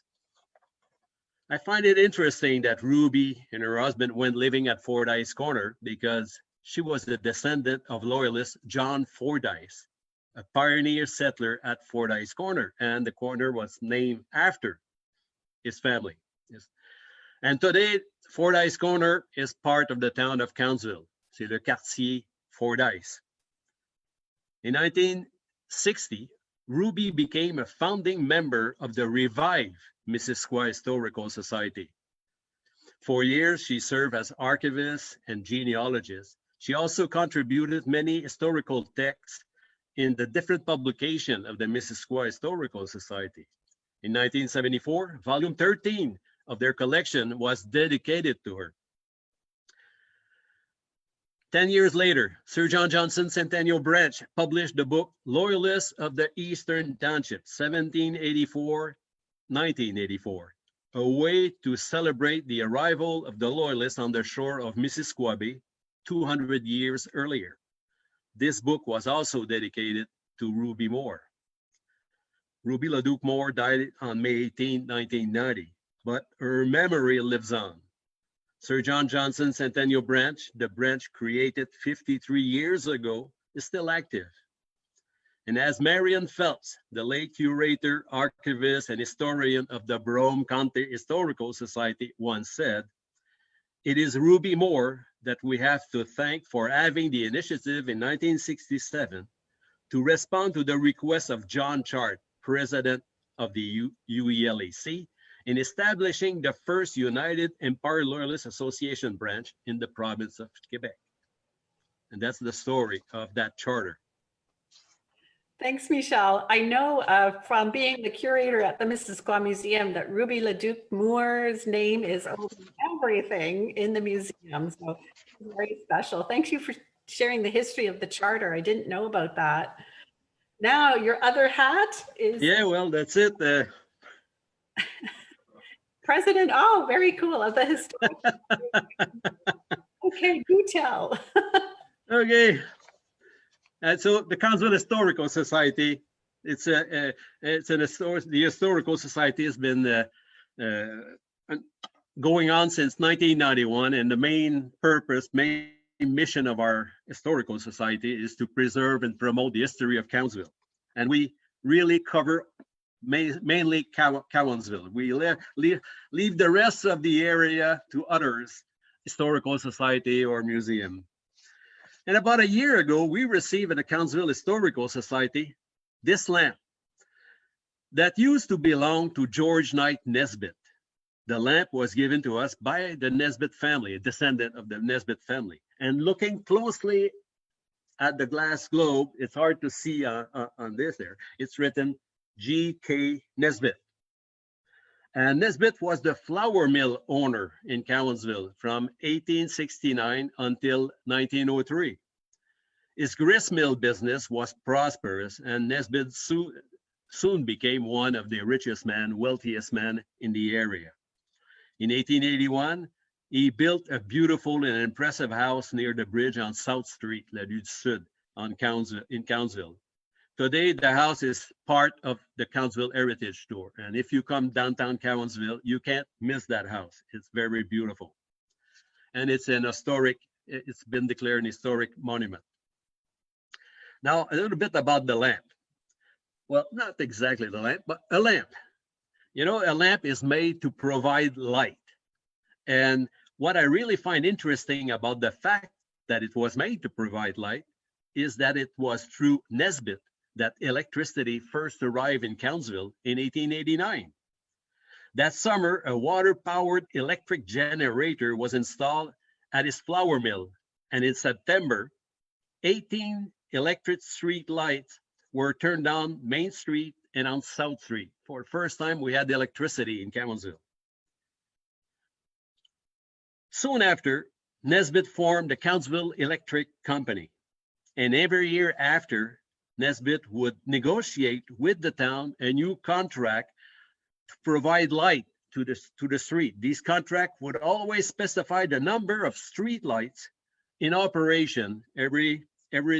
I find it interesting that Ruby and her husband went living at Fordyce Corner because she was the descendant of Loyalist John Fordyce, a pioneer settler at Fordyce Corner, and the corner was named after his family. Yes. And today, Fordyce Corner is part of the town of Cowansville. C'est le quartier Fordyce. In 1960, Ruby became a founding member of the revived Missisquoi Historical Society. For years, she served as archivist and genealogist. She also contributed many historical texts in the different publications of the Missisquoi Historical Society. In 1974, volume 13 of their collection was dedicated to her. 10 years later, Sir John Johnson Centennial Branch published the book Loyalists of the Eastern Townships, 1784-1984, a way to celebrate the arrival of the Loyalists on the shore of Missisquoi 200 years earlier. This book was also dedicated to Ruby Moore. Ruby Leduc Moore died on May 18, 1990, but her memory lives on. Sir John Johnson Centennial Branch, the branch created 53 years ago, is still active. And as Marion Phelps, the late curator, archivist, and historian of the Brome County Historical Society once said, "It is Ruby Moore that we have to thank for having the initiative in 1967 to respond to the request of John Chart, president of the UELAC, in establishing the first United Empire Loyalist Association branch in the province of Quebec." And that's the story of that charter. Thanks, Michelle. I know from being the curator at the Missisquoi Museum that Ruby Leduc Moore's name is over everything in the museum. So it's very special. Thank you for sharing the history of the charter. I didn't know about that. Now, your other hat is... Yeah, well, that's it. President, oh, very cool, of the historical. Okay, do tell. Okay. And so the Cowansville Historical Society, the Historical Society has been going on since 1991, and the main mission of our Historical Society is to preserve and promote the history of Cowansville. And we really cover mainly Cowansville. We leave the rest of the area to others, Historical Society or museum. And about a year ago, we received at the Cowansville Historical Society this lamp that used to belong to George Knight Nesbitt. The lamp was given to us by the Nesbitt family, a descendant of the Nesbitt family. And looking closely at the glass globe, it's hard to see on this there. It's written G.K. Nesbitt. And Nesbitt was the flour mill owner in Cowansville from 1869 until 1903. His grist mill business was prosperous, and Nesbitt soon became one of the richest men, wealthiest men in the area. In 1881, he built a beautiful and impressive house near the bridge on South Street, La Rue du Sud, in Cowansville. Today, the house is part of the Cowansville Heritage Tour. And if you come downtown Cowansville, you can't miss that house. It's very beautiful. and it's it's been declared an historic monument. Now, a little bit about the lamp. Well, not exactly the lamp, but a lamp. You know, a lamp is made to provide light. And what I really find interesting about the fact that it was made to provide light is that it was through Nesbitt that electricity first arrived in Cowansville in 1889. That summer, a water-powered electric generator was installed at his flour mill. And in September, 18 electric street lights were turned on Main Street and on South Street. For the first time, we had electricity in Cowansville. Soon after, Nesbitt formed the Cowansville Electric Company. And every year after, Nesbitt would negotiate with the town a new contract to provide light to the street. These contracts would always specify the number of street lights in operation every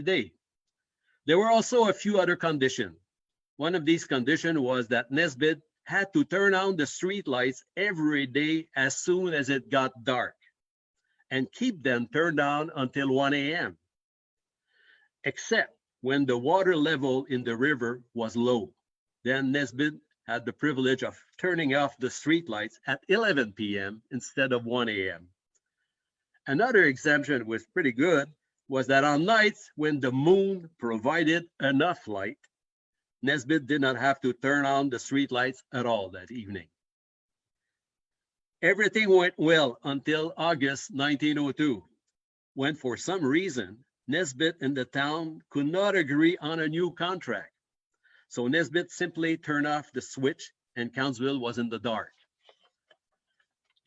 day. There were also a few other conditions. One of these conditions was that Nesbitt had to turn on the street lights every day as soon as it got dark and keep them turned on until 1 a.m. except when the water level in the river was low. Then Nesbitt had the privilege of turning off the street lights at 11 p.m. instead of 1 a.m. Another exemption was pretty good was that on nights when the moon provided enough light, Nesbitt did not have to turn on the street lights at all that evening. Everything went well until August 1902, when for some reason, Nesbitt and the town could not agree on a new contract. So Nesbitt simply turned off the switch and Cowansville was in the dark.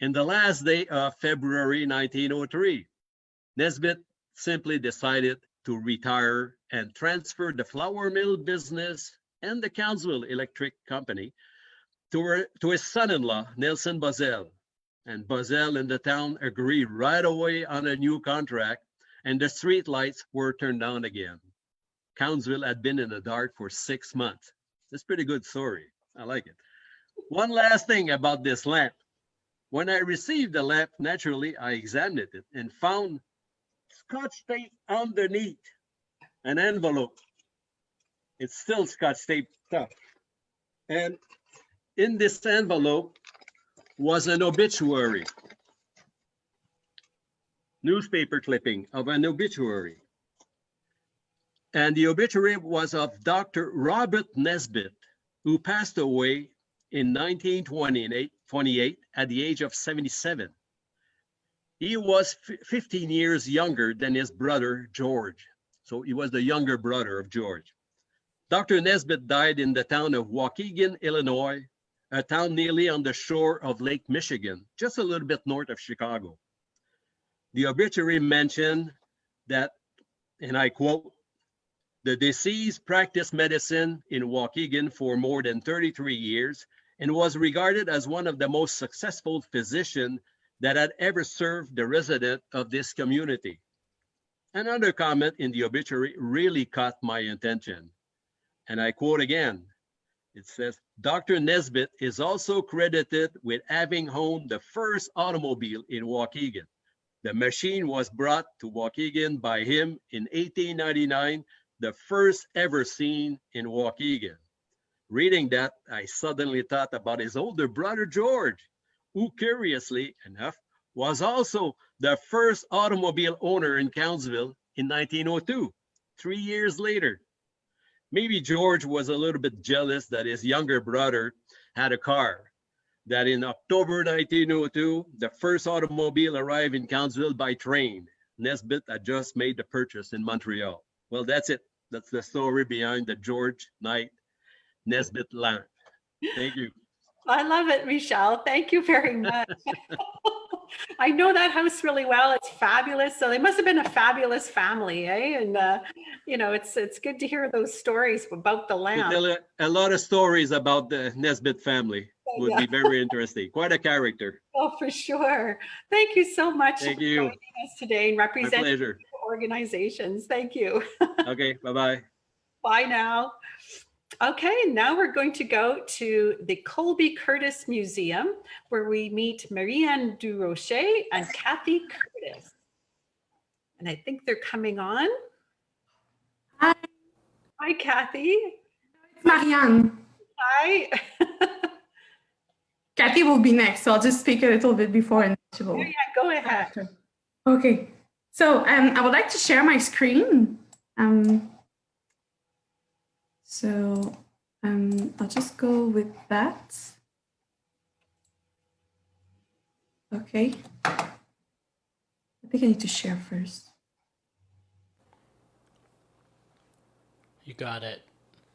In the last day of February 1903, Nesbitt simply decided to retire and transfer the flour mill business and the Cowansville Electric Company to his son-in-law, Nelson Buzzell. And Buzzell and the town agreed right away on a new contract, and the street lights were turned on again. Cowansville had been in the dark for 6 months. It's a pretty good story. I like it. One last thing about this lamp. When I received the lamp, naturally, I examined it and found Scotch tape underneath an envelope. It's still Scotch tape tough. And in this envelope was an obituary, newspaper clipping of an obituary. And the obituary was of Dr. Robert Nesbitt, who passed away in 1928 at the age of 77. He was 15 years younger than his brother, George. So he was the younger brother of George. Dr. Nesbitt died in the town of Waukegan, Illinois, a town nearly on the shore of Lake Michigan, just a little bit north of Chicago. The obituary mentioned that, and I quote, "The deceased practiced medicine in Waukegan for more than 33 years and was regarded as one of the most successful physicians that had ever served the resident of this community." Another comment in the obituary really caught my attention. And I quote again, it says, "Dr. Nesbitt is also credited with having owned the first automobile in Waukegan. The machine was brought to Waukegan by him in 1899, the first ever seen in Waukegan." Reading that, I suddenly thought about his older brother, George, who curiously enough was also the first automobile owner in Cowansville in 1902, 3 years later. Maybe George was a little bit jealous that his younger brother had a car, that in October 1902, the first automobile arrived in Cowansville by train. Nesbitt had just made the purchase in Montreal. Well, that's it. That's the story behind the George Knight Nesbitt lamp. Thank you. I love it, Michelle. Thank you very much. I know that house really well. It's fabulous. So they must have been a fabulous family, eh? And it's good to hear those stories about the lamp. A lot of stories about the Nesbitt family would be very interesting. Quite a character. Oh, for sure. Thank you so much Thank for you. joining us today and representing pleasure. organizations. Thank you. Okay, bye-bye. Bye now. Okay, now we're going to go to the Colby Curtis Museum, where we meet Marianne Durocher and Kathy Curtis. And I think they're coming on. Hi. Hi, Kathy. It's Marianne. Hi. Kathy will be next, so I'll just speak a little bit before and she will. Yeah, go ahead. Okay, so I would like to share my screen. I'll just go with that. Okay. I think I need to share first. You got it.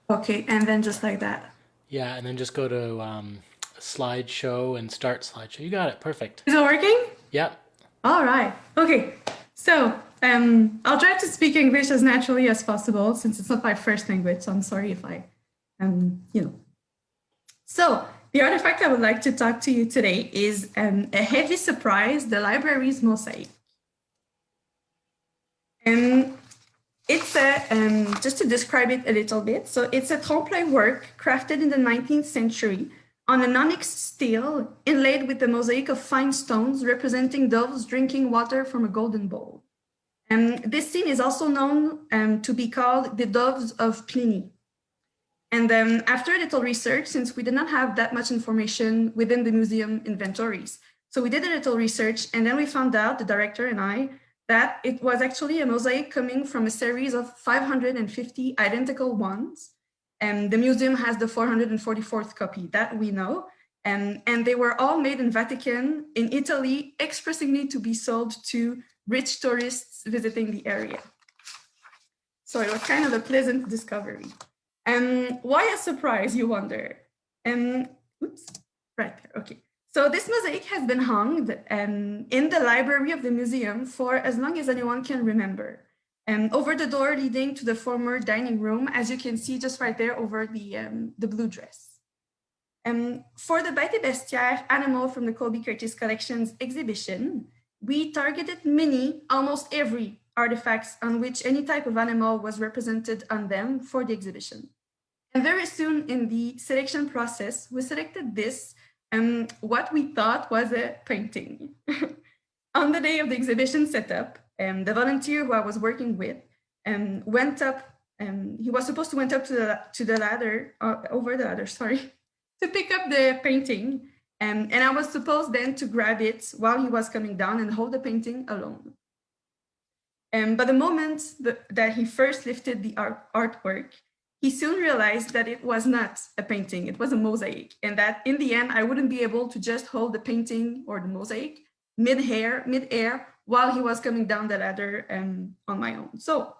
Okay, and then just like that. Yeah, and then just go to slideshow and start slideshow. You got it. Perfect. Is it working? Yep. All right. Okay. So I'll try to speak English as naturally as possible since it's not my first language. So I'm sorry if I, So the artifact I would like to talk to you today is a heavy surprise, the library's mosaic. And it's just to describe it a little bit. So it's a trompe-l'oeil work crafted in the 19th century on an onyx steel inlaid with a mosaic of fine stones representing doves drinking water from a golden bowl. And this scene is also known to be called the Doves of Pliny. And after a little research, since we did not have that much information within the museum inventories, so we did a little research, and then we found out, the director and I, that it was actually a mosaic coming from a series of 550 identical ones. And the museum has the 444th copy that we know. And they were all made in Vatican, in Italy, expressly to be sold to rich tourists visiting the area. So it was kind of a pleasant discovery. Why a surprise, you wonder? Oops, right there, okay. So this mosaic has been hung in the library of the museum for as long as anyone can remember. Over the door leading to the former dining room, as you can see just right there over the blue dress. For the Bête et Bestiaire animal from the Colby Curtis Collections exhibition, we targeted almost every artifacts on which any type of animal was represented on them for the exhibition. And very soon in the selection process, we selected this, what we thought was a painting. On the day of the exhibition setup, the volunteer who I was working with went up, he was supposed to went up to the ladder, over the ladder, sorry, to pick up the painting. And I was supposed then to grab it while he was coming down and hold the painting alone. But the moment that he first lifted the artwork, he soon realized that it was not a painting, it was a mosaic. And that in the end, I wouldn't be able to just hold the painting or the mosaic mid-air while he was coming down the ladder on my own. So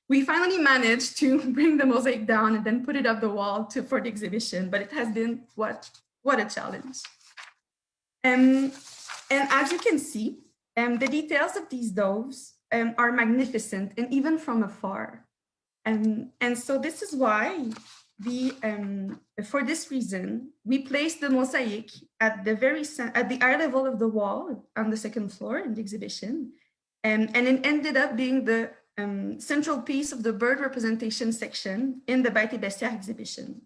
we finally managed to bring the mosaic down and then put it up the wall for the exhibition, but it has been what a challenge. And as you can see, the details of these doves are magnificent, and even from afar. And so this is why for this reason, we placed the mosaic at the eye level of the wall on the second floor in the exhibition. And it ended up being the central piece of the bird representation section in the Bête et Bestiaire exhibition.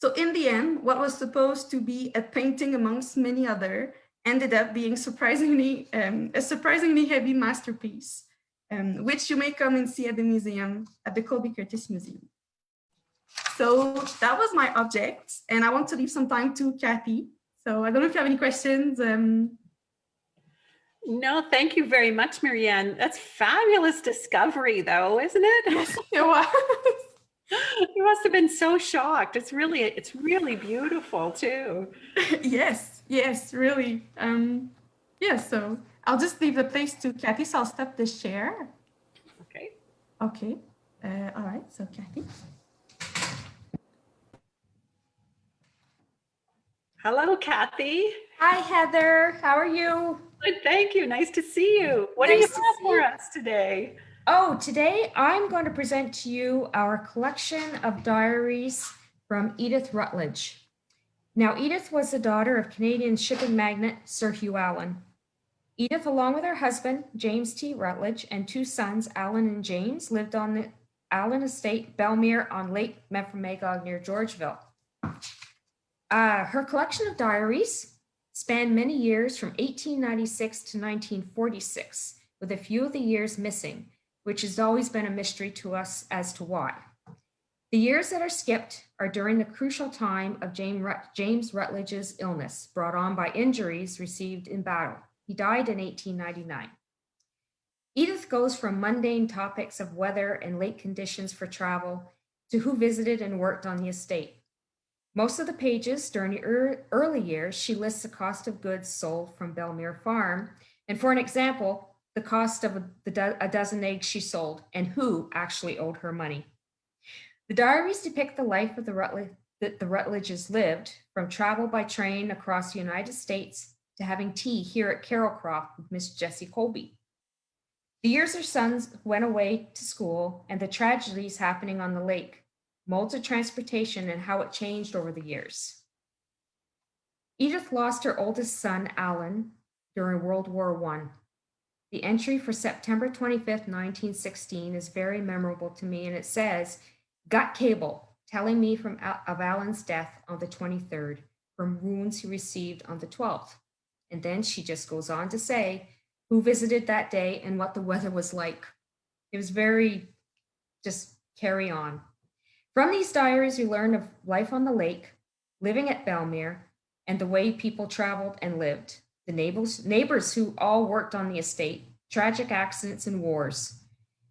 So in the end, what was supposed to be a painting amongst many other ended up being a surprisingly heavy masterpiece, which you may come and see at the museum, at the Colby Curtis Museum. So that was my object, and I want to leave some time to Kathy. So I don't know if you have any questions. No, thank you very much, Marianne. That's fabulous discovery, though, isn't it? Yes, it was. You must have been so shocked. It's really beautiful too. Yes, really. So I'll just leave the place to Kathy. So I'll stop the share. Okay. Okay. All right. So Kathy. Hello, Kathy. Hi, Heather. How are you? Good, thank you. Nice to see you. What do you have for us today? Oh, today I'm going to present to you our collection of diaries from Edith Rutledge. Now, Edith was the daughter of Canadian shipping magnate Sir Hugh Allan. Edith, along with her husband, James T. Rutledge, and two sons, Allan and James, lived on the Allan Estate, Belmere on Lake Memphremagog near Georgeville. Her collection of diaries spanned many years from 1896 to 1946, with a few of the years missing, which has always been a mystery to us as to why. The years that are skipped are during the crucial time of James Rutledge's illness, brought on by injuries received in battle. He died in 1899. Edith goes from mundane topics of weather and lake conditions for travel to who visited and worked on the estate. Most of the pages during the early years, she lists the cost of goods sold from Belmere Farm. And for an example, the cost of a dozen eggs she sold and who actually owed her money. The diaries depict the life of the Rutledges lived, from travel by train across the United States to having tea here at Carrollcroft with Miss Jessie Colby. The years her sons went away to school and the tragedies happening on the lake, modes of transportation and how it changed over the years. Edith lost her oldest son, Allan, during World War I. The entry for September 25th, 1916 is very memorable to me, and it says, "Got cable telling me of Allan's death on the 23rd from wounds he received on the 12th. And then she just goes on to say who visited that day and what the weather was like. It was very just carry on. From these diaries, we learn of life on the lake, living at Belmere, and the way people traveled and lived. The neighbors who all worked on the estate, tragic accidents and wars,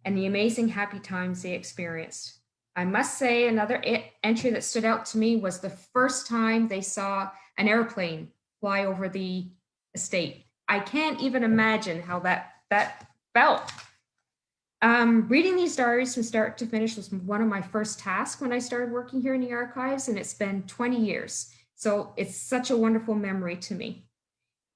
and the amazing happy times they experienced. I must say another entry that stood out to me was the first time they saw an airplane fly over the estate. I can't even imagine how that felt. Reading these diaries from start to finish was one of my first tasks when I started working here in the archives, and it's been 20 years. So it's such a wonderful memory to me.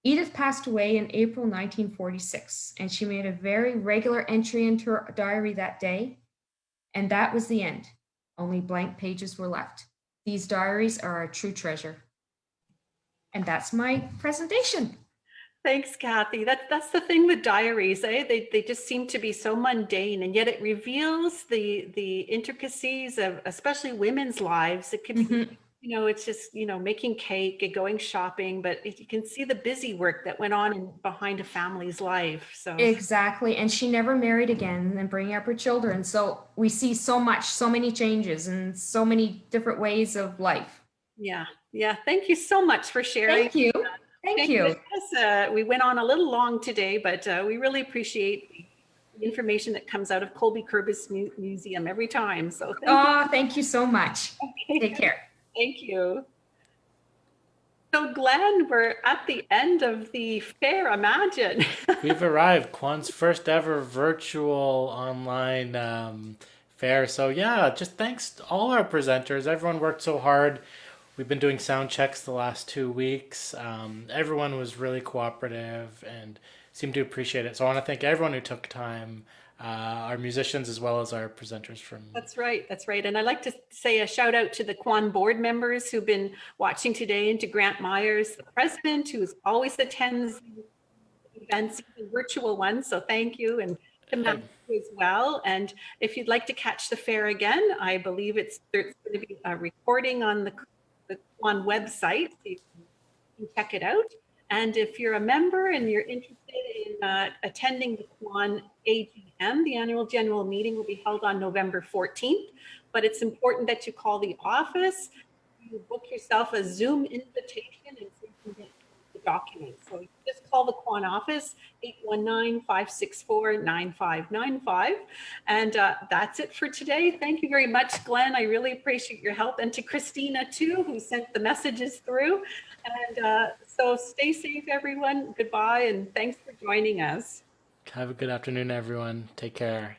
Edith passed away in April 1946, and she made a very regular entry into her diary that day. And that was the end. Only blank pages were left. These diaries are a true treasure. And that's my presentation. Thanks, Kathy. That's the thing with diaries, eh? They just seem to be so mundane, and yet it reveals the intricacies of especially women's lives. It can be, it's just, making cake and going shopping, but you can see the busy work that went on behind a family's life. So exactly. And she never married again and bringing up her children. So we see so many changes and so many different ways of life. Yeah. Thank you so much for sharing. Thank you. Thank you. We went on a little long today, but we really appreciate the information that comes out of Colby Curbis Museum every time. So thank you so much. Okay. Take care. Thank you. So Glenn, we're at the end of the fair, imagine. We've arrived, Quan's first ever virtual online fair. So yeah, just thanks to all our presenters. Everyone worked so hard. We've been doing sound checks the last 2 weeks. Everyone was really cooperative and seemed to appreciate it. So I want to thank everyone who took time, our musicians as well as our presenters from... That's right. And I'd like to say a shout out to the Quan board members who've been watching today, and to Grant Myers, the president, who always attends events, even virtual ones. So thank you. And to Matthew as well. And if you'd like to catch the fair again, I believe there's going to be a recording on the Quan website, so you can check it out. And if you're a member and you're interested in attending the Quan AGM, the annual general meeting will be held on November 14th, but it's important that you call the office, you book yourself a Zoom invitation, and so you can get the documents. So you just call the Quan office, 819-564-9595. And that's it for today. Thank you very much, Glenn. I really appreciate your help. And to Christina too, who sent the messages through. And so stay safe, everyone. Goodbye, and thanks for joining us. Have a good afternoon, everyone. Take care.